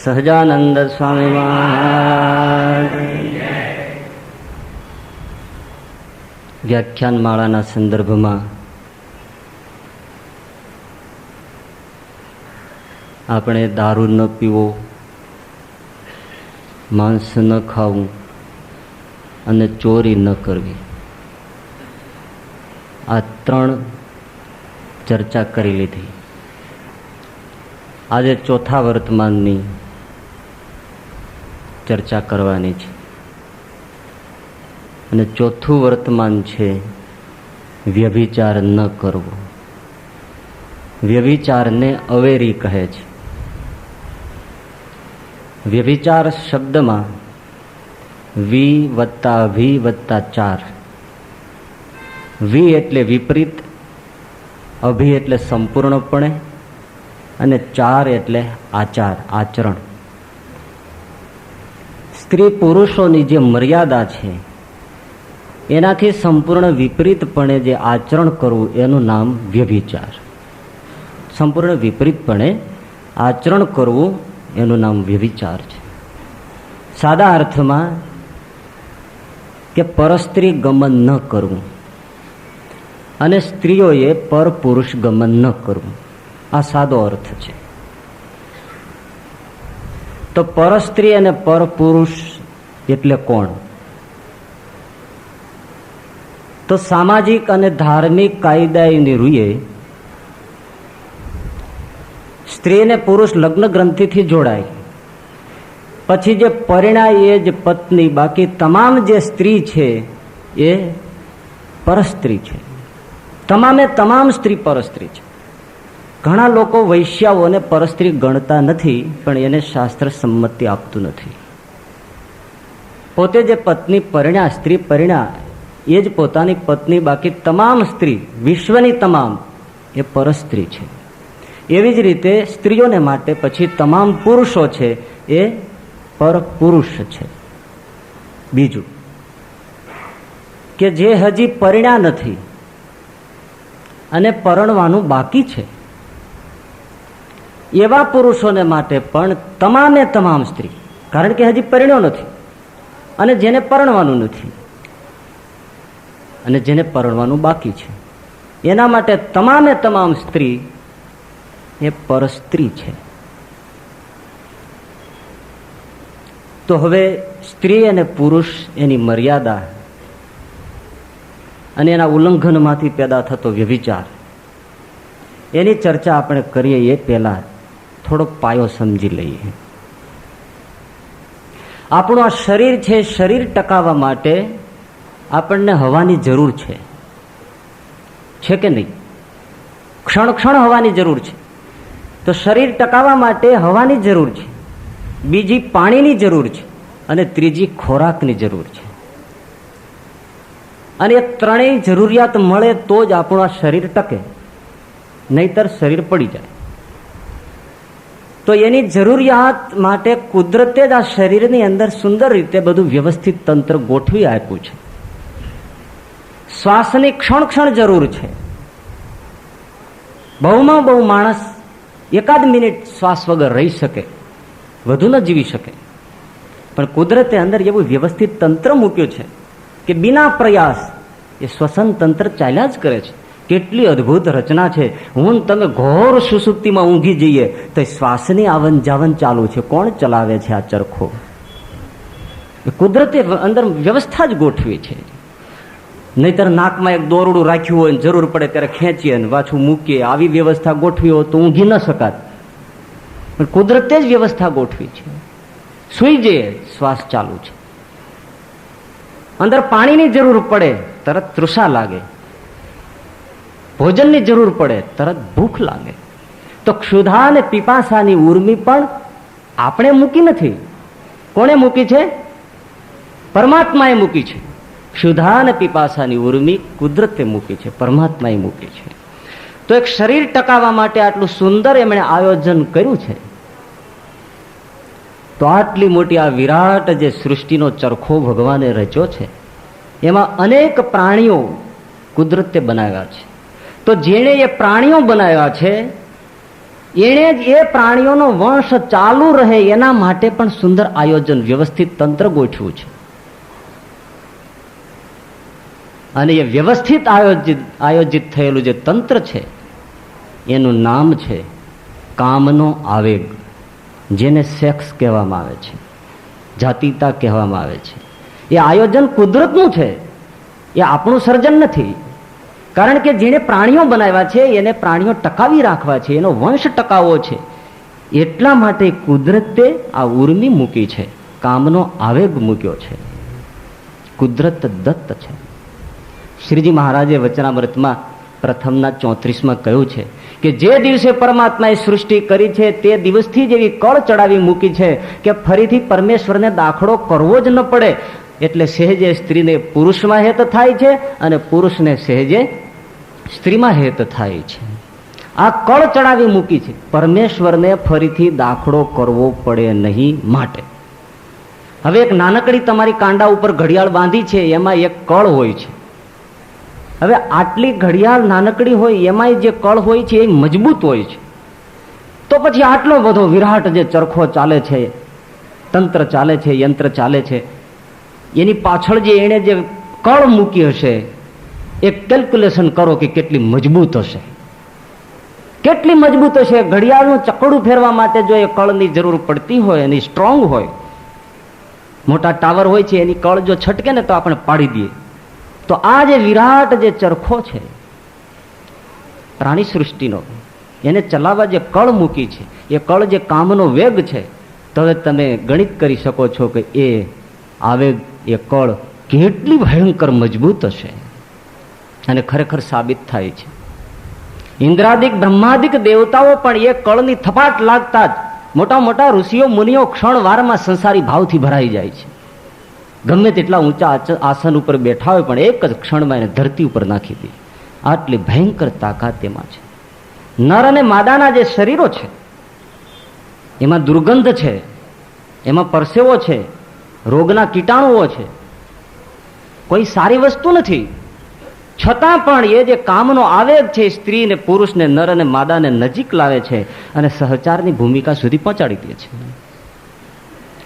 સહજાનંદ સ્વામી મહારાજ. વ્યાખ્યાન માળાના સંદર્ભમાં આપણે દારૂ ન પીવો, માંસ ન ખાવું અને ચોરી ન કરવી, આ ત્રણ ચર્ચા કરી લીધી. આજે ચોથા વર્તમાનની ચર્ચા કરવાની છે અને ચોથું વર્તમાન છે વ્યભિચાર ન કરવો. વ્યભિચારને અવેરી કહે છે. વ્યભિચાર શબ્દમાં વી વત્તા અભી વત્તા ચાર. વી એટલે વિપરીત, અભી એટલે સંપૂર્ણપણે અને ચાર એટલે આચાર, આચરણ. સ્ત્રી પુરુષોની જે મર્યાદા છે એનાથી સંપૂર્ણ વિપરીતપણે જે આચરણ કરવું એનું નામ વ્યભિચાર. સંપૂર્ણ વિપરીતપણે આચરણ કરવું એનું નામ વ્યભિચાર છે. સાદા અર્થમાં કે પરસ્ત્રી ગમન ન કરવું અને સ્ત્રીઓએ પર પુરુષ ગમન ન કરવું, આ સાદો અર્થ છે. તો પરસ્ત્રી અને પર પુરુષ એટલે કોણ? તો સામાજિક અને ધાર્મિક કાયદાની રૂએ સ્ત્રી અને પુરુષ લગ્ન ગ્રંથિથી જોડાય પછી જે પરિણાય એ જ પત્ની, બાકી તમામ જે સ્ત્રી છે એ પરસ્ત્રી છે. તમામે તમામ સ્ત્રી પરસ્ત્રી છે. ઘણા લોકો વૈશ્યાઓને પરસ્ત્રી ગણતા નથી, પણ એને શાસ્ત્ર સંમતિ આપતું નથી. પોતે જે પત્ની પરિણા, સ્ત્રી પરિણા એ જ પોતાની પત્ની, બાકી તમામ સ્ત્રી, વિશ્વની તમામ એ પરસ્ત્રી છે. એવી જ રીતે સ્ત્રીઓને માટે પછી તમામ પુરુષો છે એ પર પુરુષ છે. બીજું કે જે હજી પરિણા નથી અને પરણવાનું બાકી છે એવા પુરુષોને માટે પણ તમામે તમામ સ્ત્રી, કારણ કે હજી પરિણ્યો નથી અને જેને પરણવાનું નથી અને જેને પરણવાનું બાકી છે, એના માટે તમામે તમામ સ્ત્રી એ પરસ્ત્રી છે. તો હવે સ્ત્રી અને પુરુષ એની મર્યાદા અને એના ઉલ્લંઘનમાંથી પેદા થતો વ્યભિચાર, એની ચર્ચા આપણે કરીએ એ પહેલા થોડોક પાયો સમજી લઈએ. આપણું આ શરીર છે, શરીર ટકાવવા માટે આપણને હવાની જરૂર છે કે નહીં? ક્ષણ ક્ષણ હવાની જરૂર છે. તો શરીર ટકાવવા માટે હવાની જરૂર છે, બીજી પાણીની જરૂર છે અને ત્રીજી ખોરાકની જરૂર છે. અને એ ત્રણેય જરૂરિયાત મળે તો જ આપણું આ શરીર ટકે, નહીતર શરીર પડી જાય. તો એની જરૂરિયાત માટે કુદરતે જ આ શરીરની અંદર સુંદર રીતે બધું વ્યવસ્થિત તંત્ર ગોઠવી આપ્યું છે. શ્વાસની ક્ષણ ક્ષણ જરૂર છે. બહુમાં બહુ માણસ એકાદ મિનિટ શ્વાસ વગર રહી શકે, વધુ ન જીવી શકે, પણ કુદરતે અંદર એવું વ્યવસ્થિત તંત્ર મૂક્યું છે કે બિના પ્રયાસ એ શ્વસન તંત્ર ચાલ્યા જ કરે છે. કેટલી અદ્ભુત રચના છે. હું તમે ઘોર સુસુપ્તિમાં ઊંઘી જઈએ તો શ્વાસની આવન જાવન ચાલુ છે. કોણ ચલાવે છે આ ચરખો? કુદરતે અંદર વ્યવસ્થા જ ગોઠવી છે. નહીતર નાકમાં એક દોરડું રાખ્યું હોય, જરૂર પડે ત્યારે ખેંચીએ ને પાછું મૂકીએ, આવી વ્યવસ્થા ગોઠવી હોય તો ઊંઘી ન શકાત. પણ કુદરતે જ વ્યવસ્થા ગોઠવી છે. સુઈ જઈએ, શ્વાસ ચાલુ છે. અંદર પાણીની જરૂર પડે તરત તૃષા લાગે, ભોજનની જરૂર પડે તરત ભૂખ લાગે. તો ક્ષુધા અને પીપાસાની ઉર્મી પણ આપણે મૂકી નથી. કોણે મૂકી છે? પરમાત્માએ મૂકી છે. ક્ષુધા અને પીપાસાની ઉર્મી કુદરતે મૂકી છે, પરમાત્માએ મૂકી છે. તો એક શરીર ટકાવવા માટે આટલું સુંદર એમણે આયોજન કર્યું છે. તો આટલી મોટી આ વિરાટ જે સૃષ્ટિનો ચરખો ભગવાને રચ્યો છે, એમાં અનેક પ્રાણીઓ કુદરતે બનાવ્યા છે. તો જેણે એ પ્રાણીઓ બનાવ્યા છે એણે જ એ પ્રાણીઓનો વંશ ચાલુ રહે એના માટે પણ સુંદર આયોજન, વ્યવસ્થિત તંત્ર ગોઠવ્યું છે. અને એ વ્યવસ્થિત આયોજિત થયેલું જે તંત્ર છે એનું નામ છે કામનો આવેગ, જેને સેક્સ કહેવામાં આવે છે, જાતિતા કહેવામાં આવે છે. એ આયોજન કુદરતનું છે, એ આપણું સર્જન નથી. કારણ કે જેણે પ્રાણીઓ બનાવ્યા છે એને પ્રાણીઓ ટકાવી રાખવા છે, એનો વંશ ટકાવવો છે. એટલા માટે કુદરતે આ ઉર્મી મૂકી છે, કામનો આવેગ મૂક્યો છે. કુદરત દત્ત છે. શ્રીજી મહારાજે વચનામૃતમાં પ્રથમના 34માં કહ્યું છે કે જે દિવસે પરમાત્માએ સૃષ્ટિ કરી છે તે દિવસથી જ એવી કળ ચડાવી મૂકી છે કે ફરીથી પરમેશ્વરને દાખલો કરવો જ ન પડે. એટલે સહેજે સ્ત્રીને પુરુષમાં હેત થાય છે અને પુરુષને સહેજે સ્ત્રીમાં હેત થાય છે. આ કળ ચડાવી મૂકી છે પરમેશ્વરને ફરીથી દાખલો કરવો પડે નહીં માટે. હવે એક નાનકડી તમારી કાંડા ઉપર ઘડિયાળ બાંધી છે, એમાં એક કળ હોય છે. હવે આટલી ઘડિયાળ નાનકડી હોય એમાં જે કળ હોય છે એ મજબૂત હોય છે. તો પછી આટલો બધો વિરાટ જે ચરખો ચાલે છે, તંત્ર ચાલે છે, યંત્ર ચાલે છે, એની પાછળ જે એણે જે કળ મૂકી હશે એ કેલ્ક્યુલેશન કરો કે કેટલી મજબૂત હશે, કેટલી મજબૂત હશે. ઘડિયાળનું ચકડું ફેરવા માટે જો એ કળની જરૂર પડતી હોય, એની સ્ટ્રોંગ હોય, મોટા ટાવર હોય છે એની કળ જો છટકે ને તો આપણે પાડી દઈએ. તો આ જે વિરાટ જે ચરખો છે પ્રાણી સૃષ્ટિનો, એને ચલાવવા જે કળ મૂકી છે, એ કળ જે કામનો વેગ છે, તો હવે તમે ગણિત કરી શકો છો કે એ આવેગ, એ કળ કેટલી ભયંકર મજબૂત હશે. અને ખરેખર સાબિત થાય છે. ઇન્દ્રાદિક બ્રહ્માદિક દેવતાઓ પણ એ કળની થપાટ લાગતા જ મોટા મોટા ઋષિઓ મુનિઓ ક્ષણવારમાં સંસારી ભાવથી ભરાઈ જાય છે. ગમે તેટલા ઊંચા આસન ઉપર બેઠા હોય પણ એક જ ક્ષણમાં એને ધરતી ઉપર નાખી દે. આટલી ભયંકર તાકાત એમાં છે. નર અને માદાના જે શરીરો છે એમાં દુર્ગંધ છે, એમાં પરસેવો છે, રોગના કીટાણુઓ છે, કોઈ સારી વસ્તુ નથી. છતાં પણ એ જે કામનો આવેગ છે સ્ત્રી ને પુરુષને, નર અને માદાને નજીક લાવે છે અને સહચારની ભૂમિકા સુધી પહોંચાડી દે છે.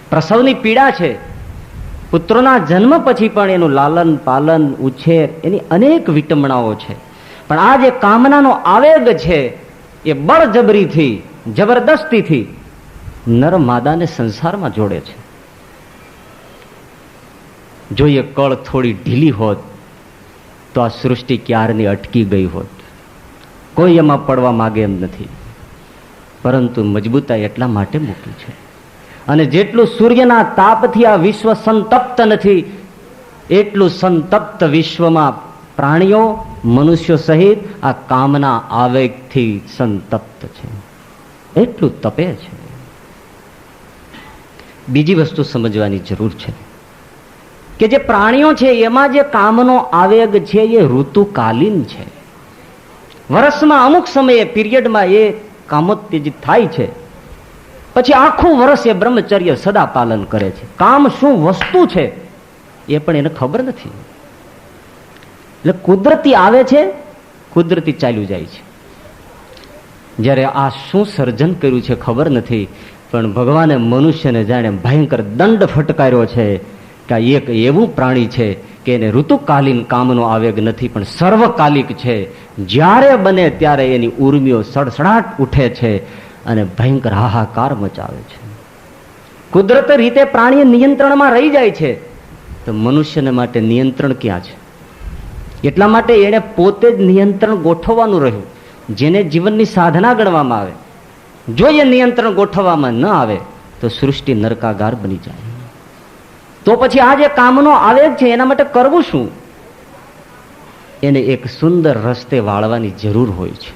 પ્રસવની પીડા છે, પુત્રોના જન્મ પછી પણ એનું લાલન પાલન ઉછેર, એની અનેક વિટંબણાઓ છે. પણ આ જે કામનાનો આવેગ છે એ બળજબરીથી, જબરદસ્તીથી નર માદાને સંસારમાં જોડે છે. જો એ કળ થોડી ઢીલી હોત તો આ સૃષ્ટિ ક્યારની અટકી ગઈ હોત. કોઈ એમાં પડવા માંગે એમ નથી, પરંતુ મજબૂતાઈ એટલા માટે મૂકી છે. અને જેટલું સૂર્યના તાપથી આ વિશ્વ સંતપ્ત નથી, એટલું સંતપ્ત વિશ્વમાં પ્રાણીઓ, મનુષ્યો સહિત આ કામના આવેગથી સંતપ્ત છે, એટલું તપે છે. બીજી વસ્તુ સમજવાની જરૂર છે કે જે પ્રાણીઓ છે એમાં જે કામનો આવેગ છે એ ઋતુકાલીન છે. વર્ષમાં અમુક સમયે પીરિયડમાં એ કામોત્તેજિત થાય છે, પછી આખું વર્ષ એ બ્રહ્મચર્ય સદા પાલન કરે છે. કામ શું વસ્તુ છે એ પણ એને ખબર નથી. એટલે કુદરતી આવે છે, કુદરતી ચાલ્યું જાય છે. જ્યારે આ શું સર્જન કર્યું છે ખબર નથી, પણ ભગવાને મનુષ્યને જાણે ભયંકર દંડ ફટકાર્યો છે કે એક એવું પ્રાણી છે કે એને ઋતુકાલીન કામનો આવેગ નથી, પણ સર્વકાલિક છે. જ્યારે બને ત્યારે એની ઉર્મિઓ સડસડાટ ઉઠે છે અને ભયંકર હાહાકાર મચાવે છે. કુદરત રીતે પ્રાણી નિયંત્રણમાં રહી જાય છે, તો મનુષ્યને માટે નિયંત્રણ ક્યાં છે? એટલા માટે એને પોતે જ નિયંત્રણ ગોઠવવાનું રહ્યું, જેને જીવનની સાધના ગણવામાં આવે. જો એ નિયંત્રણ ગોઠવવામાં ન આવે તો સૃષ્ટિ નરકાગાર બની જાય. તો પછી આ જે કામનો આવેગ છે એના માટે કરવું શું? એને એક સુંદર રસ્તે વાળવાની જરૂર હોય છે.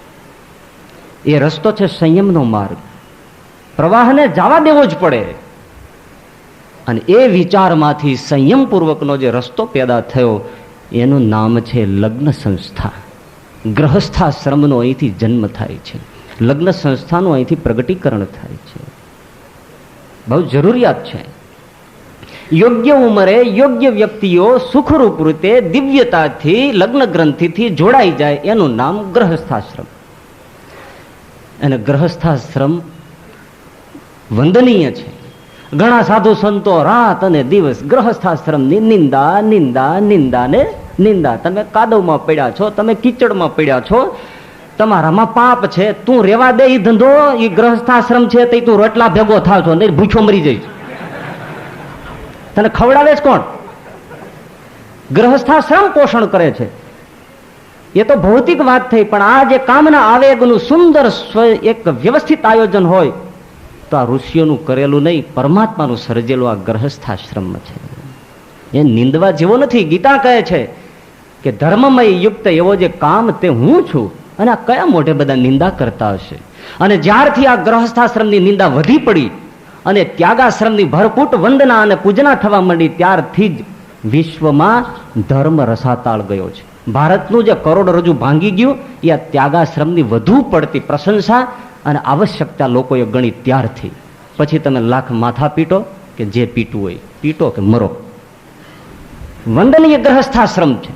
એ રસ્તો છે સંયમનો માર્ગ. પ્રવાહને જવા દેવો જ પડે. અને એ વિચારમાંથી સંયમપૂર્વકનો જે રસ્તો પેદા થયો એનું નામ છે લગ્ન સંસ્થા. ગ્રહસ્થાશ્રમનો અહીંથી જન્મ થાય છે. લગ્ન સંસ્થાનું અહીંથી પ્રગટીકરણ થાય છે. બહુ જરૂરિયાત છે. યોગ્ય ઉંમરે યોગ્ય વ્યક્તિઓ સુખરૂપ રીતે દિવ્યતાથી લગ્ન ગ્રંથિથી જોડાઈ જાય એનું નામ ગ્રહસ્થાશ્રમ. અને ગ્રહસ્થાશ્રમ વંદનીય છે. ઘણા સાધુ સંતો રાત અને દિવસ ગ્રહસ્થાશ્રમની નિંદા નિંદા નિંદા ને નિંદા. તમે કાદવમાં પડ્યા છો, તમે કીચડમાં પડ્યા છો, તમારામાં પાપ છે, તું રેવા દે. ઈ ધંધો, ઈ ગ્રહસ્થાશ્રમ છે, તો તું રોટલા ભેગો થાવ છો, નહીં ભૂખ્યો મરી જઈશ. તને ખવડાવે જ કોણ? ગ્રહસ્થાશ્રમ પોષણ કરે છે. એ તો ભૌતિક વાત થઈ, પણ આ જે કામના આવેગનું સુંદર એક વ્યવસ્થિત આયોજન હોય તો આ ઋષિઓનું કરેલું નહીં, પરમાત્માનું સર્જેલું આ ગ્રહસ્થાશ્રમ છે. એ નિંદવા જેવો નથી. ગીતા કહે છે કે ધર્મમય યુક્ત એવો જે કામ તે હું છું, અને આ કયા મોઢે બધા નિંદા કરતા હશે. અને જ્યારથી આ ગ્રહસ્થાશ્રમની નિંદા વધી પડી અને ત્યાગાશ્રમની ભરપૂટ વંદના અને પૂજના થવા માંડી, ત્યારથી જ વિશ્વમાં ધર્મ રસાતાળ ગયો છે. ભારતનું જે કરોડરજ્જુ ભાંગી ગયું એ આ ત્યાગાશ્રમની વધુ પડતી પ્રશંસા અને આવશ્યકતા લોકોએ ગણી ત્યારથી. પછી તમે લાખ માથા પીટો કે જે પીટવું હોય પીટો કે મરો. વંદનીય ગ્રહસ્થાશ્રમ છે,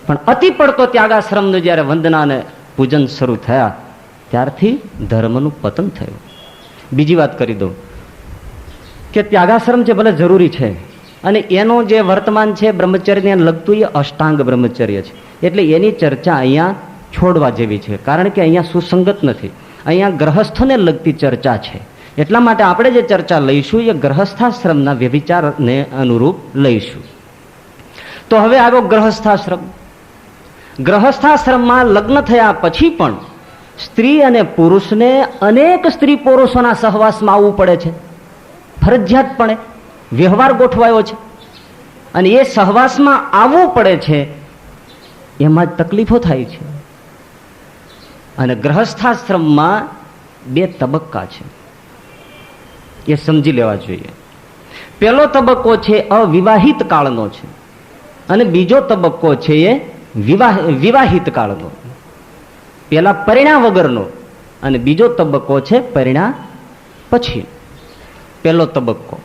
પણ અતિ પડતો ત્યાગાશ્રમનું જયારે વંદના અને પૂજન શરૂ થયા ત્યારથી ધર્મનું પતન થયું. બીજી વાત કરી દઉં કે ત્યાગાશ્રમ છે ભલે જરૂરી છે, અને એનો જે વર્તમાન છે બ્રહ્મચર્યને લગતું એ અષ્ટાંગ બ્રહ્મચર્ય છે, એટલે એની ચર્ચા અહીંયા છોડવા જેવી છે. કારણ કે અહીંયા સુસંગત નથી. અહીંયા ગ્રહસ્થને લગતી ચર્ચા છે. એટલા માટે આપણે જે ચર્ચા લઈશું એ ગ્રહસ્થાશ્રમના વ્યભિચારને અનુરૂપ લઈશું. તો હવે આવ્યો ગ્રહસ્થાશ્રમ. ગ્રહસ્થાશ્રમમાં લગ્ન થયા પછી પણ સ્ત્રી અને પુરુષને અનેક સ્ત્રી પુરુષોના સહવાસમાં આવવું પડે છે. ફરજિયાતપણે વ્યવહાર ગોઠવાયો છે, અને એ સહવાસમાં આવવું પડે છે. એમાં જ તકલીફો થાય છે. અને ગ્રહસ્થાશ્રમમાં બે તબક્કા છે, એ સમજી લેવા જોઈએ. પહેલો તબક્કો છે અવિવાહિત કાળનો છે, અને બીજો તબક્કો છે એ વિવાહિત કાળનો. પેલા પરિણા વગરનો, અને બીજો તબક્કો છે પરિણા પછી. પહેલો તબક્કો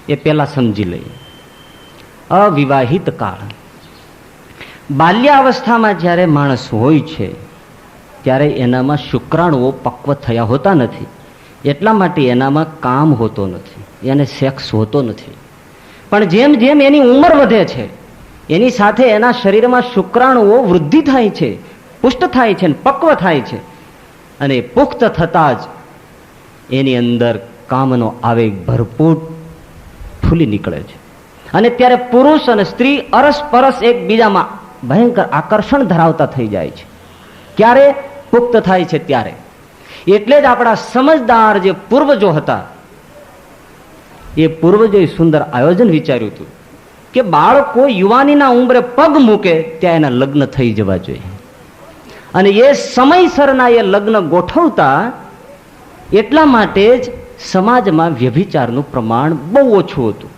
એ પેલા સમજી લઈએ. અવિવાહિત કાળ. બાલ્યાવસ્થામાં જ્યારે માણસ હોય છે ત્યારે એનામાં શુક્રાણુઓ પક્વ થયા હોતા નથી, એટલા માટે એનામાં કામ હોતો નથી, એને સેક્સ હોતો નથી. પણ જેમ જેમ એની ઉંમર વધે છે એની સાથે એના શરીરમાં શુક્રાણુઓ વૃદ્ધિ થાય છે, પુષ્ટ થાય છે, પક્વ થાય છે, અને પુખ્ત થતા જ એની અંદર કામનો આવેગ ભરપૂર ફૂલી નીકળે છે. અને ત્યારે પુરુષ અને સ્ત્રી અરસપરસ એકબીજામાં ભયંકર આકર્ષણ ધરાવતા થઈ જાય છે. ક્યારે? પુખ્ત થાય છે ત્યારે. એટલે જ આપણા સમજદાર જે પૂર્વજો હતા એ પૂર્વજોએ સુંદર આયોજન વિચાર્યું હતું કે બાળકો યુવાનીના ઉંમરે પગ મૂકે ત્યાં એના લગ્ન થઈ જવા જોઈએ. અને એ સમયસરના એ લગ્ન ગોઠવતા એટલા માટે જ સમાજમાં વ્યભિચારનું પ્રમાણ બહુ ઓછું હતું.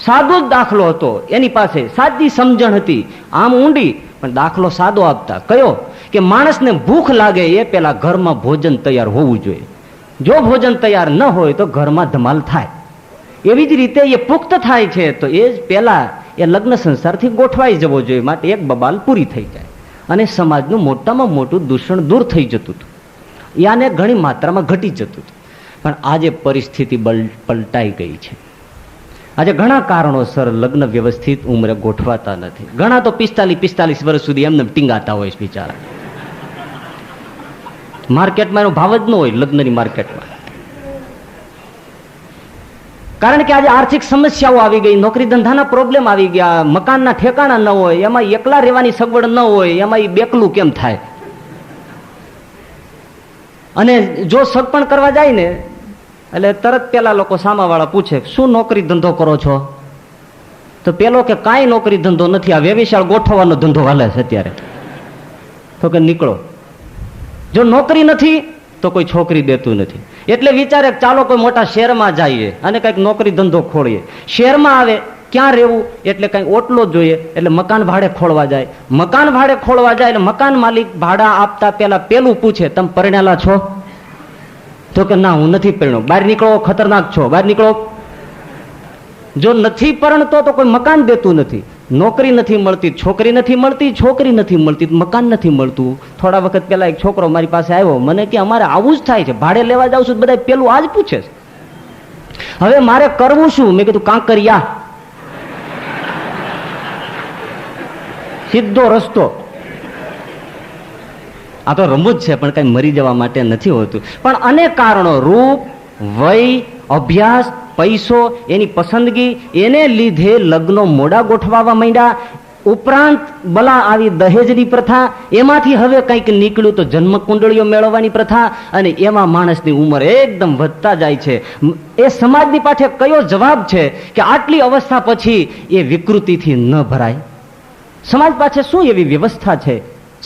સાદો જ દાખલો હતો એની પાસે, સાદી સમજણ હતી, આમ ઊંડી, પણ દાખલો સાદો આપતા. કયો? કે માણસને ભૂખ લાગે એ પેલા ઘરમાં ભોજન તૈયાર હોવું જોઈએ. જો ભોજન તૈયાર ન હોય તો ઘરમાં ધમાલ થાય. એવી જ રીતે એ પુખ્ત થાય છે તો એ જ પેલા એ લગ્ન સંસારથી ગોઠવાઈ જવો જોઈએ. માટે એક બબાલ પૂરી થઈ જાય અને સમાજનું મોટામાં મોટું દૂષણ દૂર થઈ જતું હતું. યાને ઘણી માત્રામાં ઘટી જતું હતું. પણ આજે પરિસ્થિતિ પલટાઈ ગઈ છે. આજે ઘણા કારણોસર લગ્ન વ્યવસ્થિત ઉંમરે ગોઠવાતા નથી. ઘણા તો 45 વર્ષ સુધી એમને ટીંગાતા હોય બિચારા. માર્કેટમાં એનો ભાવ જ ન હોય લગ્નની માર્કેટમાં. કારણ કે આજે આર્થિક સમસ્યાઓ આવી ગઈ, નોકરી ધંધાના પ્રોબ્લેમ આવી ગયા, મકાનના ઠેકાણા ન હોય, એમાં એકલા રહેવાની સગવડ ન હોય, એમાં એ બેકલું કેમ થાય. અને જો સગપણ કરવા જાય ને એટલે તરત પેલા લોકો સામાવાળા પૂછે શું નોકરી ધંધો કરો છો? તો પેલો કે કાંઈ નોકરી ધંધો નથી, આ વ્યવસાય ગોઠવવાનો ધંધો હાલે છે અત્યારે. તો કે નીકળો. જો નોકરી નથી તો કોઈ છોકરી દેતું નથી, એટલે વિચારે ચાલો કોઈ મોટા શહેરમાં જઈએ અને કંઈક નોકરી ધંધો ખોલીએ. શહેરમાં આવે ક્યાં રહેવું એટલે કંઈક ઓટલો જોઈએ, એટલે મકાન ભાડે ખોળવા જાય. મકાન ભાડે ખોળવા જાય એટલે મકાન માલિક ભાડા આપતા પેલા પેલું પૂછે તમે પરણેલા છો? તો કે ના હું નથી પરણ્યો. બહાર નીકળો, ખતરનાક છો, બહાર નીકળો. જો નથી પરણતો તો કોઈ મકાન દેતું નથી. નોકરી નથી મળતી, છોકરી નથી મળતી, છોકરી નથી મળતી, મકાન નથી મળતું. થોડા વખત પહેલા એક છોકરો મારી પાસે આવ્યો, મને કે અમારે આવું જ થાય છે, ભાડે લેવા જાઉં છું બધા પેલું આ જ પૂછે છે, હવે મારે કરવું શું? મેં કીધું કાંકરિયા, સીધો રસ્તો. આ તો રમૂજ છે, પણ કઈ મરી જવા માટે નથી હોતું. પણ અનેક કારણો, રૂપ, વય, અભ્યાસ, પૈસો, એની પસંદગી, એને લીધે લગ્નો મોડા ગોઠવાવા માંડ્યા. ઉપરાંત બલા આવી દહેજની પ્રથા, એમાંથી હવે કંઈક નીકળ્યું તો જન્મ કુંડળીઓ મેળવવાની પ્રથા, અને એમાં માણસની ઉંમર એકદમ વધતા જાય છે. એ સમાજની પાછળ કયો જવાબ છે કે આટલી અવસ્થા પછી એ વિકૃતિથી ન ભરાય? સમાજ પાસે શું એવી વ્યવસ્થા છે?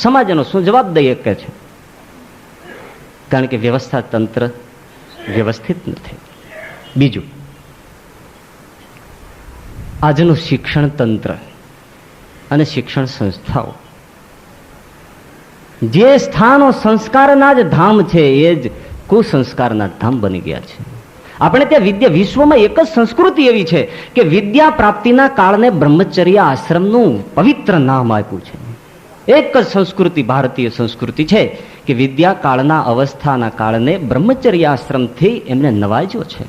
સમાજ એનો શું જવાબ દઈ શકે છે? કારણ કે વ્યવસ્થા તંત્ર વ્યવસ્થિત નથી. બીજું, આજનું શિક્ષણ તંત્ર અને શિક્ષણ સંસ્થાઓ, જે સ્થાનો સંસ્કારના જ ધામ છે એ જ કુસંસ્કારના ધામ બની ગયા છે. આપણે ત્યાં વિદ્યા, વિશ્વમાં એક જ સંસ્કૃતિ એવી છે કે વિદ્યા પ્રાપ્તિના કાળને બ્રહ્મચર્ય આશ્રમનું પવિત્ર નામ આપ્યું છે. એક જ સંસ્કૃતિ ભારતીય સંસ્કૃતિ છે કે વિદ્યા કાળના અવસ્થાના કાળને બ્રહ્મચર્ય આશ્રમથી એમને નવાજ્યો છે.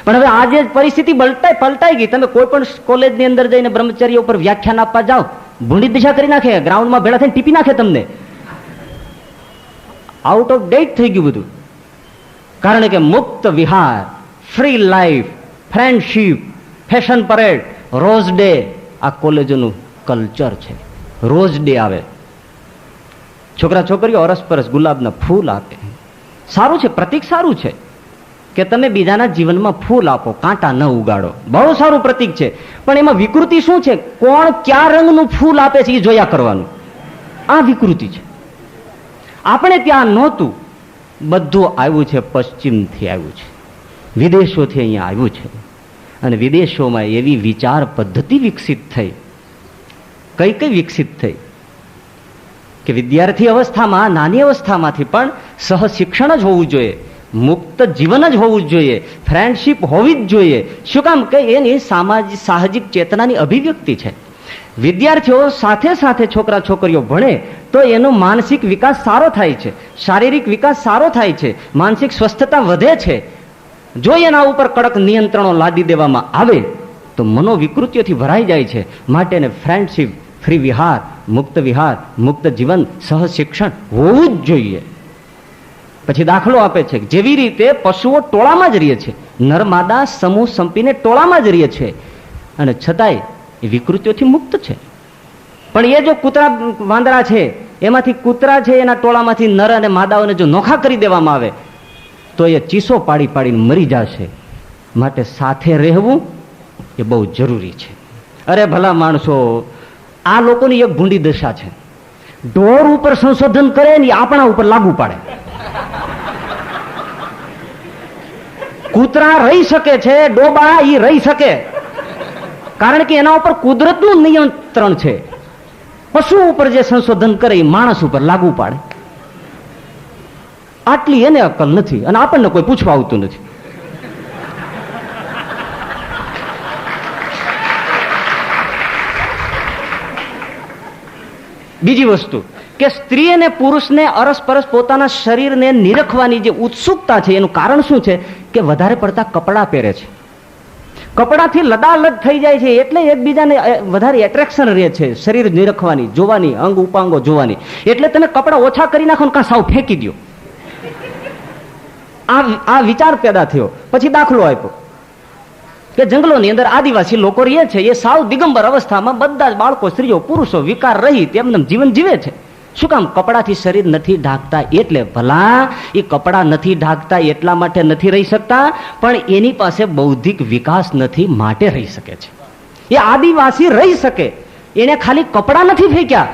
પણ હવે આજે પરિસ્થિતિ પલટાઈ ગઈ. તમે કોઈ પણ કોલેજની અંદર જઈને બ્રહ્મચર્ય ઉપર વ્યાખ્યાન આપવા જાઓ, ભૂંડી દિશા કરી નાખે, ગ્રાઉન્ડમાં ભેળા થઈને ટીપી નાખે તમને. આઉટ ઓફ ડેટ થઈ ગયું બધું. કારણ કે મુક્ત વિહાર, free life, friendship, fashion parade, rose day, આ કોલેજોનું કલ્ચર છે. રોઝ ડે આવે, છોકરા છોકરીઓ અરસપરસ ગુલાબના ફૂલ આપે. સારું છે, પ્રતીક સારું છે કે તમે બીજાના જીવનમાં ફૂલ આપો, કાંટા ન ઉગાડો, બહુ સારું પ્રતીક છે. પણ એમાં વિકૃતિ શું છે? કોણ કયા રંગનું ફૂલ આપે છે એ જોયા કરવાનું. આ વિકૃતિ છે. આપણે ત્યાં નહોતું, બધું આવ્યું છે પશ્ચિમથી આવ્યું છે, વિદેશોથી અહીંયા આવ્યું છે. અને વિદેશોમાં એવી વિચાર પદ્ધતિ વિકસિત થઈ, કઈ કઈ વિકસિત થઈ કે વિદ્યાર્થી અવસ્થામાં, નાની અવસ્થામાંથી પણ સહશિક્ષણ જ હોવું જોઈએ, મુક્ત જીવન જ હોવું જ જોઈએ, ફ્રેન્ડશીપ હોવી જ જોઈએ. શું કામ? કે એની સાહજિક ચેતનાની અભિવ્યક્તિ છે. વિદ્યાર્થીઓ સાથે સાથે છોકરા છોકરીઓ ભણે તો એનો માનસિક વિકાસ સારો થાય છે, શારીરિક વિકાસ સારો થાય છે, માનસિક સ્વસ્થતા વધે છે. જો એના ઉપર કડક નિયંત્રણો લાદી દેવામાં આવે તો મનોવિકૃતિઓથી ભરાઈ જાય છે. માટે એને ફ્રેન્ડશીપ, ફ્રી વિહાર, મુક્ત જીવન, સહશિક્ષણ હોવું જ જોઈએ. પછી દાખલો આપે છે કે જેવી રીતે પશુઓ ટોળામાં જ રહે છે, નરમાદા સમૂહ સંપીને ટોળામાં જ રહે છે, અને છતાંય એ વિકૃતિઓથી મુક્ત છે. પણ એ જો કૂતરા વાંદરા છે, એમાંથી કૂતરા છે એના ટોળામાંથી નર અને માદાઓને જો નોખા કરી દેવામાં આવે તો એ ચીસો પાડી પાડીને મરી જશે. માટે સાથે રહેવું એ બહુ જરૂરી છે. અરે ભલા માણસો, આ લોકોની એક ભૂંડી દશા છે, ઢોર ઉપર સંશોધન કરે ને આપણા ઉપર લાગુ પાડે. કૂતરા રહી શકે છે, ડોબા ઈ રહી શકે, કારણ કે એના ઉપર કુદરતનું નિયંત્રણ છે. પશુ ઉપર જે સંશોધન કરે એ માણસ ઉપર લાગુ પાડે. આટલી એને અક્કલ નથી અને આપણને કોઈ પૂછવા આવતું નથી. બીજી વસ્તુ કે સ્ત્રી અને પુરુષને અરસપરસ પોતાના શરીરને નિરખવાની જે ઉત્સુકતા છે, એનું કારણ શું છે કે વધારે પડતા કપડાં પહેરે છે. કપડાથી લદાલદ થઈ જાય છે, એટલે એકબીજાને વધારે એટ્રેક્શન રહે છે શરીર નિરખવાની, જોવાની, અંગ ઉપાંગો જોવાની. એટલે તમે કપડાં ઓછા કરી નાખો ને કાં સાવ ફેંકી દો. આ વિચાર પેદા થયો. પછી દાખલો આપ્યો કે જંગલોની અંદર આદિવાસી લોકો રહે છે, એ સાવ દિગંબર અવસ્થામાં બધા જ બાળકો, સ્ત્રીઓ, પુરુષો વિકાર રહી તેમને જીવન જીવે છે. શું કામ? કપડાથી શરીર નથી ઢાંકતા એટલે. ભલા એ કપડા નથી ઢાંકતા એટલા માટે નથી રહી શકતા, પણ એની પાસે બૌદ્ધિક વિકાસ નથી માટે રહી શકે છે. એ આદિવાસી રહી શકે, એને ખાલી કપડા નથી ફેંક્યા,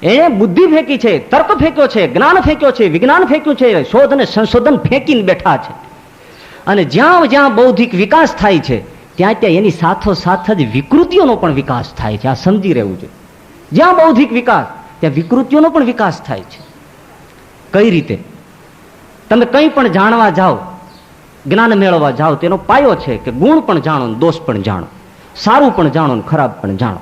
એને બુદ્ધિ ફેંકી છે, તર્ક ફેંક્યો છે, જ્ઞાન ફેંક્યો છે, વિજ્ઞાન ફેંક્યું છે, શોધ અને સંશોધન ફેંકીને બેઠા છે. અને જ્યાં જ્યાં બૌદ્ધિક વિકાસ થાય છે ત્યાં ત્યાં એની સાથોસાથ જ વિકૃતિઓનો પણ વિકાસ થાય છે. આ સમજી રહેવું છે. જ્યાં બૌદ્ધિક વિકાસ ત્યાં વિકૃતિઓનો પણ વિકાસ થાય છે. કઈ રીતે? તમે કંઈ પણ જાણવા જાઓ, જ્ઞાન મેળવવા જાઓ, તેનો પાયો છે કે ગુણ પણ જાણો, દોષ પણ જાણો, સારું પણ જાણો, ખરાબ પણ જાણો.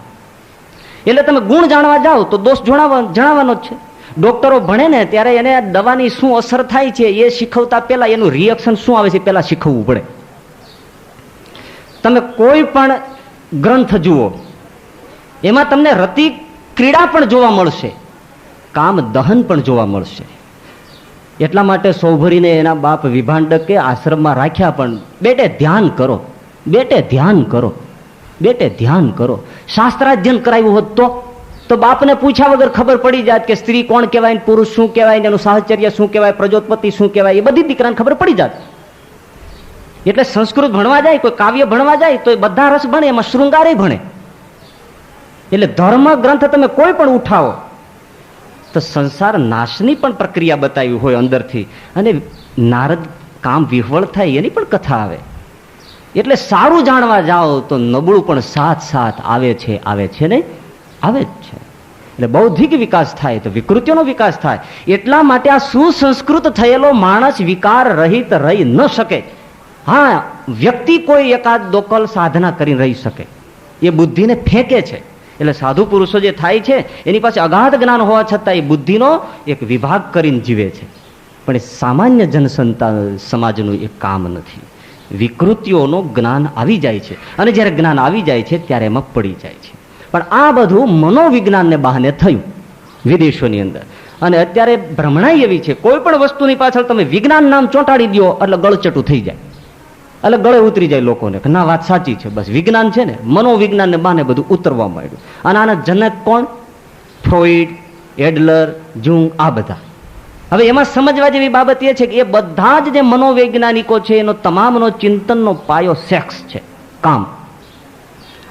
એટલે તમે ગુણ જાણવા જાઓ તો દોષ જણાવવાનો જ છે. ડોક્ટરો ભણે ને ત્યારે એને દવાની શું અસર થાય છે એ શીખવતા પહેલા એનું રિએક્શન શું આવે છે પેલા શીખવવું પડે. તમે કોઈ પણ ગ્રંથ જુઓ, એમાં તમને રતિ ક્રીડા પણ જોવા મળશે, કામ દહન પણ જોવા મળશે. એટલા માટે સૌભરીને એના બાપ વિભાંડકે આશ્રમમાં રાખ્યા, પણ બેટે ધ્યાન કરો, બેટે ધ્યાન કરો, બેટે ધ્યાન કરો. શાસ્ત્રાધ્યયન કરાવ્યું હોત તો બાપને પૂછ્યા વગર ખબર પડી જાત કે સ્ત્રી કોણ કહેવાય, પુરુષ શું કહેવાય, એનું સાહચર્ય શું કહેવાય, પ્રજોત્પત્તિ શું કહેવાય, એ બધી દીકરાને ખબર પડી જાત. એટલે સંસ્કૃત ભણવા જાય, કોઈ કાવ્ય ભણવા જાય તો એ બધા રસ ભણે, એમાં શૃંગારે ભણે. એટલે ધર્મ ગ્રંથ તમે કોઈ પણ ઉઠાવો તો સંસાર નાશની પણ પ્રક્રિયા બતાવી હોય અંદરથી, અને નારદ કામ વિહવળ થાય એની પણ કથા આવે. એટલે સારું જાણવા જાઓ તો નબળું પણ સાથ આવે છે ને આવે જ છે. એટલે બૌદ્ધિક વિકાસ થાય તો વિકૃતિઓનો વિકાસ થાય. એટલા માટે આ સુસંસ્કૃત થયેલો માણસ વિકાર રહિત રહી ન શકે. હા, વ્યક્તિ કોઈ એકાદ દોકલ સાધના કરીને રહી શકે, એ બુદ્ધિને ફેંકે છે. એટલે સાધુ પુરુષો જે થાય છે એની પાસે અગાધ જ્ઞાન હોવા છતાં એ બુદ્ધિનો એક વિભાગ કરીને જીવે છે. પણ એ સામાન્ય સમાજનું એ કામ નથી. વિકૃતિઓનું જ્ઞાન આવી જાય છે, અને જ્યારે જ્ઞાન આવી જાય છે ત્યારે એમાં પડી જાય છે. પણ આ બધું મનોવિજ્ઞાનને બહાને થયું વિદેશોની અંદર. અને અત્યારે ભ્રમણાઈ એવી છે, કોઈ પણ વસ્તુની પાછળ તમે વિજ્ઞાન નામ ચોંટાડી દો એટલે ગળચટું થઈ જાય, એટલે ગળે ઉતરી જાય લોકોને કે ના વાત સાચી છે, બસ વિજ્ઞાન છે ને, મનોવિજ્ઞાનને બાને બધું ઉતરવા માંડ્યું. અને આના જનક કોણ? ફ્રોઈડ, એડલર, જુંગ, આ બધા. હવે એમાં સમજવા જેવી બાબત એ છે કે એ બધા જ જે મનોવૈજ્ઞાનિકો છે એનો તમામનો ચિંતનનો પાયો સેક્સ છે, કામ.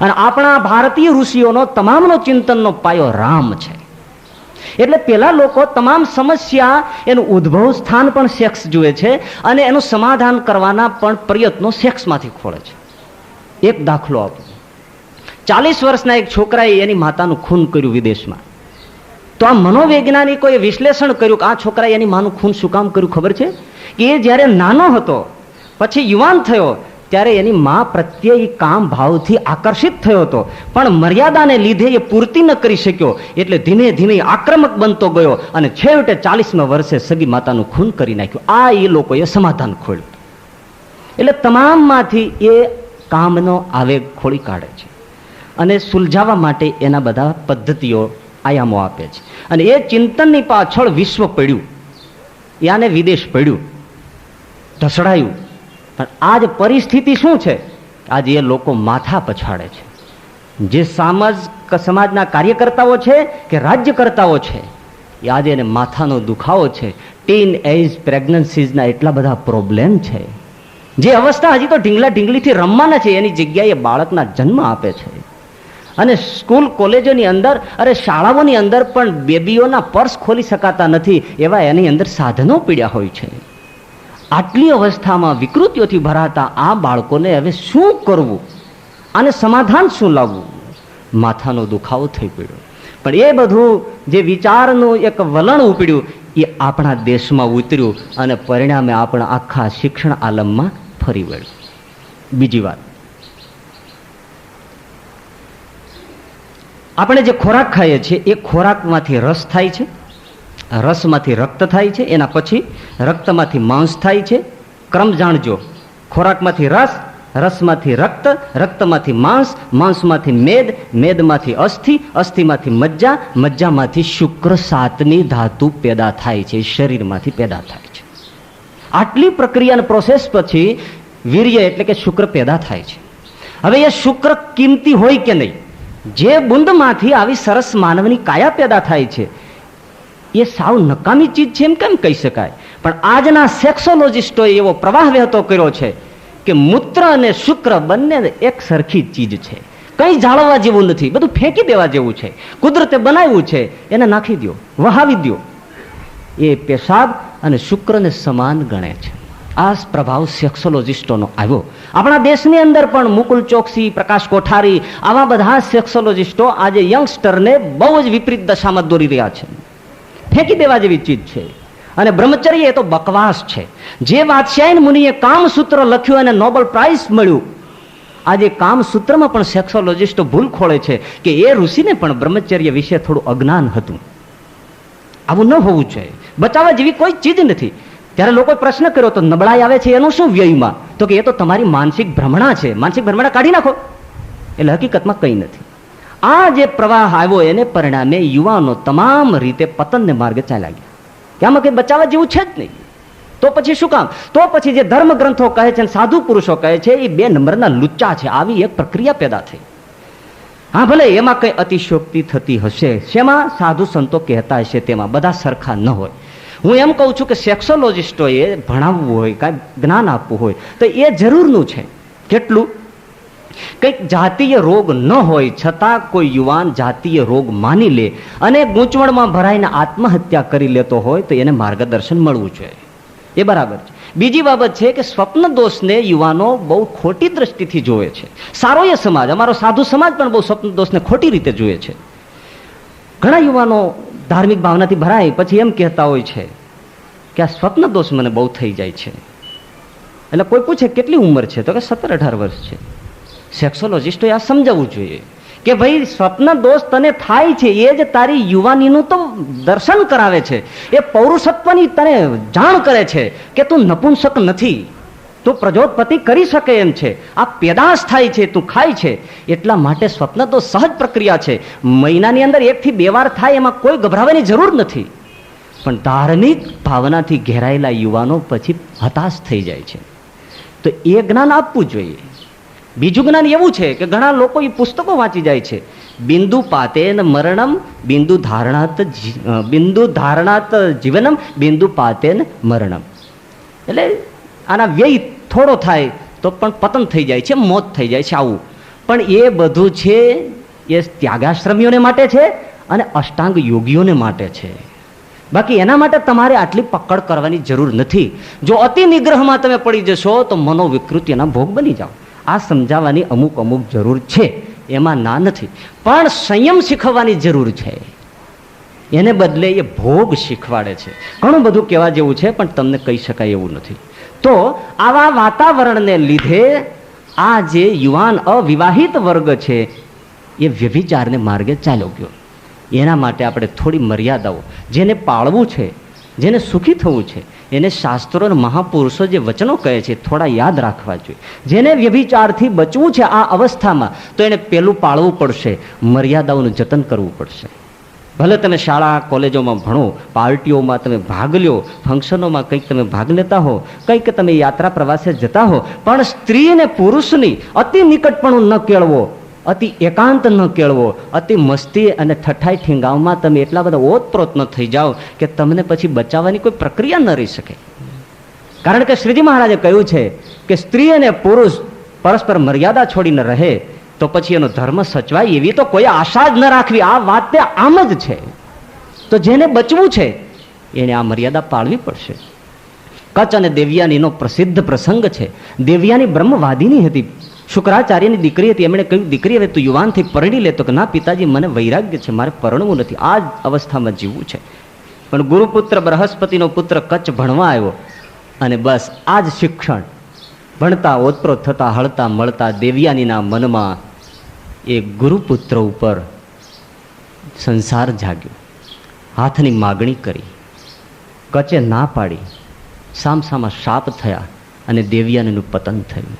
અને આપણા ભારતીય ઋષિઓનો તમામનો ચિંતનનો પાયો રામ છે. એટલે પેલા લોકો તમામ સમસ્યા એનું ઉદ્ભવ સ્થાન પણ સેક્સ જુએ છે, અને એનું સમાધાન કરવાના પણ પ્રયત્નો સેક્સમાંથી ખોળે છે. એક દાખલો આપો. 40 વર્ષના એક છોકરાએ એની માતાનું ખૂન કર્યું વિદેશમાં. તો આ મનોવૈજ્ઞાનિકોએ વિશ્લેષણ કર્યું કે આ છોકરાએ એની માનું ખૂન શું કામ કર્યું ખબર છે? કે એ જ્યારે નાનો હતો, પછી યુવાન થયો, ત્યારે એની મા પ્રત્યે કામ ભાવથી આકર્ષિત થયો હતો, પણ મર્યાદાને લીધે એ પૂર્તિ ન કરી શક્યો. એટલે ધીમે ધીમે આક્રમક બનતો ગયો, અને છેવટે 40મા વર્ષે સગી માતાનું ખૂન કરી નાખ્યું. આ એ લોકોએ સમાધાન ખોલ્યું. એટલે તમામમાંથી એ કામનો આવેગ ખોળી કાઢે છે, અને સુલઝાવવા માટે એના બધા પદ્ધતિઓ, આયામો આપે છે. અને એ ચિંતનની પાછળ વિશ્વ પડ્યું, યાને વિદેશ પડ્યું, ઢસડાયું. પણ આજ પરિસ્થિતિ શું છે? આજે એ લોકો માથા પછાડે છે. જે સમાજના કાર્યકર્તાઓ છે કે રાજ્યકર્તાઓ છે, એ આજે એને માથાનો દુખાવો છે. ટીન એજ પ્રેગ્નન્સીઝના એટલા બધા પ્રોબ્લેમ છે. જે અવસ્થા હજી તો ઢીંગલા ઢીંગલીથી રમવાના છે, એની જગ્યાએ બાળકના જન્મ આપે છે. અને સ્કૂલ કોલેજોની અંદર, અરે શાળાઓની અંદર પણ બેબીઓના પર્સ ખોલી શકાતા નથી, એવા એની અંદર સાધનો પીડ્યા હોય છે. આટલી અવસ્થામાં વિકૃતિઓથી ભરાતા આ બાળકોને હવે શું કરવું, આને સમાધાન શું લાવવું? માથાનો દુખાવો થઈ પડ્યો. પણ એ બધું જે વિચારનું એક વલણ ઉપડ્યું એ આપણા દેશમાં ઉતર્યું, અને પરિણામે આપણા આખા શિક્ષણ આલમમાં ફરી વળ્યું. બીજી વાત, આપણે જે ખોરાક ખાઈએ છીએ એ ખોરાકમાંથી રસ થાય છે, રસમાંથી રક્ત થાય છે, એના પછી રક્તમાંથી માંસ થાય છે. ક્રમ જાણજો: ખોરાકમાંથી રસ, રસમાંથી રક્ત, રક્તમાંથી માંસ, માંસમાંથી મેદ, મેદમાંથી અસ્થિ, અસ્થિમાંથી મજ્જા, મજ્જામાંથી શુક્ર, 7ની ધાતુ પેદા થાય છે, શરીરમાંથી પેદા થાય છે. આટલી પ્રક્રિયા પ્રોસેસ પછી વીર્ય એટલે કે શુક્ર પેદા થાય છે. હવે એ શુક્ર કિંમતી હોય કે નહીં? જે બુંદમાંથી આવી સરસ માનવની કાયા પેદા થાય છે એ સાવ નકામી ચીજ છે એમ કેમ કહી શકાય? પણ આજના સેક્સોલોજીસ્ટોએ એવો પ્રવાહ વહેતો કર્યો છે કે મૂત્ર અને શુક્ર બંને એક સરખી ચીજ છે, કંઈ જાળવવા જેવું નથી, બધું ફેંકી દેવા જેવું છે. કુદરતે બનાવ્યું છે, એને નાખી દો, વહાવી દો. એ પેશાબ અને શુક્રને સમાન ગણે છે. આ પ્રભાવ સેક્સોલોજીસ્ટોનો આવ્યો. આપણા દેશની અંદર પણ મુકુલ ચોકસી, પ્રકાશ કોઠારી, આવા બધા સેક્સોલોજીસ્ટો આજે યંગસ્ટરને બહુ જ વિપરીત દશામાં દોરી રહ્યા છે. ફેંકી દેવા જેવી ચીજ છે. અને બ્રહ્મચર્ય એ તો બકવાસ છે. જે વાત્સ્યાયન મુનિએ કામસૂત્ર લખ્યું અને નોબેલ પ્રાઇઝ મળ્યું, આજે કામસૂત્રમાં પણ સેક્સોલોજીસ્ટો ભૂલ ખોળે છે કે એ ઋષિને પણ બ્રહ્મચર્ય વિશે થોડું અજ્ઞાન હતું. આવું ન હોવું જોઈએ. બચાવવા જેવી કોઈ ચીજ નથી. ત્યારે લોકોએ પ્રશ્ન કર્યો તો નબળાઈ આવે છે એનું શું વ્યયમાં? તો કે એ તો તમારી માનસિક ભ્રમણા છે, માનસિક ભ્રમણા કાઢી નાખો. એટલે હકીકતમાં કંઈ નથી. આ જે પ્રવાહ આવ્યો એને પરિણામે યુવાનો તમામ રીતે પતનને માર્ગે ચાલ્યા ગયા. કે આમાં કંઈ બચાવવા જેવું છે જ નહીં. તો પછી શું કામ? તો પછી જે ધર્મ ગ્રંથો કહે છે, સાધુ પુરુષો કહે છે, એ 2 નંબરના લુચ્ચા છે. આવી એક પ્રક્રિયા પેદા થઈ. હા, ભલે એમાં કઈ અતિશયોક્તિ થતી હશે, શેમાં? સાધુ સંતો કહેતા હશે તેમાં. બધા સરખા ન હોય. હું એમ કહું છું કે સેક્સોલોજીસ્ટોએ ભણાવવું હોય, કાંઈ જ્ઞાન આપવું હોય તો એ જરૂરનું છે. કેટલું? કંઈક જાતીય રોગ ન હોય છતાં કોઈ યુવાન જાતીય રોગ માની લે અને ગૂંચવણમાં ભરાઈને આત્મહત્યા કરી લેતો હોય તો એને માર્ગદર્શન મળવું જોઈએ. એ બરાબર છે. બીજી બાબત છે કે સ્વપ્ન દોષને યુવાનો બહુ ખોટી દ્રષ્ટિથી જોવે છે. સારો એ સમાજ, અમારો સાધુ સમાજ પણ બહુ સ્વપ્ન દોષને ખોટી રીતે જુએ છે. ઘણા યુવાનો ધાર્મિક ભાવનાથી ભરાય પછી એમ કહેતા હોય છે કે આ સ્વપ્ન દોષ મને બહુ થઈ જાય છે. એટલે કોઈ પૂછે કેટલી ઉંમર છે? તો કે 17-18 વર્ષ છે. સેક્સોલોજીસ્ટોએ આ સમજાવવું જોઈએ કે ભાઈ સ્વપ્ન દોષ તને થાય છે એ જ તારી યુવાનીનું તો દર્શન કરાવે છે. એ પૌરુષત્વની તને જાણ કરે છે કે તું નપુંસક નથી, તું પ્રજોત્પત્તિ કરી શકે એમ છે. આ પેદાશ થાય છે, તું ખાય છે. એટલા માટે સ્વપ્ન તો સહજ પ્રક્રિયા છે. મહિનાની અંદર 1 થી 2 વાર થાય, એમાં કોઈ ગભરાવાની જરૂર નથી. પણ ધાર્મિક ભાવનાથી ઘેરાયેલા યુવાનો પછી હતાશ થઈ જાય છે. તો એ જ્ઞાન આપવું જોઈએ. બીજું જ્ઞાન એવું છે કે ઘણા લોકો એ પુસ્તકો વાંચી જાય છે. બિંદુ પાતેન મરણમ બિંદુ ધારણાત જીવનમ બિંદુ પાતેન મરણમ. એટલે આના વ્યય થોડો થાય તો પણ પતન થઈ જાય છે, મોત થઈ જાય છે. આવું પણ એ બધું છે એ ત્યાગાશ્રમીઓને માટે છે અને અષ્ટાંગ યોગીઓને માટે છે. બાકી એના માટે તમારે આટલી પકડ કરવાની જરૂર નથી. જો અતિ નિગ્રહમાં તમે પડી જશો તો મનોવિકૃતિના ભોગ બની જાઓ. આ સમજાવવાની અમુક જરૂર છે, એમાં ના નથી. પણ સંયમ શીખવવાની જરૂર છે. એને બદલે એ ભોગ શીખવાડે છે. ઘણું બધું કહેવા જેવું છે પણ તમને કહી શકાય એવું નથી. તો આવા વાતાવરણને લીધે આ જે યુવાન અવિવાહિત વર્ગ છે એ વ્યભિચારને માર્ગે ચાલ્યો ગયો. એના માટે આપણે થોડી મર્યાદાઓ, જેને પાળવું છે, જેને સુખી થવું છે, એને શાસ્ત્રો અને મહાપુરુષો જે વચનો કહે છે થોડા યાદ રાખવા જોઈએ. જેને વ્યભિચારથી બચવું છે આ અવસ્થામાં તો એને પેલું પાળવું પડશે, મર્યાદાઓનું જતન કરવું પડશે. ભલે તમે શાળા કોલેજોમાં ભણો, પાર્ટીઓમાં તમે ભાગ લ્યો, ફંક્શનોમાં કંઈક તમે ભાગ લેતા હો, કંઈક તમે યાત્રા પ્રવાસે જતા હો, પણ સ્ત્રી અને પુરુષની અતિ નિકટપણું ન કેળવો, અતિ એકાંત ન કેળવો, અતિ મસ્તી અને ઠઠાઈ ઠીંગાવમાં તમે એટલા બધા ઓતપ્રોત ન થઈ જાઓ કે તમને પછી બચાવવાની કોઈ પ્રક્રિયા ન રહી શકે. કારણ કે શ્રીજી મહારાજે કહ્યું છે કે સ્ત્રી અને પુરુષ પરસ્પર મર્યાદા છોડીને રહે તો પછી એનો ધર્મ સચવાય એવી તો કોઈ આશા જ ન રાખવી. આ વાત તે આમ જ છે. તો જેને બચવું છે એને આ મર્યાદા પાળવી પડશે. કચ્છ અને દેવયાનીનો પ્રસિદ્ધ પ્રસંગ છે. દેવયાની બ્રહ્મવાદીની હતી, શુક્રાચાર્યની દીકરી હતી. એમણે કહ્યું, દીકરી હવે તું યુવાનથી પરણી લે. તો કે ના પિતાજી, મને વૈરાગ્ય છે, મારે પરણવું નથી, આ જ અવસ્થામાં જીવવું છે. પણ ગુરુપુત્ર બૃહસ્પતિનો પુત્ર કચ્છ ભણવા આવ્યો અને બસ આ જ શિક્ષણ ભણતા ઓતપ્રોત થતા હળતા મળતા દેવયાનીના મનમાં એ ગુરુપુત્ર ઉપર સંસાર જાગ્યો. હાથની માગણી કરી, કચ્છે ના પાડી, સામસામા શાપ થયા અને દેવયાનીનું પતન થયું.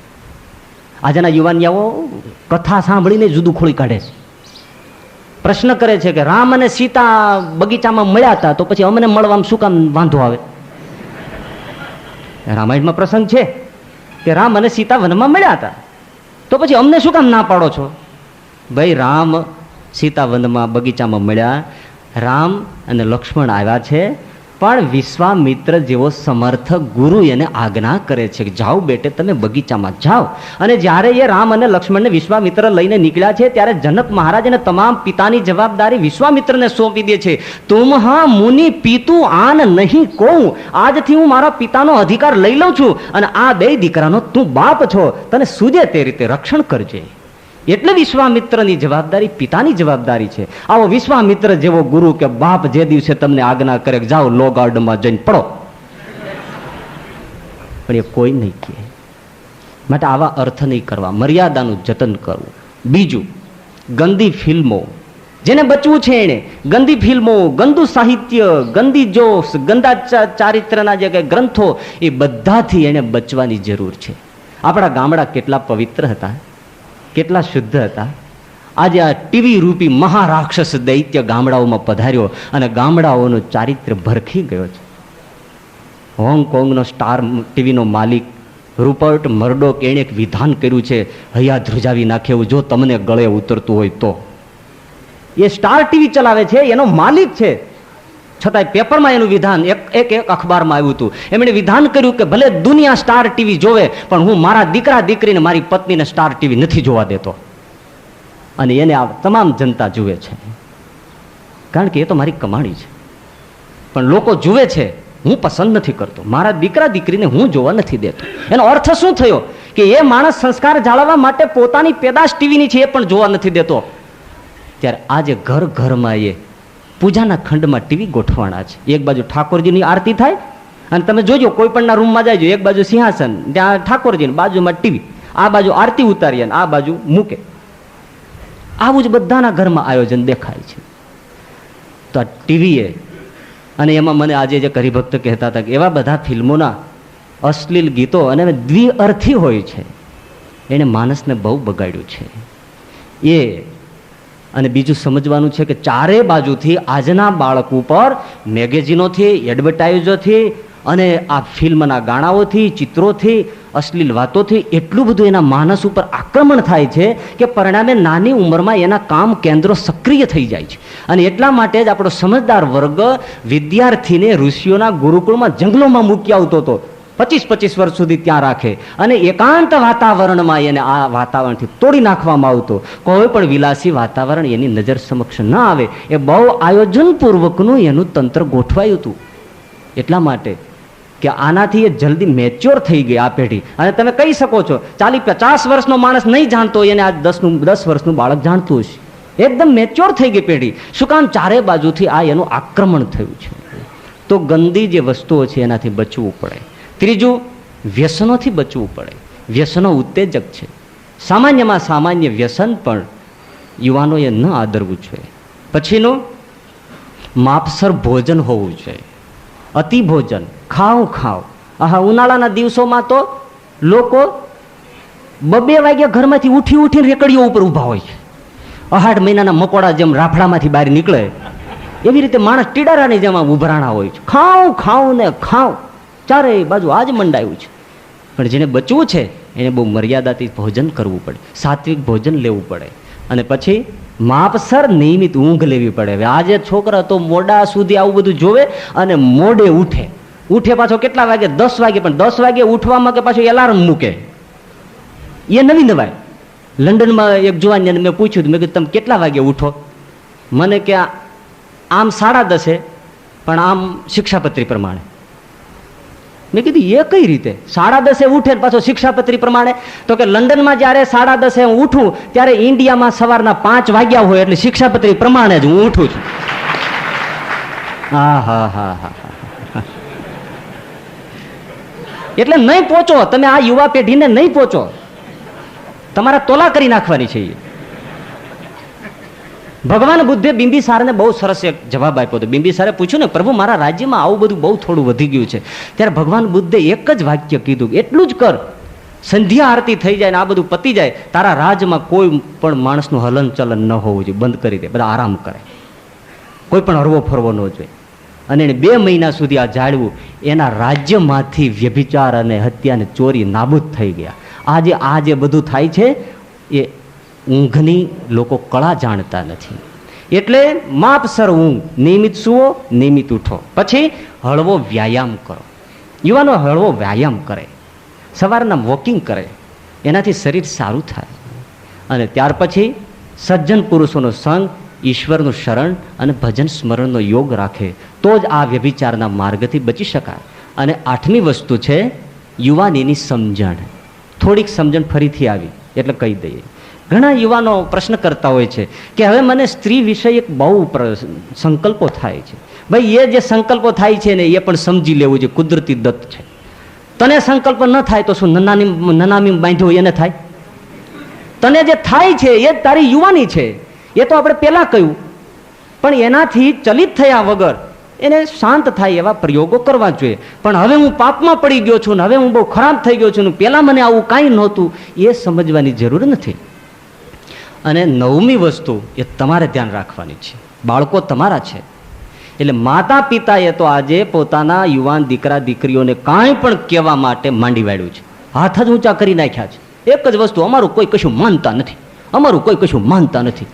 આજના યુવાનિયાઓ કથા સાંભળીને જુદું ખોળી કાઢે છે. પ્રશ્ન કરે છે કે રામ અને સીતા બગીચામાં મળ્યા હતા તો પછી અમને મળવામાં શું કામ વાંધો આવે? રામાયણમાં પ્રસંગ છે કે રામ અને સીતા વનમાં મળ્યા હતા તો પછી અમને શું કામ ના પાડો છો? ભાઈ, રામ સીતા વનમાં બગીચામાં મળ્યા, રામ અને લક્ષ્મણ આવ્યા છે, પણ વિશ્વામિત્ર જેવો સમર્થ ગુરુ એને આજ્ઞા કરે છે કે જાઓ બેટે, તમે બગીચામાં જાઓ. અને જ્યારે એ રામ અને લક્ષ્મણને વિશ્વામિત્ર લઈને નીકળ્યા છે ત્યારે જનક મહારાજને તમામ પિતાની જવાબદારી વિશ્વામિત્રને સોંપી દે છે. તુમ હા મુનિ પિતુ આન નહીં કહું, આજથી હું મારા પિતાનો અધિકાર લઈ લઉં છું અને આ 2 દીકરાનો તું બાપ છો, તને સૂજે તે રીતે રક્ષણ કરજે. એટલે વિશ્વામિત્રની જવાબદારી પિતાની જવાબદારી છે. આવો વિશ્વામિત્ર જેવો ગુરુ કે બાપ જે દિવસે તમને આજ્ઞા કરે કે જાઓ લો ગાર્ડનમાં જઈને પડો, પણ એ કોઈ નહીં કહે. માટે આવા અર્થ નહીં કરવા, મર્યાદાનું જતન કરવું. બીજું, ગંદી ફિલ્મો, જેને બચવું છે એને ગંદી ફિલ્મો, ગંદુ સાહિત્ય, ગંદી જોક્સ, ગંદા ચારિત્રના જે કંઈ ગ્રંથો, એ બધાથી એને બચવાની જરૂર છે. આપણા ગામડા કેટલા પવિત્ર હતા, કેટલા શુદ્ધ હતા. આજે આ ટીવી રૂપી મહારાક્ષસ દૈત્ય ગામડાઓમાં પધાર્યો અને ગામડાઓનું ચારિત્ર ભરખી ગયો છે. હોંગકોંગનો સ્ટાર ટીવીનો માલિક રૂપર્ટ મર્ડોક, એણે એક વિધાન કર્યું છે, હૈયા ધ્રુજાવી નાખે એવું, જો તમને ગળે ઉતરતું હોય તો. એ સ્ટાર ટીવી ચલાવે છે, એનો માલિક છે, છતાંય પેપરમાં એનું વિધાન એક અખબારમાં આવ્યું હતું. એમણે વિધાન કર્યું કે ભલે દુનિયા સ્ટાર ટીવી જોવે, પણ હું મારા દીકરા દીકરીને, મારી પત્નીને સ્ટાર ટીવી નથી જોવા દેતો. અને એને આ તમામ જનતા જુએ છે, કારણ કે એ તો મારી કમાણી છે. પણ લોકો જુએ છે, હું પસંદ નથી કરતો, મારા દીકરા દીકરીને હું જોવા નથી દેતો. એનો અર્થ શું થયો કે એ માણસ સંસ્કાર જાળવવા માટે પોતાની પેદાશ ટીવીની છે એ પણ જોવા નથી દેતો. ત્યારે આજે ઘર ઘરમાં એ પૂજાના ખંડમાં ટીવી ગોઠવાના છે. એક બાજુ ઠાકોરજીની આરતી થાય, અને તમે જોજો કોઈ પણના રૂમમાં જાય, એક બાજુ સિંહાસન, ત્યાં ઠાકોરજી, બાજુમાં ટીવી, આ બાજુ આરતી ઉતારી અને આ બાજુ મૂકે. આવું જ બધાના ઘરમાં આયોજન દેખાય છે. તો આ ટીવીએ, અને એમાં મને આજે જે હરિભક્ત કહેતા હતા કે એવા બધા ફિલ્મોના અશ્લીલ ગીતો અને દ્વિઅર્થી હોય છે, એને માણસને બહુ બગાડ્યું છે. એ અને બીજું સમજવાનું છે કે ચારે બાજુથી આજના બાળક ઉપર મેગેઝિનોથી, એડવર્ટાઇઝોથી અને આ ફિલ્મના ગાણાઓથી, ચિત્રોથી, અશ્લીલ વાતોથી એટલું બધું એના માનસ ઉપર આક્રમણ થાય છે કે પરિણામે નાની ઉંમરમાં એના કામ કેન્દ્રો સક્રિય થઈ જાય છે. અને એટલા માટે જ આપણો સમજદાર વર્ગ વિદ્યાર્થીને ઋષિઓના ગુરુકુળમાં જંગલોમાં મૂકી આવતો હતો, 25-25 વર્ષ સુધી ત્યાં રાખે, અને એકાંત વાતાવરણમાં એને આ વાતાવરણથી તોડી નાખવામાં આવતો. કોઈ પણ વિલાસી વાતાવરણ એની નજર સમક્ષ ન આવે, એ બહુ આયોજનપૂર્વકનું એનું તંત્ર ગોઠવાયું હતું. એટલા માટે કે આનાથી એ જલ્દી મેચ્યોર થઈ ગઈ આ પેઢી. અને તમે કહી શકો છો 40-50 વર્ષનો માણસ નહીં જાણતો, એને આ 10 વર્ષનું બાળક જાણતું હશે. એકદમ મેચ્યોર થઈ ગઈ પેઢી. શું કામ? ચારે બાજુથી આ એનું આક્રમણ થયું છે. તો ગંદી જે વસ્તુઓ છે એનાથી બચવું પડે. ત્રીજું, વ્યસનોથી બચવું પડે. વ્યસનો ઉત્તેજક છે. સામાન્યમાં સામાન્ય વ્યસન પણ યુવાનોએ ન આદરવું જોઈએ. પછીનું, માપસર ભોજન હોવું જોઈએ. અતિ ભોજન, ખાવ. આહા, ઉનાળાના દિવસોમાં તો લોકો 2 વાગ્યા ઘરમાંથી ઉઠીને રેકડીઓ ઉપર ઊભા હોય છે. 8 મહિનાના મકોડા જેમ રાફડામાંથી બહાર નીકળે એવી રીતે માણસ ટીડારાની જેમ ઉભરાણા હોય છે. ખાવ, ચારે બાજુ આજ મંડાયું છે. પણ જેને બચવું છે એને બહુ મર્યાદાથી ભોજન કરવું પડે, સાત્વિક ભોજન લેવું પડે. અને પછી માપસર નિયમિત ઊંઘ લેવી પડે. હવે આજે છોકરા તો મોડા સુધી આવું બધું જોવે અને મોડે ઉઠે પાછો કેટલા વાગે? 10 વાગે. પણ 10 વાગે ઉઠવામાં કે પાછું એલાર્મ મૂકે, એ નવી નવાય. લંડનમાં એક જુવાનને મેં પૂછ્યું, મેં કીધું તમે કેટલા વાગે ઉઠો? મને કે આમ 10:30, પણ આમ શિક્ષાપત્રી પ્રમાણે. મેં કીધું એ કઈ રીતે 10:30 ઉઠે પાછો શિક્ષાપત્રી પ્રમાણે? તો કે લંડનમાં જ્યારે 10:30 હું ઉઠું ત્યારે ઇન્ડિયામાં સવારના 5 વાગ્યા હોય, એટલે શિક્ષાપત્રી પ્રમાણે જ હું ઉઠું છું. હા. એટલે નહીં પહોંચો તમે, આ યુવા પેઢીને નહીં પહોંચો, તમારા તોલા કરી નાખવાની છે. ભગવાન બુદ્ધે બિંબિસારને બહુ સરસ એક જવાબ આપ્યો હતો. બિંબિસારે પૂછ્યું ને, પ્રભુ મારા રાજ્યમાં આવું બધું બહુ થોડું વધી ગયું છે. ત્યારે ભગવાન બુદ્ધે એક જ વાક્ય કીધું, એટલું જ કર, સંધ્યા આરતી થઈ જાય ને આ બધું પતી જાય, તારા રાજ્યમાં કોઈ પણ માણસનું હલન ચલન ન હોવું જોઈએ, બંધ કરી દે, બધા આરામ કરે, કોઈ પણ હરવો ફરવો ન જોઈએ. અને એને 2 મહિના સુધી આ જાળવું. એના રાજ્યમાંથી વ્યભિચાર અને હત્યા અને ચોરી નાબૂદ થઈ ગયા. આજે આ જે બધું થાય છે એ ઊંઘની લોકો કળા જાણતા નથી. એટલે માપસર ઊંઘ, નિયમિત સૂવો, નિયમિત ઉઠો. પછી હળવો વ્યાયામ કરો. યુવાનો હળવો વ્યાયામ કરે, સવારના વોકિંગ કરે, એનાથી શરીર સારું થાય. અને ત્યાર પછી સજ્જન પુરુષોનો સંગ, ઈશ્વરનું શરણ અને ભજન સ્મરણનો યોગ રાખે, તો જ આ વ્યભિચારના માર્ગથી બચી શકાય. અને 8મી વસ્તુ છે યુવાનીની સમજણ. થોડીક સમજણ ફરીથી આવી એટલે કહી દઈએ. ઘણા યુવાનો પ્રશ્ન કરતા હોય છે કે હવે મને સ્ત્રી વિશે એક બહુ સંકલ્પો થાય છે. ભાઈ, એ જે સંકલ્પો થાય છે ને એ પણ સમજી લેવું છે, કુદરતી દત્ત છે. તને સંકલ્પ ન થાય તો શું નનામી બાંધ્યો એને થાય? તને જે થાય છે એ જ તારી યુવાની છે, એ તો આપણે પેલા કહ્યું. પણ એનાથી ચલિત થયા વગર એને શાંત થાય એવા પ્રયોગો કરવા જોઈએ. પણ હવે હું પાપમાં પડી ગયો છું ને હવે હું બહુ ખરાબ થઈ ગયો છું ને પેલા મને આવું કાંઈ નહોતું, એ સમજવાની જરૂર નથી. અને નવમી વસ્તુ એ તમારે ધ્યાન રાખવાની છે. બાળકો તમારા છે, એટલે માતા પિતાએ તો આજે પોતાના યુવાન દીકરા દીકરીઓને કાંઈ પણ કહેવા માટે માંડી વાળ્યું છે, હાથ જ ઊંચા કરી નાખ્યા છે. એક જ વસ્તુ, અમારું કોઈ કશું માનતા નથી, અમારું કોઈ કશું માનતા નથી.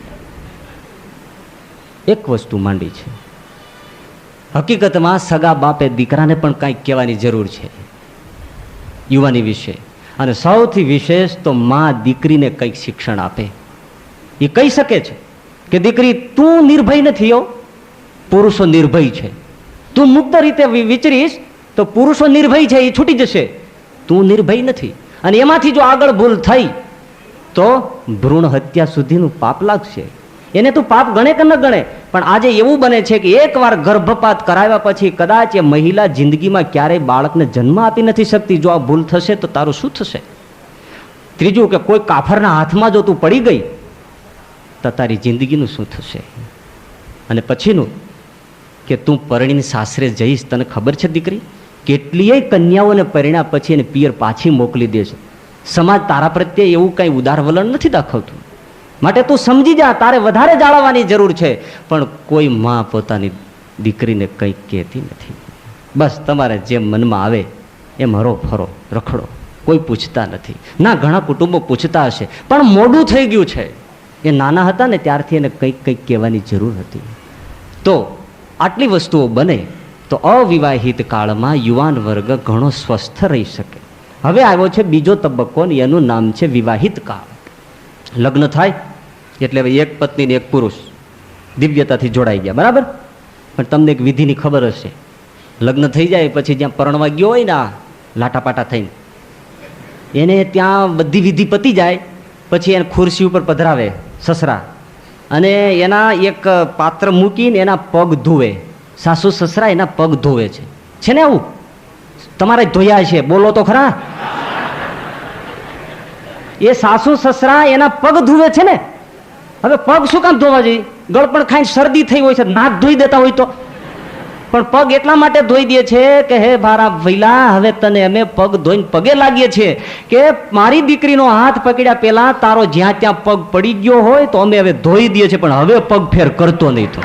એક વસ્તુ માંડી છે. હકીકતમાં સગા બાપે દીકરાને પણ કંઈક કહેવાની જરૂર છે યુવાની વિશે. અને સૌથી વિશેષ તો માં દીકરીને કંઈક શિક્ષણ આપે. એ કહી શકે છે કે દીકરી તું નિર્ભય નથી, પુરુષો નિર્ભય છે. તું મુક્ત રીતે વિચરીશ તો પુરુષો નિર્ભય છે, એ છૂટી જશે. તું નિર્ભય નથી. અને એમાંથી જો આગળ ભૂલ થઈ તો ભ્રૂણ હત્યા સુધીનું પાપ લાગશે. એને તું પાપ ગણે કે ન ગણે, પણ આજે એવું બને છે કે એકવાર ગર્ભપાત કરાવ્યા પછી કદાચ એ મહિલા જિંદગીમાં ક્યારેય બાળકને જન્મ આપી નથી શકતી. જો આ ભૂલ થશે તો તારું શું થશે? ત્રીજું કે કોઈ કાફરના હાથમાં જો તું પડી ગઈ તો તારી જિંદગીનું શું થશે? અને પછીનું કે તું પરણીને સાસરે જઈશ, તને ખબર છે દીકરી, કેટલીય કન્યાઓને પરિણ્યા પછી એને પિયર પાછી મોકલી દે છે. સમાજ તારા પ્રત્યે એવું કંઈ ઉદાર વલણ નથી દાખવતું. માટે તું સમજી જા, તારે વધારે જાળવવાની જરૂર છે. પણ કોઈ માં પોતાની દીકરીને કંઈક કહેતી નથી. બસ તમારે જેમ મનમાં આવે એમ હરો ફરો રખડો, કોઈ પૂછતા નથી. ના, ઘણા કુટુંબો પૂછતા હશે, પણ મોડું થઈ ગયું છે. એ નાના હતા ને ત્યારથી એને કંઈક કંઈક કહેવાની જરૂર હતી. તો આટલી વસ્તુઓ બને તો અવિવાહિત કાળમાં યુવાન વર્ગ ઘણો સ્વસ્થ રહી શકે. હવે આવ્યો છે બીજો તબક્કો, ને એનું નામ છે વિવાહિત કાળ. લગ્ન થાય એટલે હવે એક પત્ની ને એક પુરુષ દિવ્યતાથી જોડાઈ ગયા, બરાબર. પણ તમને એક વિધિની ખબર હશે, લગ્ન થઈ જાય પછી જ્યાં પરણવા ગયો હોય ને લાટાપાટા થઈને, એને ત્યાં બધી વિધિ પતી જાય પછી એને ખુરશી ઉપર પધરાવે સસરા, અને એના એક પાત્ર મૂકીને એના પગ ધોવે. સાસુ સસરા એના પગ ધોવે છે ને આવું તમારે ધોયા છે? બોલો તો ખરા. એ સાસુ સસરા એના પગ ધોવે છે ને. હવે પગ શું કામ ધોવા જોઈએ? ગળપણ ખાઈને શરદી થઈ હોય છે, નાક ધોઈ દેતા હોય તો. પણ પગ એટલા માટે ધોઈ દે છે કે હે મારા ભઈલા, હવે તને અમે પગ ધોઈને પગે લાગીએ છીએ કે મારી દીકરીનો હાથ પકડ્યા પહેલા તારો જ્યાં ત્યાં પગ પડી ગયો હોય તો અમે હવે ધોઈ દઈએ છીએ, પણ હવે પગ ફેર કરતો નહીં. તો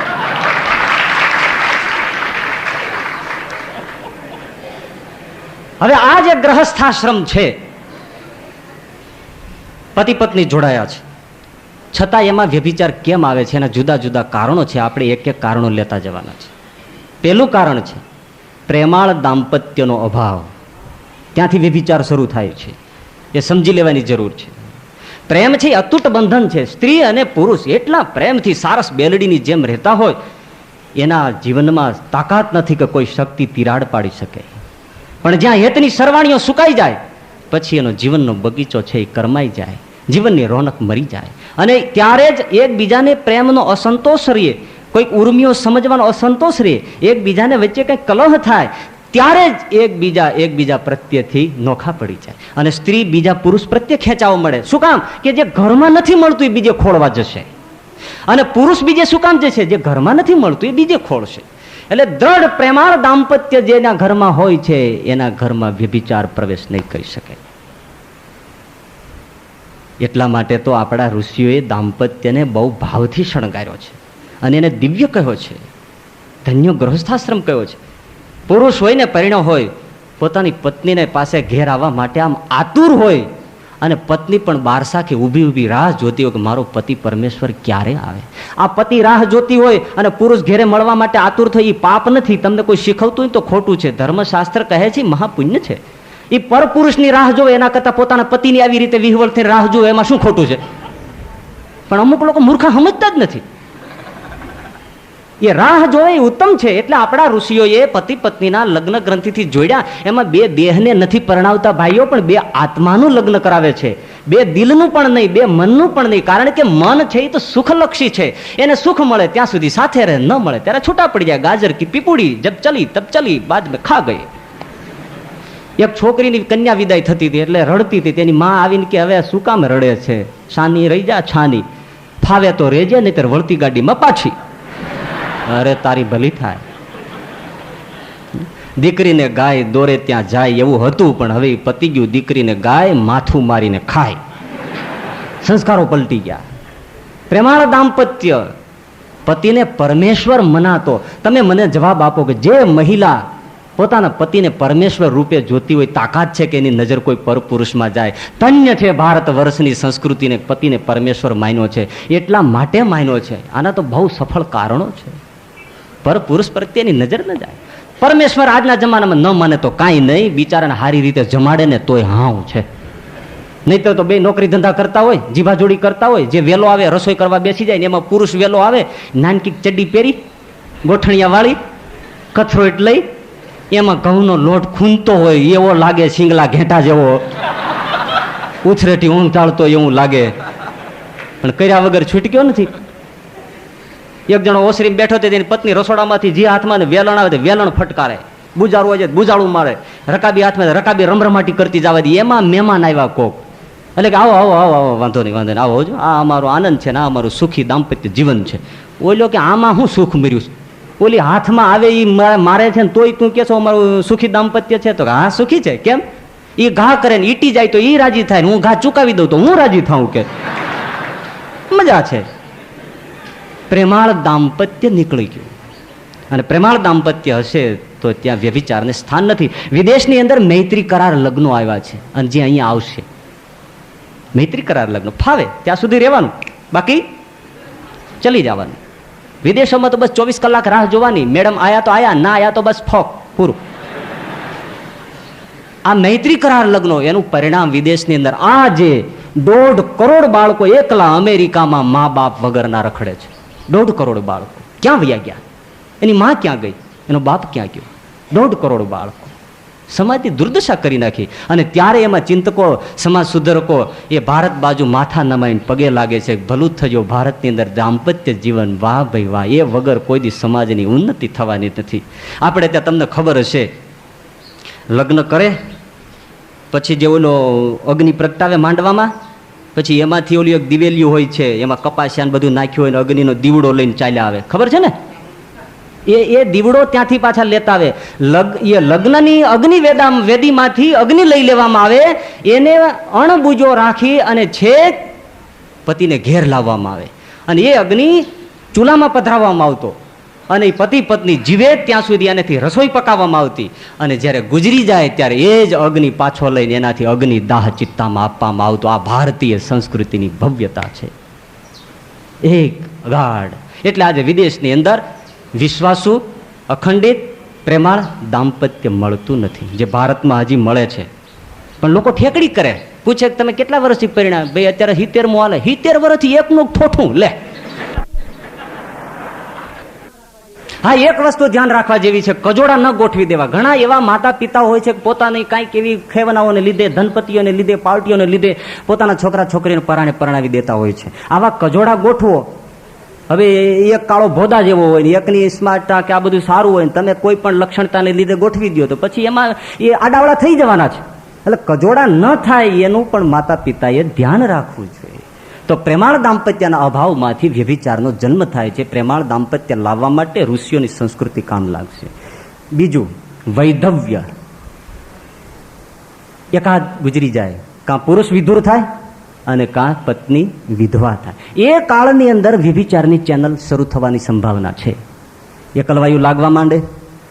હવે આ જે ગ્રહસ્થાશ્રમ છે, પતિ પત્ની જોડાયા છે, છતાં એમાં વ્યભિચાર કેમ આવે છે? એના જુદા જુદા કારણો છે. આપણે એક એક કારણો લેતા જવાના છે. પહેલું કારણ છે પ્રેમાળ દાંપત્યનો અભાવ. ત્યાંથી વ્યભિચાર શરૂ થાય છે, એ સમજી લેવાની જરૂર છે. પ્રેમ છે એ અતૂટ બંધન છે. સ્ત્રી અને પુરુષ એટલા પ્રેમથી સારસ બેલડીની જેમ રહેતા હોય, એના જીવનમાં તાકાત નથી કે કોઈ શક્તિ તિરાડ પાડી શકે. પણ જ્યાં હેતની સરવાણીઓ સુકાઈ જાય પછી એનો જીવનનો બગીચો છે એ કરમાઈ જાય, જીવનની રોનક મરી જાય. અને ત્યારે જ એકબીજાને પ્રેમનો અસંતોષ રહે, કોઈક ઉર્મિઓ સમજવાનો અસંતોષ રહે, એકબીજાને વચ્ચે કંઈક કલહ થાય, ત્યારે જ એકબીજા પ્રત્યેથી નોખા પડી જાય અને સ્ત્રી બીજા પુરુષ પ્રત્યે ખેંચાવા મળે. શું કામ? કે જે ઘરમાં નથી મળતું એ બીજે ખોળવા જશે, અને પુરુષ બીજે શું કામ જશે? જે ઘરમાં નથી મળતું એ બીજે ખોળશે. એટલે દ્રઢ પ્રેમાળ દાંપત્ય જેના ઘરમાં હોય છે એના ઘરમાં વ્યભિચાર પ્રવેશ નહીં કરી શકે. એટલા માટે તો આપણા ઋષિઓએ દાંપત્યને બહુ ભાવથી શણગાર્યો છે અને એને દિવ્ય કહ્યો છે, ધન્ય ગૃહસ્થાશ્રમ કહ્યો છે. પુરુષ હોય ને પરિણ્યો હોય, પોતાની પત્નીને પાસે ઘેર આવવા માટે આમ આતુર હોય, અને પત્ની પણ બારસાથી ઊભી રાહ જોતી હોય કે મારો પતિ પરમેશ્વર ક્યારે આવે. આ પતિ રાહ જોતી હોય અને પુરુષ ઘેરે મળવા માટે આતુર થઈ, એ પાપ નથી. તમને કોઈ શીખવતું હોય તો ખોટું છે. ધર્મશાસ્ત્ર કહે છે મહાપુણ્ય છે. એ પરપુરુષની રાહ જોવે એના કરતા પોતાના પતિની આવી રીતે વિહવલથી રાહ જોવે એમાં શું ખોટું છે? પણ અમુક લોકો મૂર્ખા સમજતા જ નથી. એ રાહ જોવે એ ઉત્તમ છે. એટલે આપણા ઋષિઓએ પતિ પત્નીના લગ્ન ગ્રંથિથી જોડ્યા. એમાં બે દેહને નથી પરણાવતા ભાઈઓ, પણ બે આત્માનું લગ્ન કરાવે છે. બે દિલનું પણ નહીં, બે મનનું પણ નહીં. કારણ કે મન છે એ તો સુખલક્ષી છે. એને સુખ મળે ત્યાં સુધી સાથે રહે, ન મળે ત્યારે છૂટા પડી જાય. ગાજર કી પીપુડી જબ ચલી તબ ચલી, બાદ મેં ખા ગઈ. એક છોકરીની કન્યા વિદાય થતી હતી એટલે રડતી હતી. તેની માં આવીને કે હવે શું કામ રડે છે, છાની રહી જા છાની, ફાવે તો રેજે નહીં ત્યારે વળતી ગાડીમાં પાછી. અરે તારી ભલી થાય. દીકરીને ગાય દોરે ત્યાં જાય એવું હતું, પણ હવે પતી ગયું. દીકરીને ગાય માથું મારીને ખાય. સંસ્કારો પલટી ગયા. પ્રેમાળ દાંપત્ય, પતિને પરમેશ્વર મનાતો. તમે મને જવાબ આપો કે જે મહિલા પોતાના પતિને પરમેશ્વર રૂપે જોતી હોય, તાકાત છે કે એની નજર કોઈ પરપુરુષમાં જાય? ધન્ય છે ભારત વર્ષની સંસ્કૃતિને પતિને પરમેશ્વર માન્યો છે. એટલા માટે માન્યો છે, આના તો બહુ સફળ કારણો છે. પરપુરુષ પ્રત્યેની નજર ન જાય. પરમેશ્વર આજના જમાનામાં ન માને તો કાંઈ નહીં, બિચારાને સારી રીતે જમાડે ને તોય હાવ છે. નહીં તો બે નોકરી ધંધા કરતા હોય, જીભાજોડી કરતા હોય, જે વેલો આવે રસોઈ કરવા બેસી જાય ને એમાં પુરુષ વેલો આવે, નાનકી ચડ્ડી પહેરી, ગોઠણિયા વાળી, કથરોટ લઈ, એમાં ઘઉંનો લોટ ખૂંદતો હોય એવો લાગે, શિંગલા ઘેટા જેવો, ઉછરેટી ઊંઘ ચાલતો એવું લાગે, પણ કર્યા વગર છૂટક્યો નથી. એક જણો ઓસરી બેઠો તે તેની પત્ની રસોડામાંથી જે હાથમાં વેલણ આવે વેલણ ફટકારે, બુજારું હોય બુજાળું મારે, રકાબી હાથમાં રકાબી રમરમાટી કરતી જવા દે. એમાં મહેમાન આવ્યા કોક, એટલે કે આવો આવો આવો આવો, વાંધો નહીં આવો જો, આ અમારો આનંદ છે ને આ અમારું સુખી દાંપત્ય જીવન છે. ઓલો કે આમાં શું સુખ મળ્યું છે? ઓલી હાથમાં આવે એ મારે છે ને તોય તું કે છો અમારું સુખી દાંપત્ય છે? તો હા સુખી છે. કેમ? એ ઘા કરે ને ઈટી જાય તો એ રાજી થાય, હું ઘા ચુકાવી દઉં તો હું રાજી થાઉં, કે મજા છે. પ્રેમાળ દાંપત્ય નીકળી ગયું. અને પ્રેમાળ દાંપત્ય હશે તો ત્યાં વ્યભિચારને સ્થાન નથી. વિદેશની અંદર મૈત્રી કરાર લગ્નો આવ્યા છે, અને જે અહીંયા આવશે મૈત્રી કરાર લગ્ન ફાવે ત્યાં સુધી રહેવાનું, બાકી ચલી જવાનું. વિદેશોમાં તો બસ 24 કલાક રાહ જોવાની, મેડમ આયા તો આયા, ના આયા તો બસ ફોક, પૂરું. આ મૈત્રી કરાર લગ્નો એનું પરિણામ વિદેશની અંદર આજે 1.5 કરોડ બાળકો એકલા અમેરિકામાં મા બાપ વગરના રખડે છે. 1.5 કરોડ બાળકો ક્યાં વયા ગયા? એની માં ક્યાં ગઈ? એનો બાપ ક્યાં ગયો? 1.5 કરોડ બાળકો. સમાજની દુર્દશા કરી નાખી. અને ત્યારે એમાં ચિંતકો, સમાજ સુધારકો એ ભારત બાજુ માથા નમાઈને પગે લાગે છે, ભલું થજો ભારતની અંદર દાંપત્ય જીવન, વાહ ભાઈ વાહ, એ વગર કોઈ દી સમાજની ઉન્નતિ થવાની નથી. આપણે ત્યાં તમને ખબર હશે, લગ્ન કરે પછી જે ઓલો અગ્નિ પ્રગટાવે માંડવામાં, પછી એમાંથી ઓલી એક દિવેલિયું હોય છે, એમાં કપાસિયાને બધું નાખ્યું હોય ને અગ્નિનો દીવડો લઈને ચાલ્યા આવે, ખબર છે ને? એ દીવડો ત્યાંથી પાછા લેતા આવે. એ લગ્નની અગ્નિ વેદીમાંથી અગ્નિ લઈ લેવામાં આવે, એને અણબૂજો રાખી અને છેક પતિને ઘેર લાવવામાં આવે, અને એ અગ્નિ ચૂલામાં પધરાવવામાં આવતો, અને એ પતિ પત્ની જીવે ત્યાં સુધી એનાથી રસોઈ પકાવવામાં આવતી. અને જ્યારે ગુજરી જાય ત્યારે એ જ અગ્નિ પાછો લઈને એનાથી અગ્નિ દાહ ચિત્તામાં આપવામાં આવતો. આ ભારતીય સંસ્કૃતિની ભવ્યતા છે, એક ગાઢ. એટલે આજે વિદેશની અંદર વિશ્વાસુ, અખંડિત, પ્રેમાળ દાંપત્ય મળતું નથી, જે ભારતમાં હજી મળે છે. પણ લોકો ઠેકડી કરે, પૂછે કે તમે કેટલા વર્ષથી પરિણામ? ભાઈ અત્યારે 70મું હાલે. 70 વર્ષથી એકનું ઠોઠું લે. હા, એક વસ્તુ ધ્યાન રાખવા જેવી છે, કજોડા ન ગોઠવી દેવા. ઘણા એવા માતા પિતા હોય છે કે પોતાની કાંઈક એવી ખેવનાઓને લીધે, ધનપતિઓને લીધે, પાર્ટીઓને લીધે પોતાના છોકરા છોકરીને પરાણે પરણાવી દેતા હોય છે. આવા કજોડા ગોઠવો. હવે એક કાળો ભોદા જેવો હોય ને એકની સ્માર્ટતા કે આ બધું સારું હોય ને તમે કોઈ પણ લક્ષણતાને લીધે ગોઠવી દો તો પછી એમાં એ આડાવડા થઈ જવાના છે. એટલે કજોડા ન થાય એનું પણ માતા પિતાએ ધ્યાન રાખવું જોઈએ. તો પ્રેમાળ દાંપત્યના અભાવમાંથી વ્યભિચારનો જન્મ થાય છે. પ્રેમાળ દાંપત્ય લાવવા માટે ઋષિઓની સંસ્કૃતિ કામ લાગશે. બીજું, વૈધવ્ય. એકાદ ગુજરી જાય, કાં પુરુષ વિધુર થાય અને કાં પત્ની વિધવા થાય. એ કાળની અંદર વ્યભિચારની ચેનલ શરૂ થવાની સંભાવના છે. એકલવાયુ લાગવા માંડે,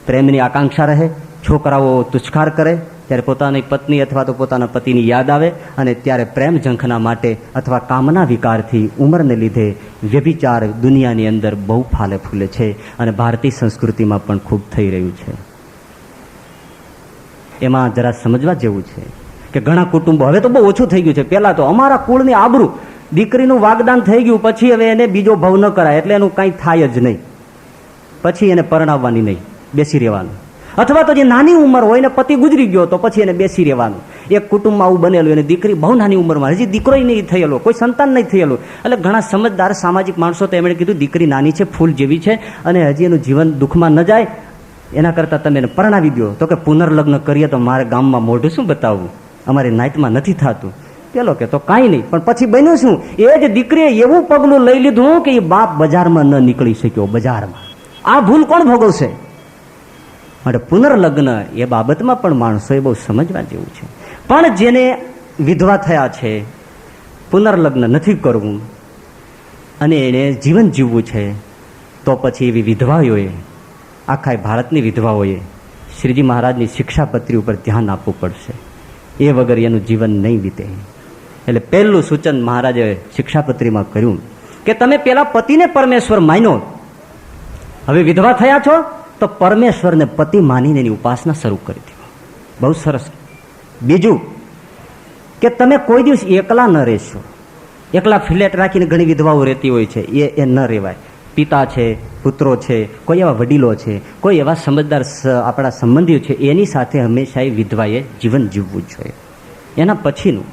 પ્રેમની આકાંક્ષા રહે, છોકરાઓ તુચ્છકાર કરે, ત્યારે પોતાની પત્ની અથવા તો પોતાના પતિની યાદ આવે, અને ત્યારે પ્રેમ ઝંખના માટે અથવા કામના વિકારથી ઉંમરને લીધે વ્યભિચાર દુનિયાની અંદર બહુ ફાલે ફૂલે છે, અને ભારતીય સંસ્કૃતિમાં પણ ખૂબ થઈ રહ્યું છે. એમાં જરા સમજવા જેવું છે કે ઘણા કુટુંબો, હવે તો બહુ ઓછું થઈ ગયું છે. પહેલા તો અમારા કુળની આબરૂ, દીકરીનું વાગદાન થઈ ગયું પછી હવે એને બીજો ભાવ ન કરાય, એટલે એનું કાંઈ થાય જ નહીં, પછી એને પરણાવવાની નહીં, બેસી રહેવાનું. અથવા તો જે નાની ઉંમર હોય ને પતિ ગુજરી ગયો તો પછી એને બેસી રહેવાનું. એક કુટુંબમાં આવું બનેલું, એને દીકરી બહુ નાની ઉંમરમાં, હજી દીકરો નહીં થયેલો, કોઈ સંતાન નહીં થયેલું. એટલે ઘણા સમજદાર સામાજિક માણસો તો એમણે કીધું દીકરી નાની છે, ફૂલ જેવી છે, અને હજી એનું જીવન દુઃખમાં ન જાય, એના કરતાં તમે એને પરણાવી દો. તો કે પુનર્લગ્ન કરીએ તો મારે ગામમાં મોઢું શું બતાવવું, અમારી નાઈટમાં નથી થતું. પેલો કે તો કાંઈ નહીં. પણ પછી બન્યું શું, એ જ દીકરીએ એવું પગલું લઈ લીધું કે એ બાપ બજારમાં ન નીકળી શક્યો. બજારમાં આ ભૂલ કોણ ભોગવશે? માટે પુનર્લગ્ન એ બાબતમાં પણ માણસોએ બહુ સમજવા જેવું છે. પણ જેને વિધવા થયા છે, પુનર્લગ્ન નથી કરવું અને એને જીવન જીવવું છે, તો પછી એવી વિધવાઓએ, આખા ભારતની વિધવાઓએ શ્રીજી મહારાજની શિક્ષાપત્રી ઉપર ધ્યાન આપવું પડશે. એ વગર એનું જીવન નહીં વીતે. એટલે પહેલું સૂચન મહારાજે શિક્ષાપત્રીમાં કર્યું કે તમે પેલા પતિને પરમેશ્વર માન્યો, હવે વિધવા થયા છો તો પરમેશ્વરને પતિ માનીને એની ઉપાસના શરૂ કરી દો. બહુ સરસ. બીજું કે તમે કોઈ દિવસ એકલા ન રહેશો. એકલા ફ્લેટ રાખીને ઘણી વિધવાઓ રહેતી હોય છે, એ ન રહેવાય. પિતા છે, પુત્રો છે, કોઈ એવા વડીલો છે, કોઈ એવા સમજદાર આપણા સંબંધીઓ છે, એની સાથે હંમેશા એ વિધવાએ જીવન જીવવું જોઈએ. એના પછીનું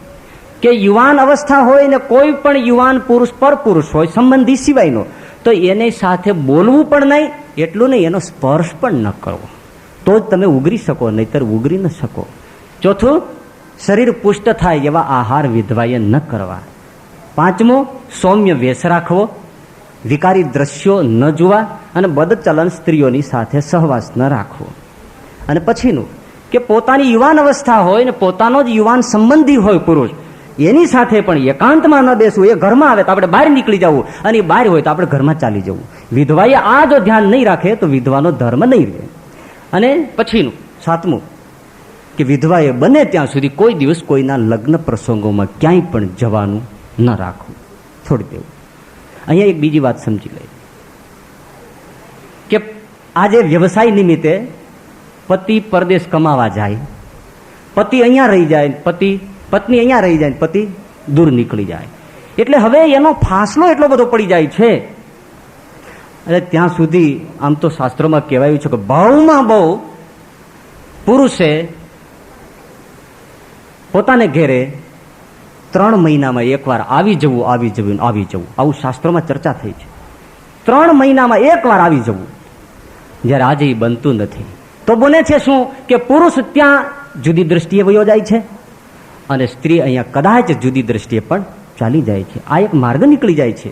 કે યુવાન અવસ્થા હોય ને કોઈ પણ યુવાન પુરુષ પર પુરુષ હોય, સંબંધી સિવાયનો, તો એની સાથે બોલવું પણ નહીં, એટલું નહીં એનો સ્પર્શ પણ ન કરવો. તો જ તમે ઉગરી શકો, નહીતર ઉગરી ન શકો. ચોથું, શરીર પુષ્ટ થાય એવા આહાર વિધવાએ ન કરવા. પાંચમું, સૌમ્ય વેશ રાખવો, વિકારી દ્રશ્યો ન જોવા અને બદચલન સ્ત્રીઓની સાથે સહવાસ ન રાખવો. અને પછીનું કે પોતાની યુવાન અવસ્થા હોય ને પોતાનો જ યુવાન સંબંધી હોય પુરુષ, એની સાથે પણ એકાંતમાં ન બેસવું. એ ઘરમાં આવે તો આપણે બહાર નીકળી જવું, અને એ બહાર હોય તો આપણે ઘરમાં ચાલી જવું. વિધવાએ આ જો ધ્યાન નહીં રાખે તો વિધવાનો ધર્મ નહીં રહે. અને પછીનું સાતમું કે વિધવાએ બને ત્યાં સુધી કોઈ દિવસ કોઈના લગ્ન પ્રસંગોમાં ક્યાંય પણ જવાનું ન રાખવું, છોડી દેવું. અહીંયા એક બીજી વાત સમજી લે કે આજે વ્યવસાય નિમિત્તે પતિ પરદેશ કમાવા જાય, પતિ અહીંયા રહી જાય, પત્ની અહીંયા રહી જાય, પતિ દૂર નીકળી જાય. એટલે હવે એનો ફાસલો એટલો બધો પડી જાય છે. એટલે ત્યાં સુધી આમ તો શાસ્ત્રોમાં કહેવાયું છે કે બહુમાં બહુ પુરુષે પોતાને ઘેરે 3 મહિનામાં એકવાર આવી જવું, આવું શાસ્ત્રોમાં ચર્ચા થઈ છે. 3 મહિનામાં એકવાર આવી જવું. જ્યારે આજે એ બનતું નથી તો બને છે શું કે પુરુષ ત્યાં જુદી દ્રષ્ટિએ વયો જાય છે અને સ્ત્રી અહીંયા કદાચ જુદી દ્રષ્ટિએ પણ ચાલી જાય છે. આ એક માર્ગ નીકળી જાય છે.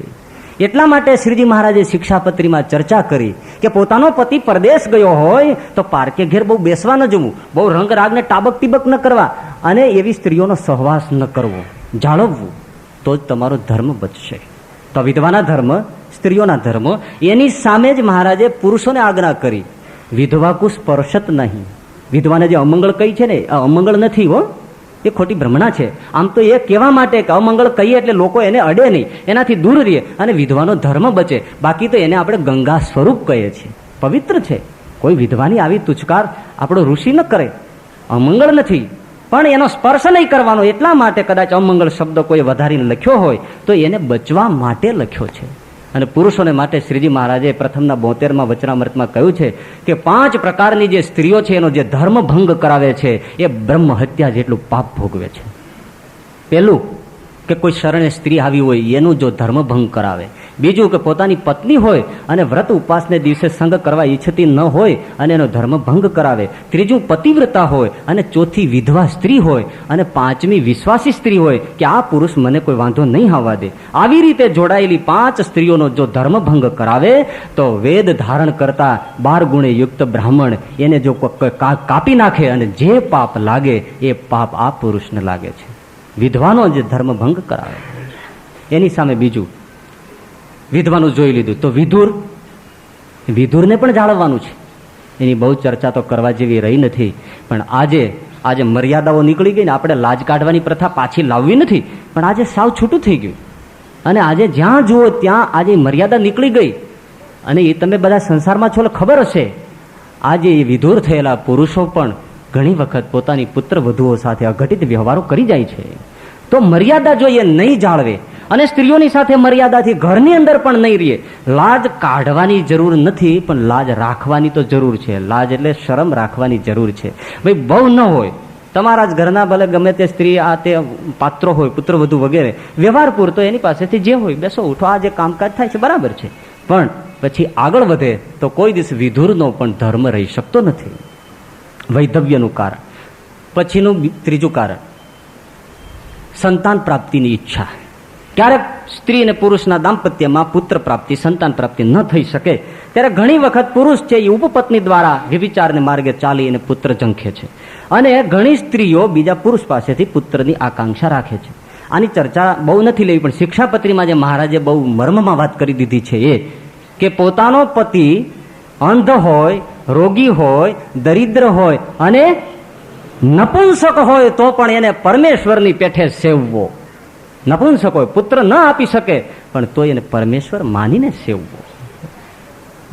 એટલા માટે શ્રીજી મહારાજે શિક્ષાપત્રીમાં ચર્ચા કરી કે પોતાનો પતિ પરદેશ ગયો હોય તો પારકે ઘેર બહુ બેસવા ન જવું, બહુ રંગ રાગને ટાબક ટીબક ન કરવા અને એવી સ્ત્રીઓનો સહવાસ ન કરવો, જાળવવું. તો જ તમારો ધર્મ બચશે. તો વિધવાના ધર્મ, સ્ત્રીઓના ધર્મ, એની સામે જ મહારાજે પુરુષોને આજ્ઞા કરી, વિધવા કુ સ્પર્શત નહીં. વિધવાને જે અમંગળ કહી છે ને, આ અમંગળ નથી હો, એ ખોટી ભ્રમણા છે. આમ તો એ કહેવા માટે કે અમંગળ કહીએ એટલે લોકો એને અડે નહીં, એનાથી દૂર રહે અને વિધવાનો ધર્મ બચે. બાકી તો એને આપણે ગંગા સ્વરૂપ કહીએ છીએ, પવિત્ર છે. કોઈ વિધવાની આવી તુચકાર આપણો ઋષિ ન કરે. અમંગળ નથી, પણ એનો સ્પર્શ નહીં કરવાનો. એટલા માટે કદાચ અમંગળ શબ્દ કોઈ વધારીને લખ્યો હોય તો એને બચવા માટે લખ્યો છે. અને પુરુષોને માટે શ્રીજી મહારાજે પ્રથમના 72માં વચનામૃતમાં કહ્યું છે કે 5 પ્રકારની જે સ્ત્રીઓ છે એનો જે ધર્મ ભંગ કરાવે છે એ બ્રહ્મ હત્યા જેટલું પાપ ભોગવે છે. પહેલું કે કોઈ શરણે સ્ત્રી આવી હોય એનું જો ધર્મ ભંગ કરાવે. બીજું કે પોતાની પત્ની હોય અને વ્રત ઉપવાસને દિવસે સંગ કરવા ઈચ્છતી ન હોય અને એનો ધર્મ ભંગ કરાવે. ત્રીજું પતિવ્રતા હોય અને ચોથી વિધવા સ્ત્રી હોય અને 5મી વિશ્વાસી સ્ત્રી હોય કે આ પુરુષ મને કોઈ વાંધો નહીં આવવા દે. આવી રીતે જોડાયેલી 5 સ્ત્રીઓનો જો ધર્મ ભંગ કરાવે તો વેદ ધારણ કરતા 12 ગુણે યુક્ત બ્રાહ્મણ એને જો કાપી નાખે અને જે પાપ લાગે એ પાપ આ પુરુષને લાગે છે. વિધવાનો જે ધર્મ ભંગ કરાવે. એની સામે બીજું વિધવાનું જોઈ લીધું તો વિધુરને પણ જાળવવાનું છે. એની બહુ ચર્ચા તો કરવા જેવી રહી નથી. પણ આજે મર્યાદાઓ નીકળી ગઈ ને, આપણે લાજ કાઢવાની પ્રથા પાછી લાવવી નથી, પણ આજે સાવ છૂટું થઈ ગયું. અને આજે જ્યાં જુઓ ત્યાં આજે મર્યાદા નીકળી ગઈ. અને એ તમે બધા સંસારમાં છો ખબર હશે, આજે એ વિધુર થયેલા પુરુષો પણ ઘણી વખત પોતાની પુત્ર વધુઓ સાથે અઘટિત વ્યવહારો કરી જાય છે. તો મર્યાદા જો એ નહીં જાળવે અને સ્ત્રીઓની સાથે મર્યાદાથી ઘરની અંદર પણ નહીં રહે, લાજ કાઢવાની જરૂર નથી પણ લાજ રાખવાની તો જરૂર છે. લાજ એટલે શરમ રાખવાની જરૂર છે. ભાઈ બહુ ન હોય, તમારા જ ઘરના ભલે ગમે તે સ્ત્રી આ તે પાત્રો હોય, પુત્ર વધુ વગેરે, વ્યવહાર પૂરતો એની પાસેથી જે હોય બેસો ઉઠો, આ જે કામકાજ થાય છે બરાબર છે, પણ પછી આગળ વધે તો કોઈ દિવસ વિધુરનો પણ ધર્મ રહી શકતો નથી. વૈધવ્યનું કારણ. પછીનું ત્રીજું કારણ, સંતાન પ્રાપ્તિની ઈચ્છા. ક્યારેક સ્ત્રી અને પુરુષના દાંપત્યમાં પુત્ર પ્રાપ્તિ, સંતાન પ્રાપ્તિ ન થઈ શકે ત્યારે ઘણી વખત પુરુષ છે એ ઉપપત્ની દ્વારા વ્યભિચારને માર્ગે ચાલી અને પુત્ર ઝંખે છે, અને ઘણી સ્ત્રીઓ બીજા પુરુષ પાસેથી પુત્રની આકાંક્ષા રાખે છે. આની ચર્ચા બહુ નથી લેવી, પણ શિક્ષાપત્રીમાં જે મહારાજે બહુ મર્મમાં વાત કરી દીધી છે એ કે પોતાનો પતિ અંધ હોય, રોગી હોય, દરિદ્ર હોય અને નપુંસક હોય તો પણ એને પરમેશ્વરની પેઠે સેવવો. નપુંસક હોય, પુત્ર ન આપી શકે પણ તો એને પરમેશ્વર માનીને સેવવો.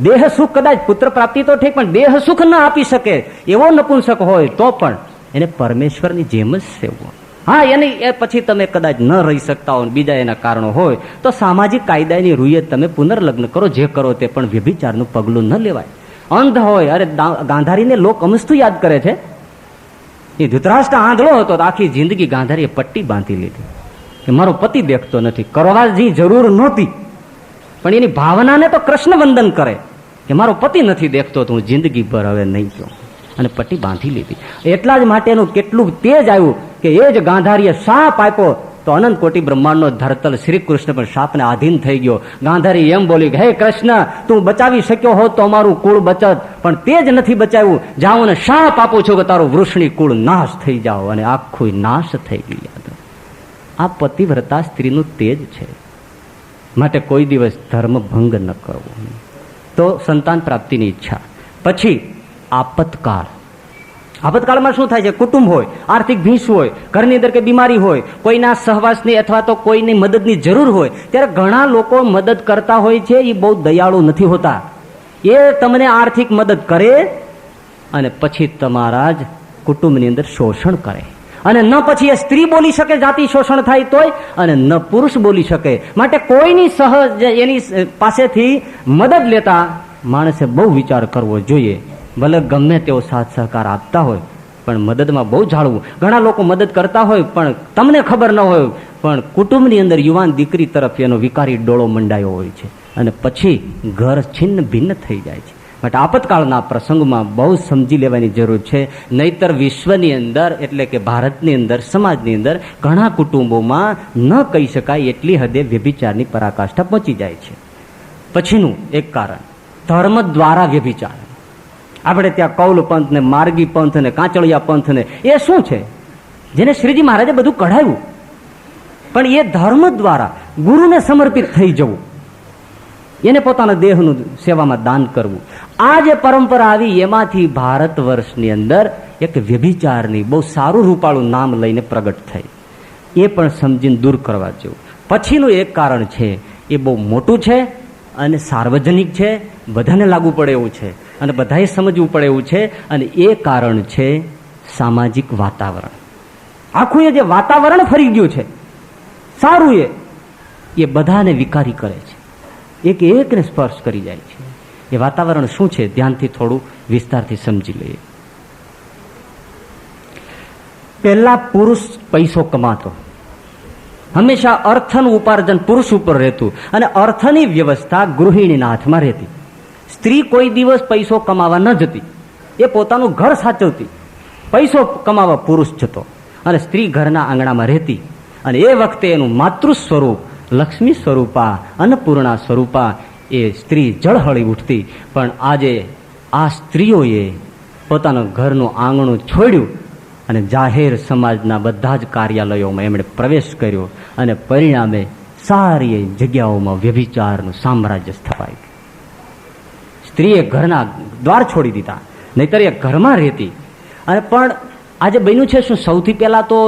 દેહ સુખ કદાચ પુત્ર પ્રાપ્તિ તો ઠીક, પણ દેહ સુખ ન આપી શકે એવો નપુંસક હોય તો પણ એને પરમેશ્વરની જેમ જ સેવવો. હા, એની એ પછી તમે કદાચ ન રહી શકતા હો, બીજા એના કારણો હોય તો સામાજિક કાયદાની રૂએ તમે પુનર્લગ્ન કરો, જે કરો તે, પણ વ્યભિચારનું પગલું ન લેવાય. અંધ હોય, અરે ગાંધારીને લોક અમસ્તું યાદ કરે છે. એ ધૃતરાષ્ટ્ર આંધળો હતો તો આખી જિંદગી ગાંધારીએ પટ્ટી બાંધી લીધી કે મારો પતિ દેખતો નથી. કરવા જે જરૂર નહોતી, પણ એની ભાવનાને તો કૃષ્ણ વંદન કરે કે મારો પતિ નથી દેખતો તો હું જિંદગી ભર હવે નહીં કહું, અને પટ્ટી બાંધી લીધી. એટલા જ માટેનું કેટલું તેજ આવ્યું કે એ જ ગાંધારીએ શાપ આપ્યો તો અનંત કોટી બ્રહ્માંડનો ધરતલ શ્રી કૃષ્ણ પણ શાપને આધીન થઈ ગયો. ગાંધારી એમ બોલી કે હે કૃષ્ણ, તું બચાવી શક્યો હોત તો અમારું કુળ બચત, પણ તે જ નથી બચાવ્યું. જાઓ અને શાપ આપું છું કે તારું વૃષણી કુળ નાશ થઈ જાઓ, અને આખું નાશ થઈ ગયું. આ પતિવ્રતા સ્ત્રીનું તેજ છે. માટે કોઈ દિવસ ધર્મ ભંગ ન કરવો. તો સંતાન પ્રાપ્તિની ઈચ્છા. પછી આપતકાળ. આપતકાળમાં શું થાય છે? કુટુંબ હોય, આર્થિક ભીંસ હોય, ઘરની અંદર કે બીમારી હોય, કોઈના સહવાસની અથવા તો કોઈની મદદની જરૂર હોય, ત્યારે ઘણા લોકો મદદ કરતા હોય છે. એ બહુ દયાળુ નથી હોતા. એ તમને આર્થિક મદદ કરે અને પછી તમારા જ કુટુંબની અંદર શોષણ કરે, અને ન પછી એ સ્ત્રી બોલી શકે જાતિ શોષણ થાય તોય, અને ન પુરુષ બોલી શકે. માટે કોઈની સહજ એની પાસેથી મદદ લેતા માણસે બહુ વિચાર કરવો જોઈએ. ભલે ગમે તેવો સાથ સહકાર આપતા હોય પણ મદદમાં બહુ જાળવું. ઘણા લોકો મદદ કરતા હોય પણ તમને ખબર ન હોય, પણ કુટુંબની અંદર યુવાન દીકરી તરફ એનો વિકારી ડોળો મંડાયો હોય છે, અને પછી ઘર છિન્ન ભિન્ન થઈ જાય છે. માટે આપતકાળના પ્રસંગમાં બહુ સમજી લેવાની જરૂર છે. નહીતર વિશ્વની અંદર, એટલે કે ભારતની અંદર, સમાજની અંદર ઘણા કુટુંબોમાં ન કહી શકાય એટલી હદે વ્યભિચારની પરાકાષ્ઠા પહોંચી જાય છે. પછીનું એક કારણ, ધર્મ દ્વારા વ્યભિચાર. આપણે ત્યાં કૌલ પંથ ને, માર્ગી પંથ ને, કાંચળિયા પંથ ને, એ શું છે? જેને શ્રીજી મહારાજે બધું કઢાવ્યું, પણ એ ધર્મ દ્વારા ગુરુને સમર્પિત થઈ જવું, એને પોતાના દેહનું સેવામાં દાન કરવું. આ જે પરંપરા આવી એમાંથી ભારત વર્ષની અંદર એક વ્યભિચારની બહુ સારું રૂપાળું નામ લઈને પ્રગટ થઈ. એ પણ સમજીને દૂર કરવા જેવું. પછીનું એક કારણ છે, એ બહુ મોટું છે અને સાર્વજનિક છે, બધાને લાગુ પડે એવું છે અને બધાએ સમજવું પડે એવું છે, અને એ કારણ છે સામાજિક વાતાવરણ. આખું એ જે વાતાવરણ ફરી ગયું છે સારું, એ બધાને વિકારી કરે છે, એક એકને સ્પર્શ કરી જાય છે. એ વાતાવરણ શું છે? ધ્યાનથી થોડું વિસ્તારથી સમજી લઈએ. પહેલા પુરુષ પૈસો કમાતો, હંમેશા અર્થનું ઉપાર્જન પુરુષ ઉપર રહેતું, અને અર્થની વ્યવસ્થા ગૃહિણીના હાથમાં રહેતી. સ્ત્રી કોઈ દિવસ પૈસો કમાવા ન જતી, એ પોતાનું ઘર સાચવતી. પૈસો કમાવા પુરુષ જતો અને સ્ત્રી ઘરના આંગણામાં રહેતી. અને એ વખતે એનું માતૃ સ્વરૂપ, લક્ષ્મી સ્વરૂપા, અન્નપૂર્ણા સ્વરૂપા, એ સ્ત્રી જળહળી ઉઠતી. પણ આજે આ સ્ત્રીઓએ પોતાનું ઘરનું આંગણું છોડ્યું અને જાહેર સમાજના બધા જ કાર્યાલયોમાં એમણે પ્રવેશ કર્યો, અને પરિણામે સારી જગ્યાઓમાં વ્યભિચારનું સામ્રાજ્ય સ્થપાયું. સ્ત્રીએ ઘરના દ્વાર છોડી દીધા, નહીતર એ ઘરમાં રહેતી. અને પણ આજે બન્યું છે શું? સૌથી પહેલા તો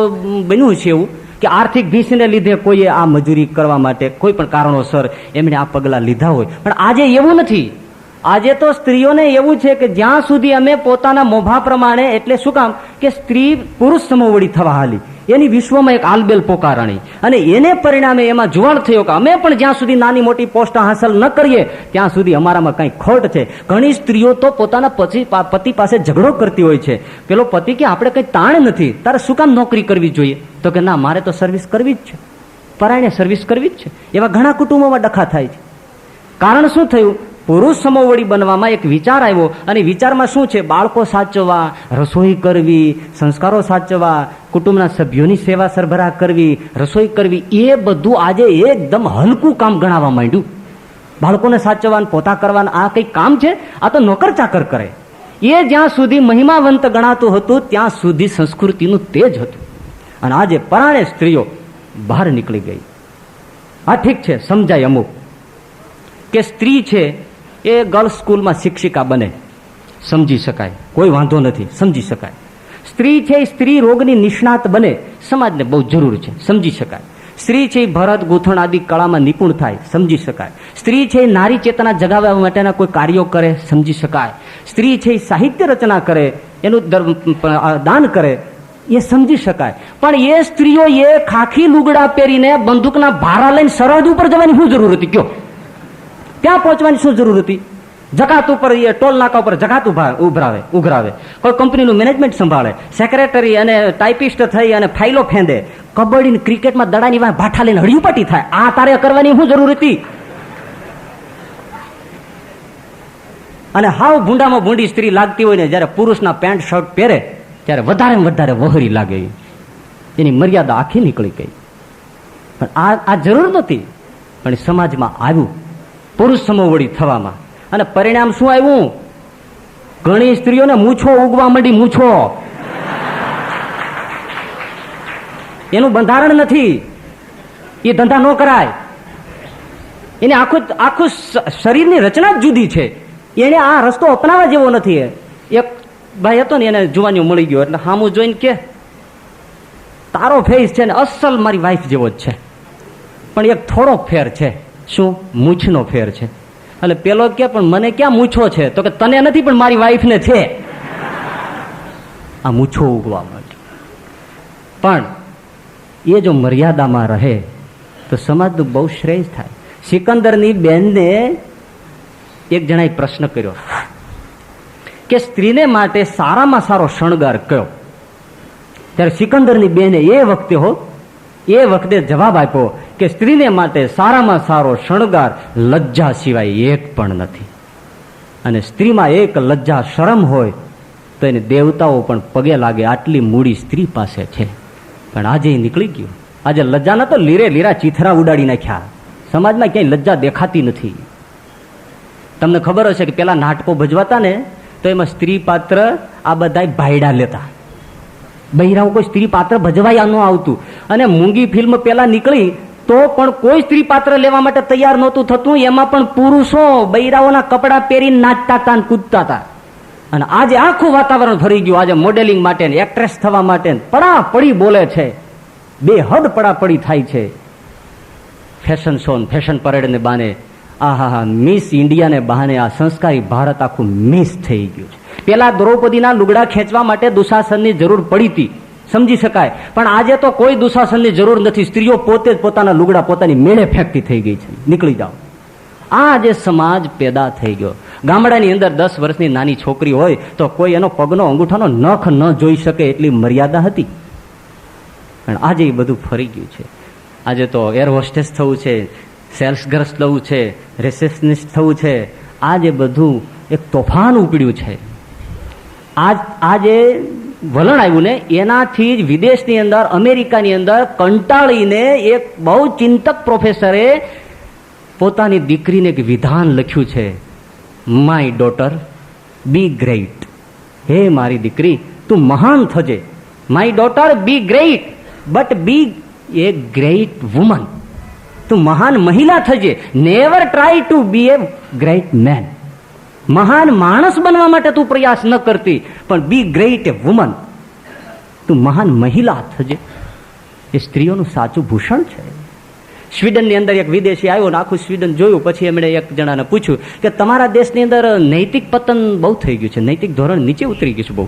બન્યું છે એવું કે આર્થિક ભીંસને લીધે કોઈએ આ મજૂરી કરવા માટે કોઈ પણ કારણોસર એમણે આ પગલાં લીધા હોય. પણ આજે એવું નથી. આજે તો સ્ત્રીઓને એવું છે કે જ્યાં સુધી અમે પોતાના મોભા પ્રમાણે, એટલે શું કામ કે સ્ત્રી પુરુષ સમોવડી થવા હાલી, એની વિશ્વમાં એક આલબેલ પોકારણી, અને એને પરિણામે એમાં જુવાળ થયો કે અમે પણ જ્યાં સુધી નાની મોટી પોસ્ટ હાંસલ ન કરીએ ત્યાં સુધી અમારામાં કંઈ ખોટ છે. ઘણી સ્ત્રીઓ તો પોતાના પતિ પાસે ઝઘડો કરતી હોય છે. પેલો પતિ કે આપણે કંઈ તાણ નથી, તારે શું કામ નોકરી કરવી જોઈએ? તો કે ના, મારે તો સર્વિસ કરવી જ છે, પરાયણે સર્વિસ કરવી જ છે. એવા ઘણા કુટુંબોમાં ડખા થાય છે. કારણ શું થયું? પુરુષ સમોવડી બનવામાં એક વિચાર આવ્યો, અને વિચારમાં શું છે? બાળકો સાચવવા, રસોઈ કરવી, સંસ્કારો સાચવવા, કુટુંબના સભ્યોની સેવા સરભરા કરવી, રસોઈ કરવી, એ બધું આજે એકદમ હલકું કામ ગણાવવા માંડ્યું. બાળકોને સાચવવાનું, પોતા કરવાનું આ કઈ કામ છે? આ તો નોકર ચાકર કરે. એ જ્યાં સુધી મહિમાવંત ગણાતું હતું ત્યાં સુધી સંસ્કૃતિનું તેજ હતું. અને આજે પરાણે સ્ત્રીઓ બહાર નીકળી ગઈ. હા ઠીક છે, સમજાય અમુક કે સ્ત્રી છે એ ગર્લ્સ સ્કૂલમાં શિક્ષિકા બને, સમજી શકાય, કોઈ વાંધો નથી, સમજી શકાય. સ્ત્રી છે એ સ્ત્રી રોગની નિષ્ણાત બને, સમાજને બહુ જરૂર છે, સમજી શકાય. સ્ત્રી છે એ ભરત ગૂંથણ આદિ કળામાં નિપુણ થાય, સમજી શકાય. સ્ત્રી છે એ નારી ચેતના જગાવવા માટેના કોઈ કાર્યો કરે, સમજી શકાય. સ્ત્રી છે એ સાહિત્ય રચના કરે, એનું દાન કરે, એ સમજી શકાય. પણ એ સ્ત્રીઓ એ ખાખી લુગડા પહેરીને બંદૂકના ભારા લઈને સરહદ ઉપર જવાની શું જરૂર હતી? કયો, ત્યાં પહોંચવાની શું જરૂર હતી? જકાત ઉપર, એ ટોલ નાકા ઉપર જકાત ઉઘરાવે, કોઈ કંપનીનું મેનેજમેન્ટ સંભાળે, સેક્રેટરી અને ટાઈપિસ્ટ થઈ અને ફાઇલો ફેંદે, કબડ્ડી ક્રિકેટમાં દડાની વાંહે ભાઠા લઈને હળિયુપાટી થાય. આ તારે કરવાની શું જરૂર હતી? અને હાવ ભૂંડામાં ભૂંડી સ્ત્રી લાગતી હોય ને જ્યારે પુરુષના પેન્ટ શર્ટ પહેરે ત્યારે વધારે વહોરી લાગે, એની મર્યાદા આખી નીકળી ગઈ. પણ આ જરૂર નહોતી, પણ સમાજમાં આવ્યું પુરુષ સમોવડી થવામાં. અને પરિણામ શું આવ્યું? ઘણી સ્ત્રીઓને મૂછો ઉગવા માંડી. મૂછો, એનું બંધારણ નથી, એ ધંધા ન કરાય. એને આખું શરીરની રચના જ જુદી છે. એને આ રસ્તો અપનાવવા જેવો નથી. એક ભાઈ હતો ને, એને જુવાનીઓ મળી ગયો એટલે સામું જોઈને કે તારો ફેસ છે ને અસલ મારી વાઈફ જેવો જ છે, પણ એક થોડો ફેર છે. શું? મૂછનો ફેર છે. એટલે પેલો કે પણ મને ક્યાં મૂછો છે? તો કે તને નથી પણ મારી વાઈફને છે. આ મૂછો ઉગવા માટે. પણ એ જો મર્યાદામાં રહે તો સમાજનું બહુ શ્રેય થાય. સિકંદરની બેનને એક જણાએ પ્રશ્ન કર્યો કે સ્ત્રીને માટે સારામાં સારો શણગાર કયો? ત્યારે સિકંદરની બેને એ વખતે જવાબ આપ્યો કે સ્ત્રીને માટે સારામાં સારો શણગાર લજ્જા સિવાય એક પણ નથી. અને સ્ત્રીમાં એક લજ્જા શરમ હોય તો એને દેવતાઓ પણ પગે લાગે, આટલી મૂડી સ્ત્રી પાસે છે. પણ આજે એ નીકળી ગયું. આજે લજ્જાના તો લીરા ચીથરા ઉડાડી નાખ્યા. સમાજમાં ક્યાંય લજ્જા દેખાતી નથી. તમને ખબર હશે કે પેલા નાટકો ભજવાતા ને તો એમાં સ્ત્રી પાત્ર આ બધા ભાયડા લેતા. બહેરાઓ કોઈ સ્ત્રી પાત્ર ભજવાયા ન આવતું. અને મૂંગી ફિલ્મ પેલા નીકળી તો પણ કોઈ સ્ત્રી પાત્ર લેવા માટે તૈયાર નહોતું થતું. એમાં પણ પુરુષો બૈરાઓના કપડા પહેરીને નાચતા હતા અને કૂદતા હતા. અને આજે આખું વાતાવરણ ફરી ગયું. આજે મોડેલિંગ માટે, એક્ટ્રેસ થવા માટે પડાપડી બોલે છે, બેહદ પડાપડી થાય છે. ફેશન શો, ફેશન પરેડ ને બાને, આહા, મિસ ઇન્ડિયાને બહાને આ સંસ્કારી ભારત આખું મિસ થઈ ગયું છે. પેલા દ્રૌપદીના લુગડા ખેંચવા માટે દુશાસનની જરૂર પડી હતી, સમજી શકાય. પણ આજે તો કોઈ દુશાસનની જરૂર નથી. સ્ત્રીઓ પોતે જ પોતાના લુગડા પોતાની મેળે ફેંકતી થઈ ગઈ છે. નીકળી જાઓ. આ જે સમાજ પેદા થઈ ગયો. ગામડાની અંદર 10 વર્ષની નાની છોકરી હોય તો કોઈ એનો પગનો અંગૂઠાનો નખ ન જોઈ શકે એટલી મર્યાદા હતી. પણ આજે એ બધું ફરી ગયું છે. આજે તો એર હોસ્ટેસ થવું છે, સેલ્સ ગર્લ્સ થવું છે, રિસેપ્શનિસ્ટ થવું છે. આજે બધું એક તોફાન ઉપડ્યું છે. આજે વલણ આવ્યું ને એનાથી જ વિદેશની અંદર, અમેરિકાની અંદર કંટાળીને એક બહુ ચિંતક પ્રોફેસરે પોતાની દીકરીને એક વિધાન લખ્યું છે, માય ડોટર બી ગ્રેટ. હે મારી દીકરી, તું મહાન થજે. My daughter be great but be a great woman. તું મહાન મહિલા થજે. Never try to be a great man. મહાન માણસ બનવા માટે તું પ્રયાસ ન કરતી, પણ બી ગ્રેટ એ વુમન. તું મહાન મહિલા થજે. એ સ્ત્રીઓનું સાચું ભૂષણ છે. સ્વીડનની અંદર એક વિદેશી આવ્યો ને આખું સ્વીડન જોયું. પછી એમણે એક જણાને પૂછ્યું કે તમારા દેશની અંદર નૈતિક પતન બહુ થઈ ગયું છે, નૈતિક ધોરણ નીચે ઉતરી ગયું છે બહુ.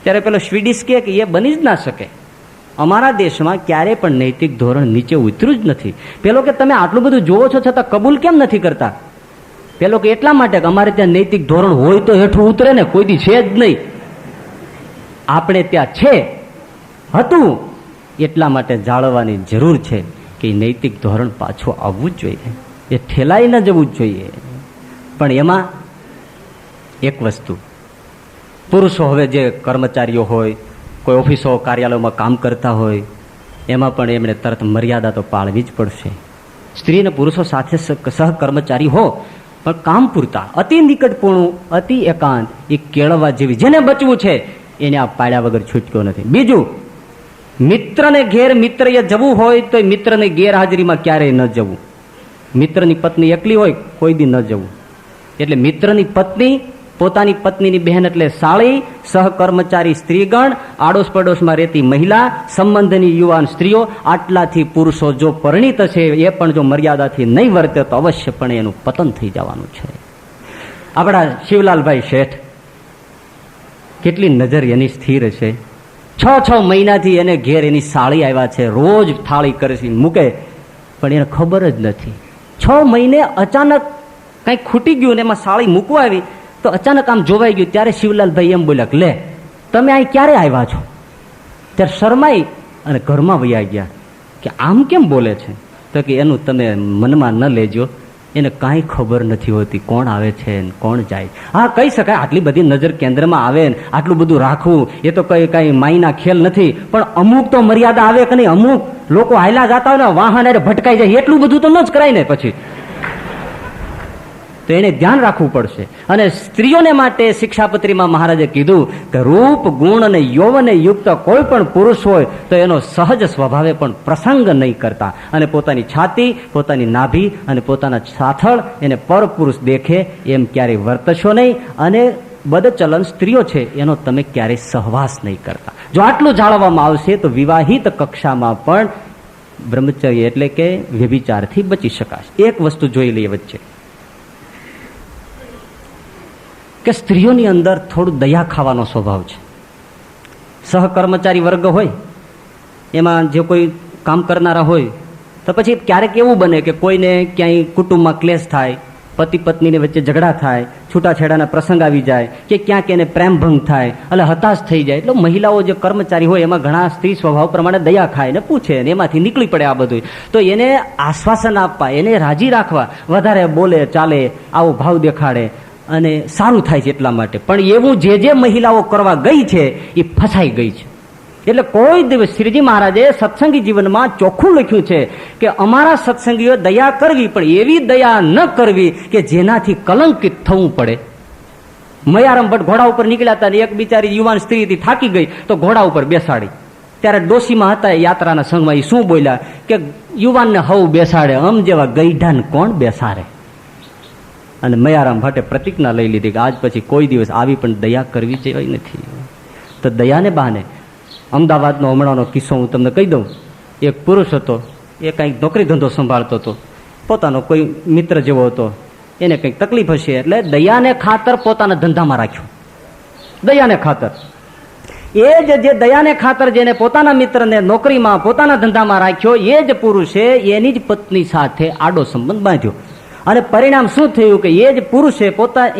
ત્યારે પેલો સ્વીડિશ કે એ બની જ ના શકે. અમારા દેશમાં ક્યારેય પણ નૈતિક ધોરણ નીચે ઉતર્યું જ નથી. પેલો કે તમે આટલું બધું જોવો છો છતાં કબૂલ કેમ નથી કરતા? પેલો કે એટલા માટે કે અમારે ત્યાં નૈતિક ધોરણ હોય તો હેઠું ઉતરે ને, કોઈ દી છે જ નહીં. આપણે ત્યાં છે, હતું, એટલા માટે જાળવવાની જરૂર છે કે નૈતિક ધોરણ પાછું આવવું જ જોઈએ. એ ઠેલાઈ ન જવું જ જોઈએ. પણ એમાં એક વસ્તુ, પુરુષો હવે જે કર્મચારીઓ હોય, કોઈ ઓફિસો કાર્યાલયોમાં કામ કરતા હોય, એમાં પણ એમણે તરત મર્યાદા તો પાળવી જ પડશે. સ્ત્રી અને પુરુષો સાથે સહકર્મચારી હો, પણ કામ પૂરતા. અતિ નિકટપણું, અતિ એકાંત એ કેળવવા જેવી, જેને બચવું છે એને આ પાડ્યા વગર છૂટક્યો નથી. બીજું, મિત્રને ઘેર મિત્રએ જવું હોય તો મિત્રની ગેરહાજરીમાં ક્યારેય ન જવું. મિત્રની પત્ની એકલી હોય કોઈ દી ન જવું. એટલે મિત્રની પત્ની, પોતાની પત્નીની બહેન એટલે સાળી, સહકર્મચારી સ્ત્રીગણ, આડોશ પડોશમાં રહેતી મહિલા, સંબંધની યુવાન સ્ત્રીઓ, આટલાથી પુરુષો જો પરિણીત છે એ પણ જો મર્યાદાથી નહીં વર્તે તો અવશ્યપણે એનું પતન થઈ જવાનું છે. આપણા શિવલાલભાઈ શેઠ, કેટલી નજર એની સ્થિર છે. 6 મહિનાથી એને ઘેર એની સાળી આવ્યા છે, રોજ થાળી કરી મૂકે, પણ એને ખબર જ નથી. 6 મહિને અચાનક કંઈક ખૂટી ગયું ને એમાં સાળી મૂકવા આવી તો અચાનક આમ જોવાઈ ગયું. ત્યારે શિવલાલભાઈ એમ બોલ્યા કે લે તમે અહીં ક્યારે આવ્યા છો? ત્યારે શરમાઈ અને ઘરમાં વયા ગયા કે આમ કેમ બોલે છે? તો કે એનું તમે મનમાં ન લેજો, એને કાંઈ ખબર નથી હોતી કોણ આવે છે ને કોણ જાય. હા, કહી શકાય આટલી બધી નજર કેન્દ્રમાં આવે ને આટલું બધું રાખવું એ તો કઈ માયના ખેલ નથી, પણ અમુક તો મર્યાદા આવે કે નહીં. અમુક લોકો હાયલા જતા હોય ને વાહન ભટકાઈ જાય, એટલું બધું તો ન જ કરાય ને પછી. તો એને ધ્યાન રાખવું પડશે. અને સ્ત્રીઓને માટે શિક્ષાપત્રીમાં મહારાજે કીધું કે રૂપ, ગુણ અને યૌવને યુક્ત કોઈ પણ પુરુષ હોય તો એનો સહજ સ્વભાવે પણ પ્રસંગ નહીં કરતા, અને પોતાની છાતી, પોતાની નાભી અને પોતાના સાથળ એને પરપુરુષ દેખે એમ ક્યારેય વર્તશો નહીં. અને બદચલન સ્ત્રીઓ છે એનો તમે ક્યારેય સહવાસ નહીં કરતા. જો આટલું જાળવવામાં આવશે તો વિવાહિત કક્ષામાં પણ બ્રહ્મચર્ય એટલે કે વ્યભિચારથી બચી શકાશે. એક વસ્તુ જોઈ લઈએ વચ્ચે કે સ્ત્રીઓની અંદર થોડું દયા ખાવાનો સ્વભાવ છે. સહકર્મચારી વર્ગ હોય એમાં જે કોઈ કામ કરનારા હોય તો પછી ક્યારેક એવું બને કે કોઈને ક્યાંય કુટુંબમાં ક્લેશ થાય, પતિ પત્નીને વચ્ચે ઝઘડા થાય, છૂટાછેડાના પ્રસંગ આવી જાય કે ક્યાંક એને પ્રેમભંગ થાય એટલે હતાશ થઈ જાય. એટલે મહિલાઓ જે કર્મચારી હોય એમાં ઘણા સ્ત્રી સ્વભાવ પ્રમાણે દયા ખાય ને પૂછે ને એમાંથી નીકળી પડે આ બધું. તો એને આશ્વાસન આપવા, એને રાજી રાખવા, વધારે બોલે ચાલે આવો ભાવ દેખાડે અને સારું થાય છે એટલા માટે. પણ એવું જે મહિલાઓ કરવા ગઈ છે એ ફસાઈ ગઈ છે. એટલે કોઈ દિવસ શ્રીજી મહારાજે સત્સંગી જીવનમાં ચોખ્ખું લખ્યું છે કે અમારા સત્સંગીઓ દયા કરવી, પણ એવી દયા ન કરવી કે જેનાથી કલંકિત થવું પડે. મયારામ ભટ્ટ ઘોડા ઉપર નીકળ્યા હતા, એક બિચારી યુવાન સ્ત્રી હતી, થાકી ગઈ તો ઘોડા ઉપર બેસાડી. ત્યારે ડોશીમાં હતા યાત્રાના સંઘમાં, એ શું બોલ્યા કે યુવાનને હવ બેસાડે, આમ જેવા ગઈઢાને કોણ બેસાડે? અને મયારામ ભટ્ટે પ્રતિજ્ઞા લઈ લીધી કે આજ પછી કોઈ દિવસ આવી પણ દયા કરવી જોઈએ નથી. તો દયાને બહાને અમદાવાદનો હમણાંનો કિસ્સો હું તમને કહી દઉં. એક પુરુષ હતો, એ કંઈક નોકરી ધંધો સંભાળતો હતો, પોતાનો કોઈ મિત્ર જેવો હતો, એને કંઈક તકલીફ હશે એટલે દયાને ખાતર પોતાના ધંધામાં રાખ્યો. દયાને ખાતર એ જે દયાને ખાતર જેને પોતાના મિત્રને નોકરીમાં પોતાના ધંધામાં રાખ્યો એ જ પુરુષે એની જ પત્ની સાથે આડો સંબંધ બાંધ્યો. અને પરિણામ શું થયું કે એ જ પુરુષે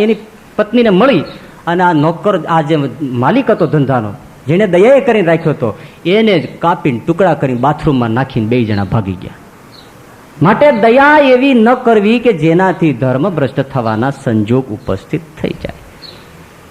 એની પત્નીને મળી અને આ નોકર, આ જે માલિક હતો ધંધાનો, જેને દયાએ કરીને રાખ્યો હતો, એને જ કાપીને ટુકડા કરીને બાથરૂમમાં નાખીને 2 જણા ભાગી ગયા. માટે દયા એવી ન કરવી કે જેનાથી ધર્મ ભ્રષ્ટ થવાના સંજોગ ઉપસ્થિત થઈ જાય.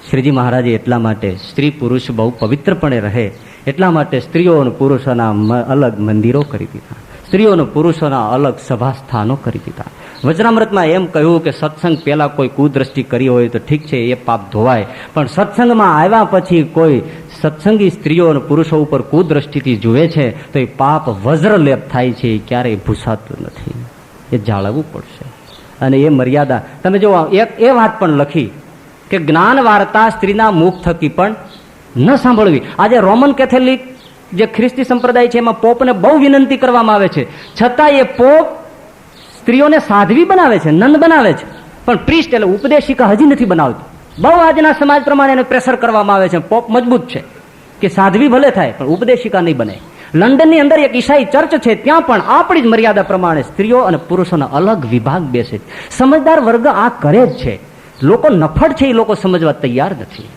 શ્રીજી મહારાજે એટલા માટે સ્ત્રી પુરુષ બહુ પવિત્રપણે રહે એટલા માટે સ્ત્રીઓ અને પુરુષોના અલગ મંદિરો કરી દીધા, સ્ત્રીઓ અને પુરુષોના અલગ સભા સ્થાનો કરી દીધા. વચનામૃતમાં એમ કહ્યું કે સત્સંગ પહેલા કોઈ કુદ્રષ્ટિ કરી હોય તો ઠીક છે, એ પાપ ધોવાય, પણ સત્સંગમાં આવ્યા પછી કોઈ સત્સંગી સ્ત્રીઓ અને પુરુષો ઉપર કુદ્રષ્ટિથી જુએ છે તો એ પાપ વજ્રલેપ થાય છે, એ ક્યારેય ભૂસાતું નથી. એ જાળવવું પડશે. અને એ મર્યાદા તમે જો એક એ વાત પણ લખી કે જ્ઞાન વાર્તા સ્ત્રીના મુખ થકી પણ ન સાંભળવી. આજે રોમન કેથોલિક જે ખ્રિસ્તી સંપ્રદાય છે એમાં પોપને બહુ વિનંતી કરવામાં આવે છે, છતાં એ પોપ સ્ત્રીઓને સાધ્વી બનાવે છે, નંદ બનાવે છે, પણ પ્રિસ્ટ એટલે ઉપદેશિકા હજી નથી બનાવતી. બહુ આજના સમાજ પ્રમાણે એને પ્રેશર કરવામાં આવે છે. પોપ મજબૂત છે કે સાધ્વી ભલે થાય પણ ઉપદેશિકા નહીં બને. લંડનની અંદર એક ઈસાઈ ચર્ચ છે, ત્યાં પણ આપણી જ મર્યાદા પ્રમાણે સ્ત્રીઓ અને પુરુષોના અલગ વિભાગ બેસે છે. સમજદાર વર્ગ આ કરે જ છે, લોકો નફળ છે એ લોકો સમજવા તૈયાર નથી.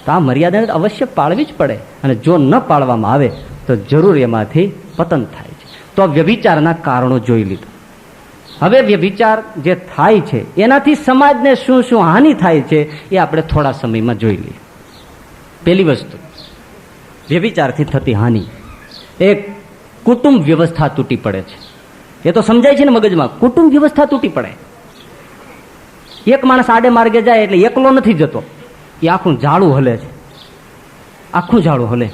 તો આ મર્યાદાને અવશ્ય પાળવી જ પડે, અને જો ન પાળવામાં આવે તો જરૂર એમાંથી પતન થાય છે. તો વ્યભિચારના કારણો જોઈ લીધા. હવે વ્યભિચાર જે થાય છે એનાથી સમાજને શું શું હાનિ થાય છે એ આપણે થોડા સમયમાં જોઈ લઈએ. પહેલી વસ્તુ, વ્યભિચારથી થતી હાનિ, એક કુટુંબ વ્યવસ્થા તૂટી પડે છે. એ તો સમજાય છે ને મગજમાં, કુટુંબ વ્યવસ્થા તૂટી પડે. એક માણસ આડે માર્ગે જાય એટલે એકલો નથી જતો, એ આખું જાળું હલે છે, આખું જાળું હલે.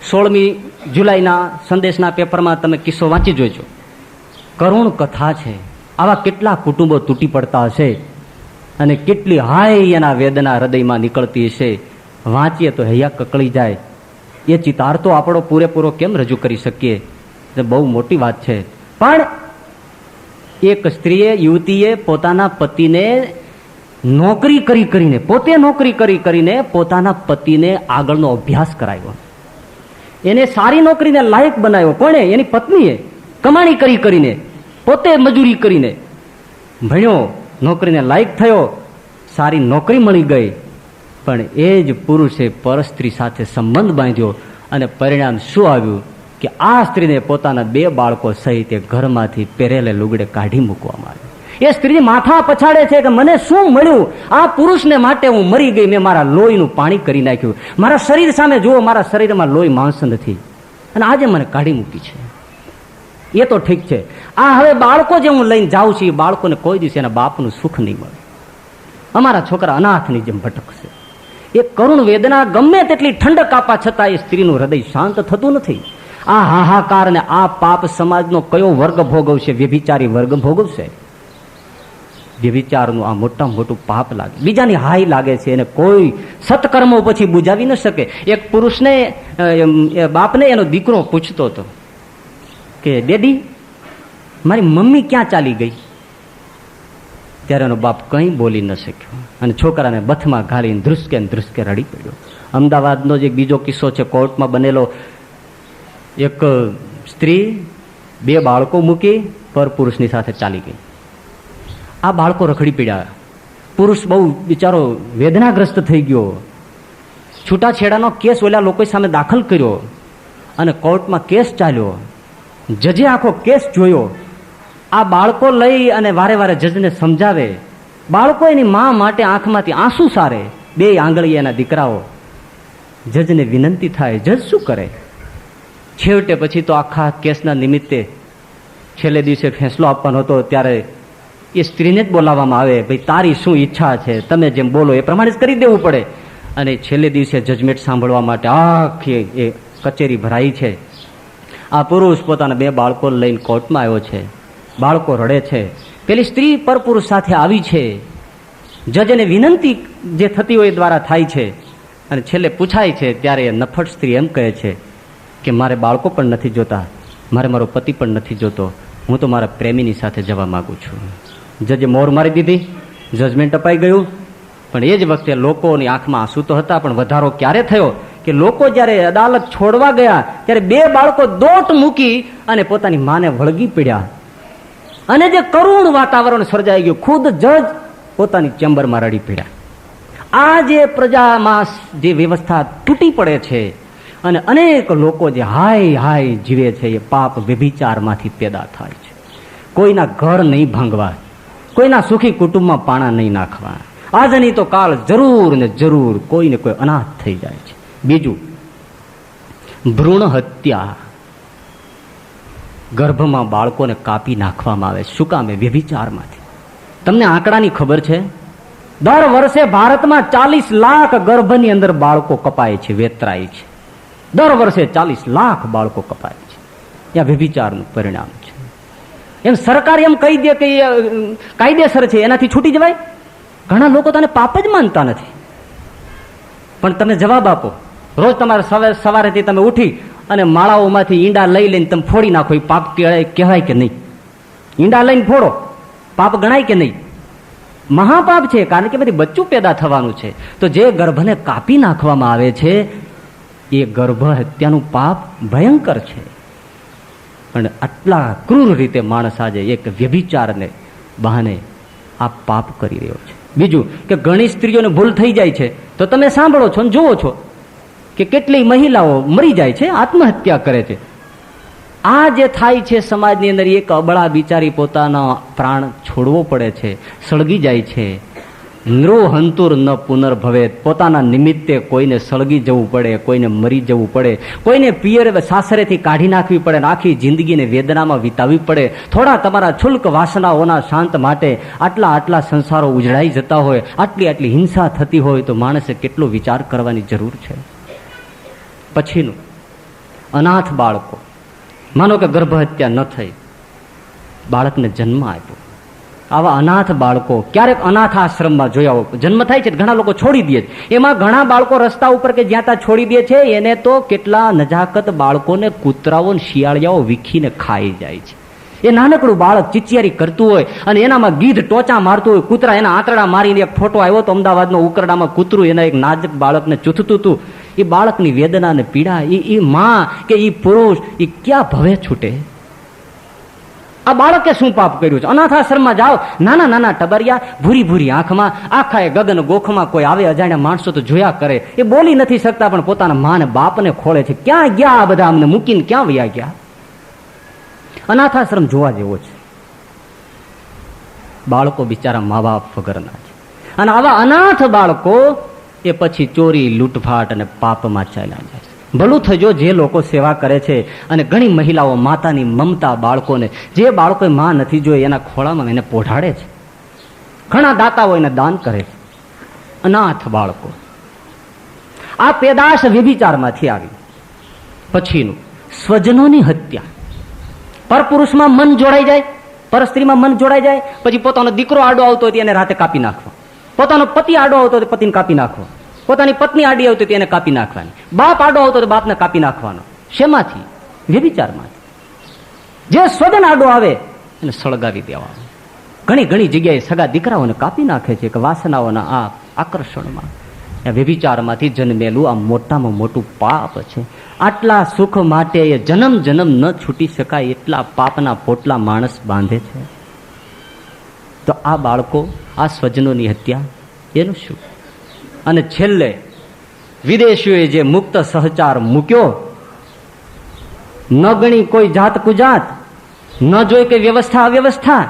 16મી જુલાઈના સંદેશના પેપરમાં તમે કિસ્સો વાંચી જોજો, કરુણ કથા છે. આવા કેટલા કુટુંબો તૂટી પડતા હશે અને કેટલી હાય એના વેદના હૃદયમાં નીકળતી હશે. વાંચીએ તો હૈયા કકળી જાય. એ ચિતાર તો આપણો પૂરેપૂરો કેમ રજૂ કરી શકીએ, એ બહુ મોટી વાત છે. પણ એક સ્ત્રીએ, યુવતીએ પોતાના પતિને નોકરી કરીને, પોતે નોકરી કરીને પોતાના પતિને આગળનો અભ્યાસ કરાવ્યો, એને સારી નોકરીને લાયક બનાવ્યો. કોણે? એની પત્નીએ કમાણી કરીને, પોતે મજૂરી કરીને ભણ્યો, નોકરીને લાયક થયો, સારી નોકરી મળી ગઈ. પણ એ જ પુરુષે પરસ્ત્રી સાથે સંબંધ બાંધ્યો અને પરિણામ શું આવ્યું કે આ સ્ત્રીને પોતાના 2 બાળકો સહિત ઘરમાંથી પહેરેલે લુગડે કાઢી મૂકવામાં આવ્યું. એ સ્ત્રી માથા પછાડે છે કે મને શું મળ્યું? આ પુરુષને માટે હું મરી ગઈ, મેં મારા લોહીનું પાણી કરી નાખ્યું. મારા શરીર સામે જુઓ, મારા શરીરમાં લોહી માંસ નથી અને આજે મને કાઢી મૂકી છે. એ તો ઠીક છે, આ હવે બાળકો જે હું લઈને જાઉં છું, એ બાળકોને કોઈ દિવસ એના બાપનું સુખ નહીં મળે. અમારા છોકરા અનાથની જેમ ભટકશે. એ કરુણ વેદના ગમે તેટલી ઠંડક આપવા છતાં એ સ્ત્રીનું હૃદય શાંત થતું નથી. આ હાહાકાર અને આ પાપ સમાજનો કયો વર્ગ ભોગવશે? વ્યભિચારી વર્ગ ભોગવશે. વ્યભિચારનું આ મોટા મોટું પાપ લાગે, બીજાની હાય લાગે છે, એને કોઈ સત્કર્મો પછી બુજાવી ન શકે. એક પુરુષને, બાપને એનો દીકરો પૂછતો હતો કે ડેડી, મારી મમ્મી ક્યાં ચાલી ગઈ? ત્યારે એનો બાપ કંઈ બોલી ન શક્યો અને છોકરાને બથમાં ઘાલીને ધ્રુસકે રડી પડ્યો. અમદાવાદનો જ એક બીજો કિસ્સો છે, કોર્ટમાં બનેલો. એક સ્ત્રી 2 બાળકો મૂકી પરપુરુષની સાથે ચાલી ગઈ. આ બાળકો રખડી પડ્યા. પુરુષ બહુ બિચારો વેદનાગ્રસ્ત થઈ ગયો. છૂટાછેડાનો કેસ ઓલા લોકો સામે દાખલ કર્યો અને કોર્ટમાં કેસ ચાલ્યો. જજે આખો કેસ જોયો. આ બાળકો લઈ અને વારે જજને સમજાવે. બાળકો એની મા માટે આંખમાંથી આંસુ સારે, 2 આંગળીએ એના દીકરાઓ. જજને વિનંતી થાય, જજ શું કરે? છેવટે પછી તો આખા કેસના નિમિત્તે છેલ્લે દિવસે ફેંસલો આપવાનો હતો ત્યારે એ સ્ત્રીને જ બોલાવવામાં આવે. ભાઈ, તારી શું ઈચ્છા છે, તમે જેમ બોલો એ પ્રમાણે જ કરી દેવું પડે. અને છેલ્લે દિવસે જજમેન્ટ સાંભળવા માટે આખી એ કચેરી ભરાઈ છે. આ પુરુષ પોતાના 2 બાળકો લઈને કોર્ટમાં આવ્યો છે. બાળકો રડે છે. પેલી સ્ત્રી પરપુરુષ સાથે આવી છે. જજને વિનંતી જે થતી હોય એ દ્વારા થાય છે અને છેલ્લે પૂછાય છે ત્યારે નફટ સ્ત્રી એમ કહે છે કે મારે બાળકો પણ નથી જોતા, મારે મારો પતિ પણ નથી જોતો, હું તો મારા પ્રેમીની સાથે જવા માંગુ છું. જજે મોર મારી દીધી, જજમેન્ટ અપાઈ ગયું. પણ એ જ વખતે લોકોની આંખમાં આંસુ તો હતા, પણ વધારો ક્યારે થયો કે લોકો જ્યારે અદાલત છોડવા ગયા ત્યારે 2 બાળકો દોટ મૂકી અને પોતાની માને વળગી પડ્યા અને જે કરુણ વાતાવરણ સર્જાઈ ગયું, ખુદ જજ પોતાની ચેમ્બરમાં રડી પડ્યા. આ જે પ્રજામાં જે વ્યવસ્થા તૂટી પડે છે અને અનેક લોકો જે હાય જીવે છે, એ પાપ વ્યભિચારમાંથી પેદા થાય છે. કોઈના ઘર નહીં ભાંગવા, કોઈના સુખી કુટુંબમાં પાણા નહીં નાખવા. આજ નહીં તો કાલ જરૂર ને જરૂર કોઈને કોઈ અનાથ થઈ જાય છે. બીજું, ભ્રૂણ હત્યા. ગર્ભમાં બાળકોને કાપી નાખવામાં આવે. શું કામે? વ્યભિચારમાંથી. તમને આંકડાની ખબર છે? દર વર્ષે ભારતમાં 40 લાખ ગર્ભની અંદર બાળકો કપાય છે, વેતરાય છે. દર વર્ષે 40 લાખ બાળકો કપાય છે. ત્યાં વ્યભિચારનું પરિણામ છે. એમ સરકાર એમ કહી દે કે કાયદેસર છે, એનાથી છૂટી જવાય. ઘણા લોકો તને પાપ જ માનતા નથી, પણ તમે જવાબ આપો. રોજ તમારે સવારેથી તમે ઉઠી અને માળાઓમાંથી ઈંડા લઈને તમે ફોડી નાખો, એ પાપ કહેવાય કે નહીં? ઈંડા લઈને ફોડો, પાપ ગણાય કે નહીં? મહાપાપ છે, કારણ કે બધી બચ્ચું પેદા થવાનું છે. તો જે ગર્ભને કાપી નાખવામાં આવે છે એ ગર્ભ હત્યાનું પાપ ભયંકર છે. પણ આટલા ક્રૂર રીતે માણસ આજે એક વ્યભિચારને બહાને આ પાપ કરી રહ્યો છે. બીજું કે ઘણી સ્ત્રીઓને ભૂલ થઈ જાય છે તો તમે સાંભળો છો ને જુઓ છો કે કેટલી મહિલાઓ મરી જાય છે, આત્મહત્યા કરે છે. આ જે થાય છે સમાજની અંદર, એક અબળા બિચારી પોતાનો પ્રાણ છોડવો પડે છે, સળગી જાય છે. નૃહંતુર ન પુનર્ભવેત, પોતાના નિમિત્તે કોઈને સળગી જવું પડે, કોઈને મરી જવું પડે, કોઈને પિયર સાસરેથી કાઢી નાખવી પડે, આખી જિંદગીને વેદનામાં વિતાવવી પડે. થોડા તમારા છુલ્ક વાસનાઓના શાંત માટે આટલા સંસારો ઉજળાઈ જતા હોય, આટલી હિંસા થતી હોય, તો માણસે કેટલો વિચાર કરવાની જરૂર છે. પછીનું અનાથ બાળકો, માનો કે ગર્ભહત્યા ન થઈ, બાળકને જન્મ આપ્યો. આવા અનાથ બાળકો ક્યારેક અનાથ આશ્રમમાં જોયા હોય, જન્મ થાય છે ઘણા લોકો છોડી દે છે. એમાં ઘણા બાળકો રસ્તા ઉપર કે જ્યાં ત્યાં છોડી દે છે. એને તો કેટલા નજાકત બાળકોને કૂતરાઓ શિયાળિયાઓ વીખીને ખાઈ જાય છે. એ નાનકડું બાળક ચિચિયારી કરતું હોય અને એનામાં ગીધ ટોચા મારતું હોય, કૂતરા એના આંતરડા મારીને એક ફોટો આવ્યો તો અમદાવાદનો ઉકરડામાં કૂતરું એના એક નાજક બાળકને ચૂથતું હતું. એ બાળકની વેદના અને પીડા એ માં કે એ પુરુષ એ ક્યાં ભવે છૂટે? આ બાળકે શું પાપ કર્યું છે? અનાથ આશ્રમમાં જાઓ, નાના નાના ટબરિયા, ભૂરી ભૂરી આંખમાં, આખા એ ગગન ગોખમાં કોઈ આવે અજાણ્યા માણસો તો જોયા કરે. એ બોલી નથી શકતા પણ પોતાના મા ને બાપને ખોળે છે. ક્યાં ગયા આ બધા? અમને મૂકીને ક્યાં વયા ગયા? અનાથ આશ્રમ જોવા જેવો છે. બાળકો બિચારા મા બાપ વગરના છે. અને આવા અનાથ બાળકો એ પછી ચોરી, લૂંટફાટ અને પાપમાં ચાલ્યા જાય છે. ભલું થજો જે લોકો સેવા કરે છે. અને ઘણી મહિલાઓ માતાની મમતા બાળકોને, જે બાળકોએ માં નથી જોઈ એના ખોળામાં એને પોઢાડે છે. ઘણા દાતાઓ એને દાન કરે છે. અનાથ બાળકો. આ પેદાશ વ્યભિચારમાંથી આવી. પછીનું સ્વજનોની હત્યા. પરપુરુષમાં મન જોડાઈ જાય, પર સ્ત્રીમાં મન જોડાઈ જાય, પછી પોતાનો દીકરો આડો આવતો હોય એને રાતે કાપી નાખવો, પોતાનો પતિ આડો આવતો હોય પતિને કાપી નાખવો, પોતાની પત્ની આડી આવતી એને કાપી નાખવાની, બાપ આડો આવતો તો બાપને કાપી નાખવાનો. શેમાંથી? વ્યભિચારમાંથી. જે સ્વજન આડો આવે એને સળગાવી દેવાનો. ઘણી જગ્યાએ સગા દીકરાઓને કાપી નાખે છે કે વાસનાઓના આ આકર્ષણમાં. વ્યભિચારમાંથી જન્મેલું આ મોટામાં મોટું પાપ છે. આટલા સુખ માટે એ જન્મ ન છૂટી શકાય એટલા પાપના પોટલા માણસ બાંધે છે. તો આ બાળકો, આ સ્વજનોની હત્યા, એનું શું? અને છેલ્લે વિદેશીઓએ જે મુક્ત સહચાર મૂક્યો, ન ગણી કોઈ જાત કુજાત, ન જોઈ કે વ્યવસ્થા અવ્યવસ્થા,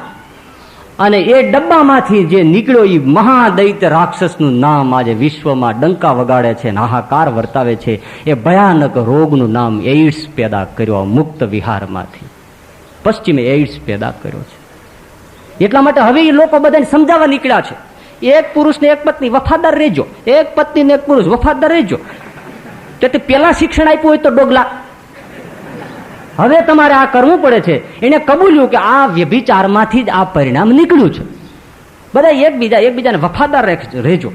અને એ ડબ્બામાંથી જે નીકળ્યો એ મહાદૈત્ય રાક્ષસનું નામ આજે વિશ્વમાં ડંકા વગાડે છે, હાહાકાર વર્તાવે છે. એ ભયાનક રોગનું નામ એઇડ્સ પેદા કર્યો. મુક્ત વિહારમાંથી પશ્ચિમે એઇડ્સ પેદા કર્યો છે. એટલા માટે હવે એ લોકો બધાને સમજાવવા નીકળ્યા છે. એક પુરુષને એક પત્ની વફાદાર રહેજો, એક પત્નીને એક પુરુષ વફાદાર રહેજો. તે પેલા શિક્ષણ આપ્યું હોય તો ડોગલા, હવે તમારે આ કરવું પડે છે. એને કબૂલ્યું કે આ વ્યભિચારમાંથી જ આ પરિણામ નીકળ્યું છે. બધા એકબીજાને વફાદાર રહેજો,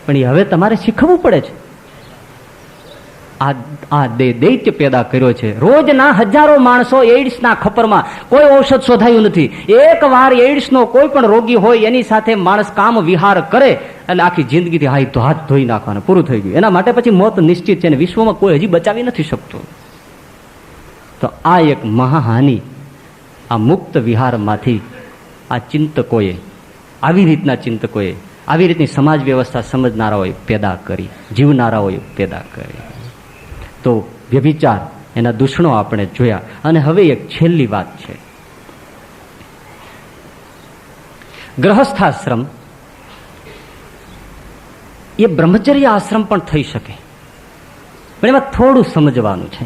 પણ એ હવે તમારે શીખવવું પડે છે. આ દૈત્ય પેદા કર્યો છે. રોજના હજારો માણસો એઇડ્સના ખપરમાં, કોઈ ઔષધ શોધાયું નથી. એક વાર એઇડ્સનો કોઈ પણ રોગી હોય એની સાથે માણસ કામ વિહાર કરે એટલે આખી જિંદગીથી હાથ ધોઈ નાખવાનું, પૂરું થઈ ગયું. એના માટે પછી મોત નિશ્ચિત છે અને વિશ્વમાં કોઈ હજી બચાવી નથી શકતું. તો આ એક મહાહાનિ આ મુક્ત વિહારમાંથી આ ચિંતકોએ, આવી રીતની સમાજ વ્યવસ્થા સમજનારાઓએ પેદા કરી, જીવનારાઓએ પેદા કરી. તો વ્યભિચાર, એના દૂષણો આપણે જોયા. અને હવે એક છેલ્લી વાત છે. ગ્રહસ્થાશ્રમ એ બ્રહ્મચર્ય આશ્રમ પણ થઈ શકે, પણ એમાં થોડું સમજવાનું છે.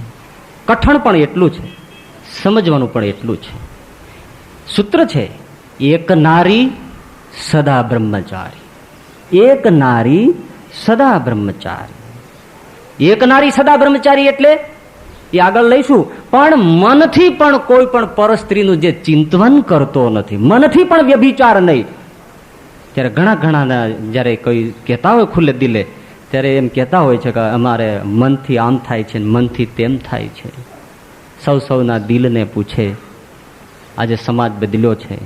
કઠણ પણ એટલું છે, સમજવાનું પણ એટલું છે. સૂત્ર છે, એક નારી સદા બ્રહ્મચારી. એક નારી સદા બ્રહ્મચારી. એક નારી સદા બ્રહ્મચારી એટલે એ આગળ લઈશું, પણ મનથી પણ કોઈ પણ પરસ્ત્રીનું જે ચિંતન કરતો નથી, મનથી પણ વ્યભિચાર નહીં. ત્યારે ઘણા જયારે કોઈ કહેતા હોય ખુલ્લે દિલે, ત્યારે એમ કહેતા હોય છે કે અમારે મનથી આમ થાય છે, મનથી તેમ થાય છે. સૌના દિલને પૂછે. આજે સમાજ બદલ્યો છે,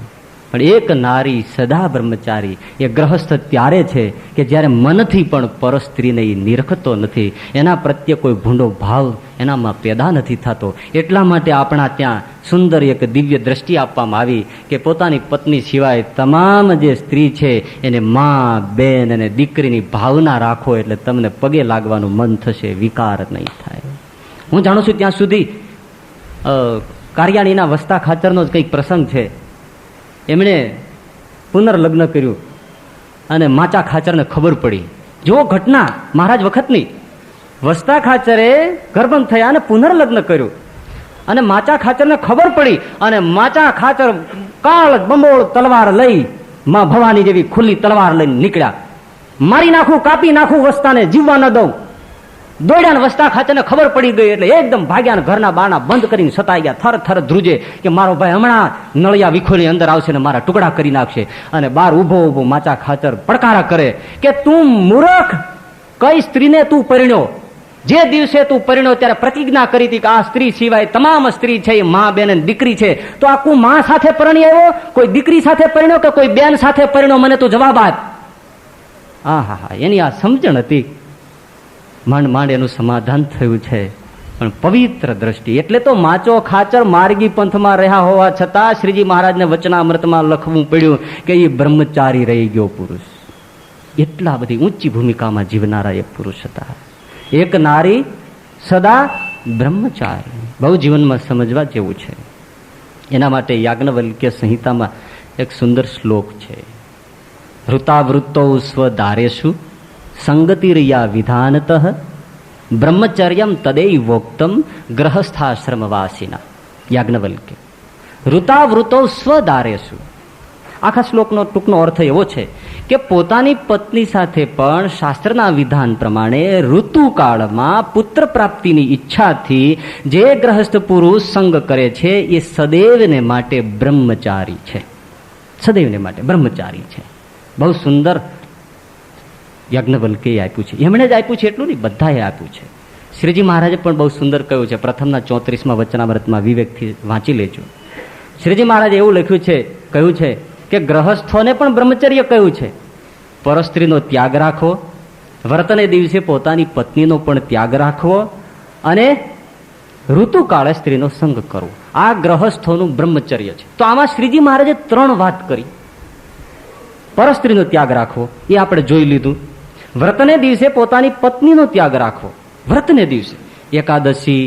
પણ એક નારી સદા બ્રહ્મચારી એ ગ્રહસ્થ ત્યારે છે કે જ્યારે મનથી પણ પરસ્ત્રીને એ નિરખતો નથી, એના પ્રત્યે કોઈ ભૂંડો ભાવ એનામાં પેદા નથી થતો. એટલા માટે આપણા ત્યાં સુંદર એક દિવ્ય દ્રષ્ટિ આપવામાં આવી કે પોતાની પત્ની સિવાય તમામ જે સ્ત્રી છે એને માં, બેન અને દીકરીની ભાવના રાખો એટલે તમને પગે લાગવાનું મન થશે, વિકાર નહીં થાય. હું જાણું છું ત્યાં સુધી કારિયાણીના વસ્તા ખાચરનો જ કંઈક પ્રસંગ છે. એમણે પુનર્લગ્ન કર્યું અને માચા ખાચરને ખબર પડી. જો ઘટના મહારાજ વખતની, વસ્તા ખાચરે ગર્ભમ થયા અને પુનર્લગ્ન કર્યું અને માચા ખાચરને ખબર પડી અને માચા ખાચર કાળ બંબોળ તલવાર લઈ માં ભવાની જેવી ખુલ્લી તલવાર લઈને નીકળ્યા. મારી નાખું, કાપી નાખું વસ્તાને, જીવવા ન દઉં. દોડ્યા ને વસ્તા ખાચરને ખબર પડી ગઈ એટલે એકદમ ભાગ્યા ને ઘરના બારણા બંધ કરીને સતાઈ ગયા. થર થર ધ્રુજે કે મારો ભાઈ હમણાં નળિયા વિખોલી અંદર આવશે ને મારા ટુકડા કરી નાખશે. અને બાર ઉભો ઉભો માચા ખાચર પડકારા કરે કે તું મૂર્ખ, કઈ સ્ત્રીને તું પરિણ્યો? જે દિવસે તું પરિણ્યો ત્યારે પ્રતિજ્ઞા કરી હતી કે આ સ્ત્રી સિવાય તમામ સ્ત્રી છે એ મા, બેન અને દીકરી છે. તો આ તું મા સાથે પરણી આવ્યો, કોઈ દીકરી સાથે પરણ્યો કે કોઈ બેન સાથે પરણ્યો? મને તું જવાબ આપ. હા હા હા, એની આ સમજણ હતી. માંડ માંડ એનું સમાધાન થયું છે. પણ પવિત્ર દ્રષ્ટિ એટલે તો માચો ખાચર માર્ગી પંથમાં રહ્યા હોવા છતાં શ્રીજી મહારાજને વચનામૃતમાં લખવું પડ્યું કે એ બ્રહ્મચારી રહી ગયો પુરુષ. એટલા બધી ઊંચી ભૂમિકામાં જીવનારા એ પુરુષ હતા. એક નારી સદા બ્રહ્મચારી. બહુ જીવનમાં સમજવા જેવું છે. એના માટે યાજ્ઞવલ્ક્ય સંહિતામાં એક સુંદર શ્લોક છે. ઋતાવૃત્તો સ્વદારેષુ સંગતિર્યા વિધાનતઃ બ્રહ્મચર્યમ તદૈવોક્તમ ગ્રહસ્થાશ્રમવાસીના. યાજ્ઞવલ્ક્ય. ઋતાવૃતો સ્વદારેષુ. આખા શ્લોકનો ટૂંકનો અર્થ એવો છે કે પોતાની પત્ની સાથે પણ શાસ્ત્રના વિધાન પ્રમાણે ઋતુકાળમાં પુત્ર પ્રાપ્તિની ઈચ્છાથી જે ગ્રહસ્થ પુરુષ સંગ કરે છે એ સદૈવને માટે બ્રહ્મચારી છે. સદૈવને માટે બ્રહ્મચારી છે. બહુ સુંદર યાજ્ઞવલ્ક્યે આપ્યું છે. એમણે જ આપ્યું છે એટલું નહીં, બધાએ આપ્યું છે. શ્રીજી મહારાજે પણ બહુ સુંદર કહ્યું છે. પ્રથમના 34માં વચનામૃતમાં વિવેકથી વાંચી લેજો. શ્રીજી મહારાજે એવું લખ્યું છે, કહ્યું છે કે ગ્રહસ્થોને પણ બ્રહ્મચર્ય કહ્યું છે. પરસ્ત્રીનો ત્યાગ રાખવો, વ્રતને દિવસે પોતાની પત્નીનો પણ ત્યાગ રાખવો અને ઋતુકાળે સ્ત્રીનો સંગ કરવો. આ ગ્રહસ્થોનું બ્રહ્મચર્ય છે. તો આમાં શ્રીજી મહારાજે 3 વાત કરી. પરસ્ત્રીનો ત્યાગ રાખવો એ આપણે જોઈ લીધું. વ્રતને દિવસે પોતાની પત્નીનો ત્યાગ રાખવો. વ્રતને દિવસે એકાદશી,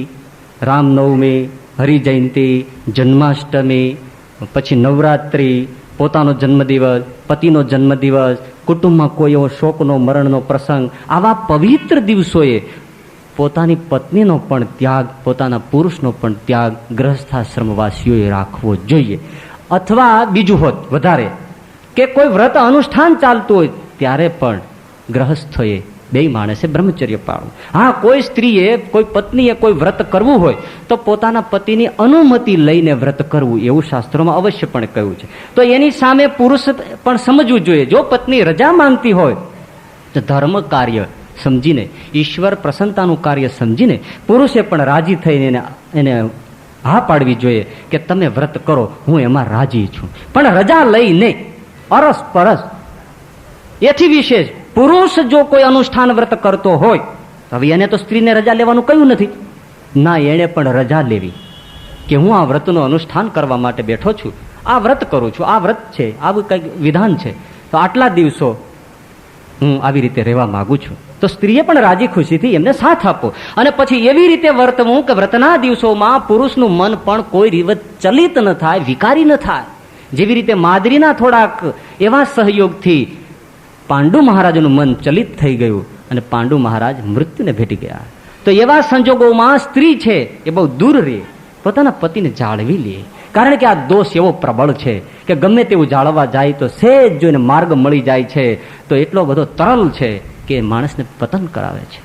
રામનવમી, હરિજયંતી, જન્માષ્ટમી, પછી નવરાત્રી, પોતાનો જન્મદિવસ, પતિનો જન્મદિવસ, કુટુંબમાં કોઈ એવો શોકનો મરણનો પ્રસંગ, આવા પવિત્ર દિવસોએ પોતાની પત્નીનો પણ ત્યાગ, પોતાના પુરુષનો પણ ત્યાગ ગ્રહસ્થાશ્રમવાસીઓએ રાખવો જોઈએ. અથવા બીજું હોત વધારે કે કોઈ વ્રત અનુષ્ઠાન ચાલતું હોય ત્યારે પણ ગ્રહસ્થોએ બે માણસે બ્રહ્મચર્ય પાળવું. હા, કોઈ સ્ત્રીએ, કોઈ પત્નીએ કોઈ વ્રત કરવું હોય તો પોતાના પતિની અનુમતિ લઈને વ્રત કરવું, એવું શાસ્ત્રોમાં અવશ્યપણે કહ્યું છે. તો એની સામે પુરુષ પણ સમજવું જોઈએ. જો પત્ની રજા માંગતી હોય તો ધર્મ કાર્ય સમજીને, ઈશ્વર પ્રસન્નતાનું કાર્ય સમજીને પુરુષે પણ રાજી થઈને એને હા પાડવી જોઈએ કે તમે વ્રત કરો, હું એમાં રાજી છું. પણ રજા લઈને અરસ પરસ એથી વિશેષ પુરુષ જો કોઈ અનુષ્ઠાન વ્રત કરતો હોય, હવે એને તો સ્ત્રીને રજા લેવાનું કહ્યું નથી. ના, એને પણ રજા લેવી કે હું આ વ્રતનું અનુષ્ઠાન કરવા માટે બેઠો છું, આ વ્રત કરું છું, આ વ્રત છે, આવું કંઈક વિધાન છે, તો આટલા દિવસો હું આવી રીતે રહેવા માંગુ છું. તો સ્ત્રીએ પણ રાજી ખુશીથી એમને સાથ આપો અને પછી એવી રીતે વર્તવું કે વ્રતના દિવસોમાં પુરુષનું મન પણ કોઈ રીતે ચલિત ન થાય, વિકારી ન થાય. જેવી રીતે માદરીના થોડાક એવા સહયોગથી પાંડુ મહારાજનું મન ચલિત થઈ ગયું અને પાંડુ મહારાજ મૃત્યુને ભેટી ગયા. તો એવા સંજોગોમાં સ્ત્રી છે એ બહુ દૂર રહે, પોતાના પતિને જાળવી લે. કારણ કે આ દોષ એવો પ્રબળ છે કે ગમે તેવું જાળવવા જાય તો સહેજ જોઈને માર્ગ મળી જાય છે. તો એટલો બધો તરલ છે કે માણસને પતન કરાવે છે.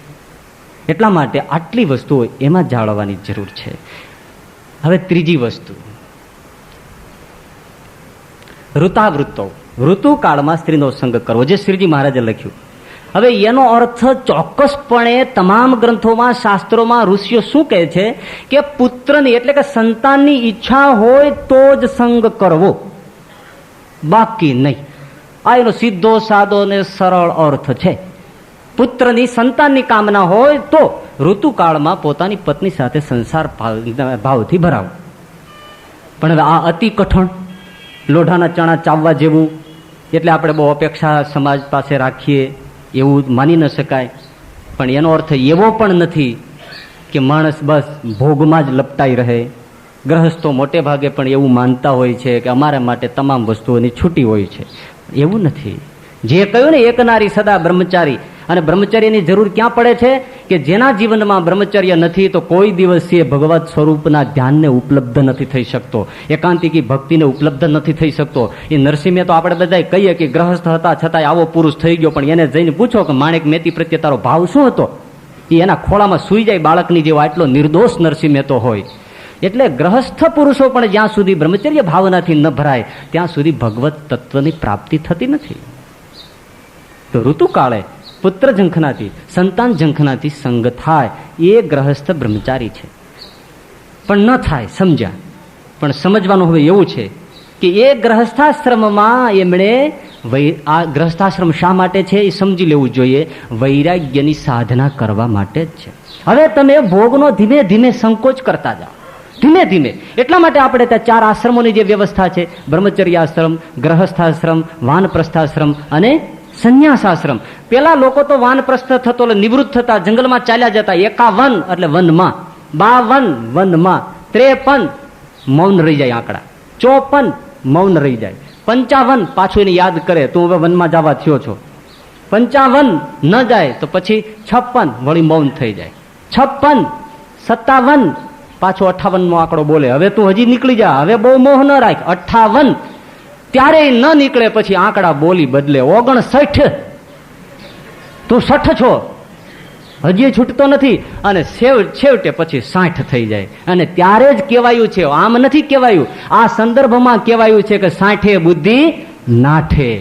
એટલા માટે આટલી વસ્તુઓ એમાં જાળવવાની જરૂર છે. હવે ત્રીજી વસ્તુ, ઋતાવૃત્તો, ઋતુકાળમાં સ્ત્રીનો સંગ કરવો, જે શ્રીજી મહારાજે લખ્યું. હવે એનો અર્થ ચોક્કસપણે તમામ ગ્રંથોમાં, શાસ્ત્રોમાં ઋષિઓ શું કહે છે કે પુત્રની એટલે કે સંતાનની ઈચ્છા હોય તો જ સંગ કરવો, બાકી નહીં. આ એનો સીધો સાદો ને સરળ અર્થ છે. પુત્રની, સંતાનની કામના હોય તો ઋતુકાળમાં પોતાની પત્ની સાથે સંસાર ભાવથી ભરાવો. પણ હવે આ અતિ કઠણ, લોઢાના ચણા ચાવવા જેવું, એટલે આપણે બહુ અપેક્ષા સમાજ પાસે રાખીએ એવું માની ન શકાય. પણ એનો અર્થ એવો પણ નથી કે માણસ બસ ભોગમાં જ લપટાઈ રહે, ગ્રહસ્થો મોટે ભાગે પણ એવું માનતા હોય છે કે અમારા માટે તમામ વસ્તુઓની છૂટી હોય છે. એવું નથી. જે કહ્યું ને એક નારી સદા બ્રહ્મચારી, અને બ્રહ્મચર્યની જરૂર ક્યાં પડે છે કે જેના જીવનમાં બ્રહ્મચર્ય નથી તો કોઈ દિવસ એ ભગવત સ્વરૂપના ધ્યાનને ઉપલબ્ધ નથી થઈ શકતો, એકાંતિકી ભક્તિને ઉપલબ્ધ નથી થઈ શકતો. એ નરસિંહે તો આપણે બધા કહીએ કે ગ્રહસ્થ હતા છતાંય આવો પુરુષ થઈ ગયો, પણ એને જઈને પૂછો કે માણેક મેતી પ્રત્યે તારો ભાવ શું હતો, એ એના ખોળામાં સૂઈ જાય બાળકની જેવો આટલો નિર્દોષ નરસિંહ મહેતો હોય. એટલે ગ્રહસ્થ પુરુષો પણ જ્યાં સુધી બ્રહ્મચર્ય ભાવનાથી ન ભરાય ત્યાં સુધી ભગવત તત્વની પ્રાપ્તિ થતી નથી. તો ઋતુકાળે પુત્ર ઝંખનાથી, સંતાન ઝંખનાથી સંગ થાય એ ગ્રહસ્થ બ્રહ્મચારી છે. પણ ન થાય સમજ્યા. પણ સમજવાનું હવે એવું છે કે એ ગ્રહસ્થાશ્રમમાં એમણે આ ગ્રહસ્થાશ્રમ શા માટે છે એ સમજી લેવું જોઈએ. વૈરાગ્યની સાધના કરવા માટે જ છે. હવે તમે ભોગનો ધીમે ધીમે સંકોચ કરતા જાઓ, ધીમે ધીમે. એટલા માટે આપણે ત્યાં 4 આશ્રમોની જે વ્યવસ્થા છે, બ્રહ્મચર્યાશ્રમ, ગ્રહસ્થાશ્રમ, વાનપ્રસ્થાશ્રમ અને સંન્યાસાશ્રમ. પેલા લોકો તો વાનપ્રસ્થ થતો એટલે નિવૃત્ત થતા, જંગલમાં ચાલ્યા જતા. 51 એટલે વનમાં, 52 વનમાં, 53 મૌન રહી જાય આંકડા, 54 મૌન રહી જાય, 55 પાછું એને યાદ કરે તું હવે વનમાં જવા થયો છો, 55 ન જાય તો પછી 56 વળી મૌન થઈ જાય, 56, 57 પાછો 58 નો આંકડો બોલે, હવે તું હજી નીકળી જા, હવે બહુ મોહ ન રાખ, 58 ત્યારે ન નીકળે પછી આંકડા બોલી બદલે 59, તું 60 છો, હજી છૂટતો નથી, અને છેવટે પછી 60 થઈ જાય. અને ત્યારે જ કહેવાયું છે, આમ નથી કહેવાયું, આ સંદર્ભમાં કહેવાયું છે કે 60 બુદ્ધિ નાઠે.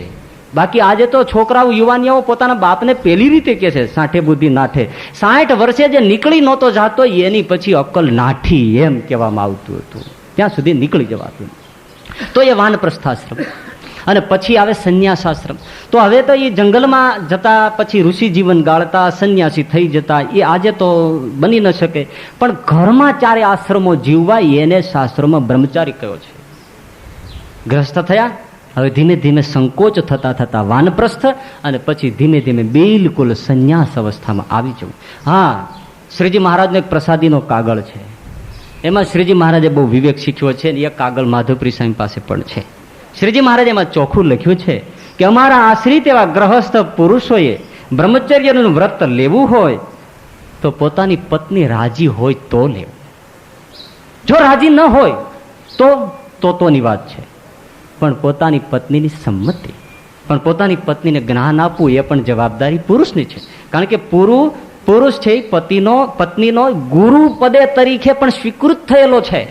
બાકી આજે તો છોકરાઓ યુવાનીઓ પોતાના બાપને પેલી રીતે કહે છે 60 બુદ્ધિ નાઠે. 60 વર્ષે જે નીકળી નહોતો જાતો એની પછી અક્કલ નાઠી એમ કહેવામાં આવતું હતું, ત્યાં સુધી નીકળી જવાતું. તો એ વાનપ્રસ્થાશ્રમ. અને પછી આવે સંન્યાસાશ્રમ. તો હવે તો એ જંગલમાં જતા, પછી ઋષિ જીવન ગાળતા, સંન્યાસી થઈ જતા, એ આજે તો બની ન શકે. પણ ઘરમાં 4 આશ્રમો જીવવા એને શાસ્ત્રોમાં બ્રહ્મચારી કયો છે. ગ્રસ્ત થયા, હવે ધીમે ધીમે સંકોચ થતા થતા વાનપ્રસ્થ, અને પછી ધીમે ધીમે બિલકુલ સંન્યાસ અવસ્થામાં આવી જવું. હા, શ્રીજી મહારાજનો એક પ્રસાદીનો કાગળ છે, એમાં શ્રીજી મહારાજે બહુ વિવેક શીખ્યો છે, અને એ કાગળ માધવપ્રી સ્વામી પાસે પણ છે. શ્રીજી મહારાજે એમાં ચોખ્ખું લખ્યું છે કે અમારા આશ્રિત એવા ગ્રહસ્થ પુરુષોએ બ્રહ્મચર્યનું વ્રત લેવું હોય તો પોતાની પત્ની રાજી હોય તો લેવું. જો રાજી ન હોય તોની વાત છે, પણ પોતાની પત્નીની સંમતિ, પણ પોતાની પત્નીને જ્ઞાન આપવું એ પણ જવાબદારી પુરુષની છે. કારણ કે પુરુષ છે એ પત્નીનો ગુરુ પદે તરીકે પણ સ્વીકૃત થયેલો છે.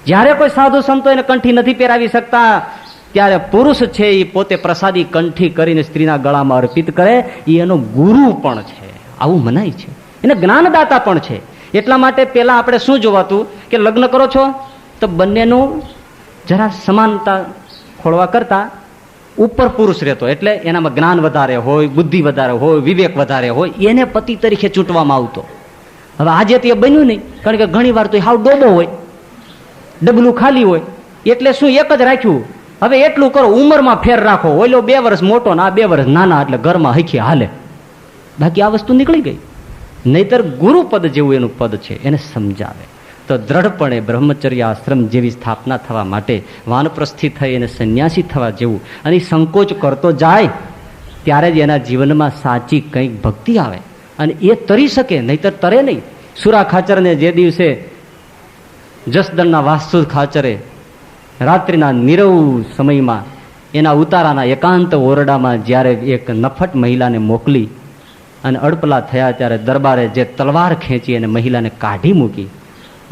જ્યારે કોઈ સાધુ સંતો એને કંઠી નથી પહેરાવી શકતા ત્યારે પુરુષ છે એ પોતે પ્રસાદી કંઠી કરીને સ્ત્રીના ગળામાં અર્પિત કરે, એ એનો ગુરુ પણ છે, આવું મનાય છે, એને જ્ઞાનદાતા પણ છે. એટલા માટે પેલા આપણે શું જોવાતું કે લગ્ન કરો છો તો બંનેનું જરા સમાનતા ખોળવા કરતા ઉપર પુરુષ રહેતો, એટલે એનામાં જ્ઞાન વધારે હોય, બુદ્ધિ વધારે હોય, વિવેક વધારે હોય, એને પતિ તરીકે ચૂંટવામાં આવતો. હવે આજે તો એ બન્યું નહીં, કારણ કે ઘણી વાર તો હાવ ડોબો હોય, ડબલું ખાલી હોય, એટલે શું એક જ રાખ્યું. હવે એટલું કરો, ઉંમરમાં ફેર રાખો, ઓલો 2 વર્ષ મોટો ને આ 2 વર્ષ નાના, એટલે ઘરમાં હખી હાલે. બાકી આ વસ્તુ નીકળી ગઈ. નહીતર ગુરુ પદ જેવું એનું પદ છે, એને સમજાવે. તો દ્રઢપણે બ્રહ્મચર્ય આશ્રમ જેવી સ્થાપના થવા માટે વાનપ્રસ્થિત થઈ અને સંન્યાસી થવા જેવું, અને સંકોચ કરતો જાય ત્યારે જ એના જીવનમાં સાચી કંઈક ભક્તિ આવે અને એ તરી શકે, નહીતર તરે નહીં. સુરા ખાચરને જે દિવસે જસદણના વાસ્તુ ખાચરે રાત્રિના નીરવ સમયમાં એના ઉતારાના એકાંત ઓરડામાં જ્યારે એક નફટ મહિલાને મોકલી અને અડપલા થયા ત્યારે દરબારે જે તલવાર ખેંચી અને મહિલાને કાઢી મૂકી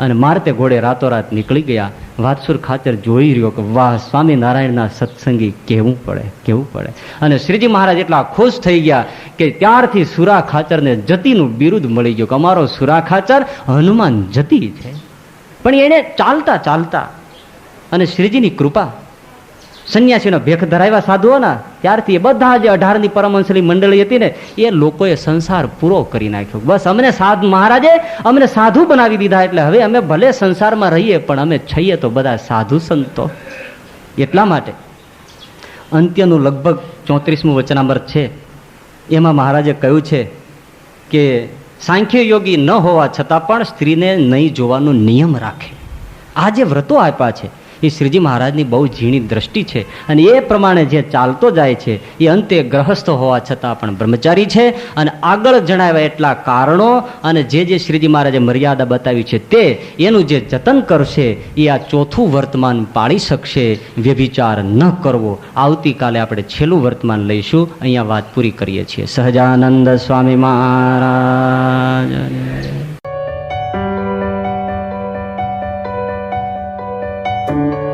અને મારતે ઘોડે રાતોરાત નીકળી ગયા. વાત્સુર ખાચર જોઈ રહ્યો કે વાહ, સ્વામિનારાયણના સત્સંગી કેવું પડે. અને શ્રીજી મહારાજ એટલા ખુશ થઈ ગયા કે ત્યારથી સુરા ખાચરને જતીનું બિરુદ મળી ગયું કે અમારો સુરા ખાચર હનુમાન જતી છે. પણ એને ચાલતા ચાલતા અને શ્રીજીની કૃપા, સંન્યાસીનો ભેખ ધરાવ્યા સાધુઓના, ત્યારથી બધા જે 18ની પરમહંસની મંડળી હતી ને એ લોકોએ સંસાર પૂરો કરી નાખ્યો. બસ અમને મહારાજે અમને સાધુ બનાવી દીધા, એટલે હવે અમે ભલે સંસારમાં રહીએ પણ અમે છીએ તો બધા સાધુ સંતો. એટલા માટે અંત્યનું લગભગ 34મું વચનામૃત છે, એમાં મહારાજે કહ્યું છે કે સાંખ્ય યોગી ન હોવા છતાં પણ સ્ત્રીને નહીં જોવાનો નિયમ રાખે. આ જે વ્રતો આપ્યા છે એ શ્રીજી મહારાજની બહુ ઝીણી દ્રષ્ટિ છે અને એ પ્રમાણે જે ચાલતો જાય છે એ અંતે ગ્રહસ્થ હોવા છતાં પણ બ્રહ્મચારી છે. અને આગળ જણાવ્યા એટલા કારણો અને જે શ્રીજી મહારાજે મર્યાદા બતાવી છે તે એનું જે જતન કરશે એ આ ચોથું વર્તમાન પાળી શકશે. વ્યભિચાર ન કરવો. આવતીકાલે આપણે છેલ્લું વર્તમાન લઈશું. અહીંયા વાત પૂરી કરીએ છીએ. સહજાનંદ સ્વામી મહારાજ. Thank you.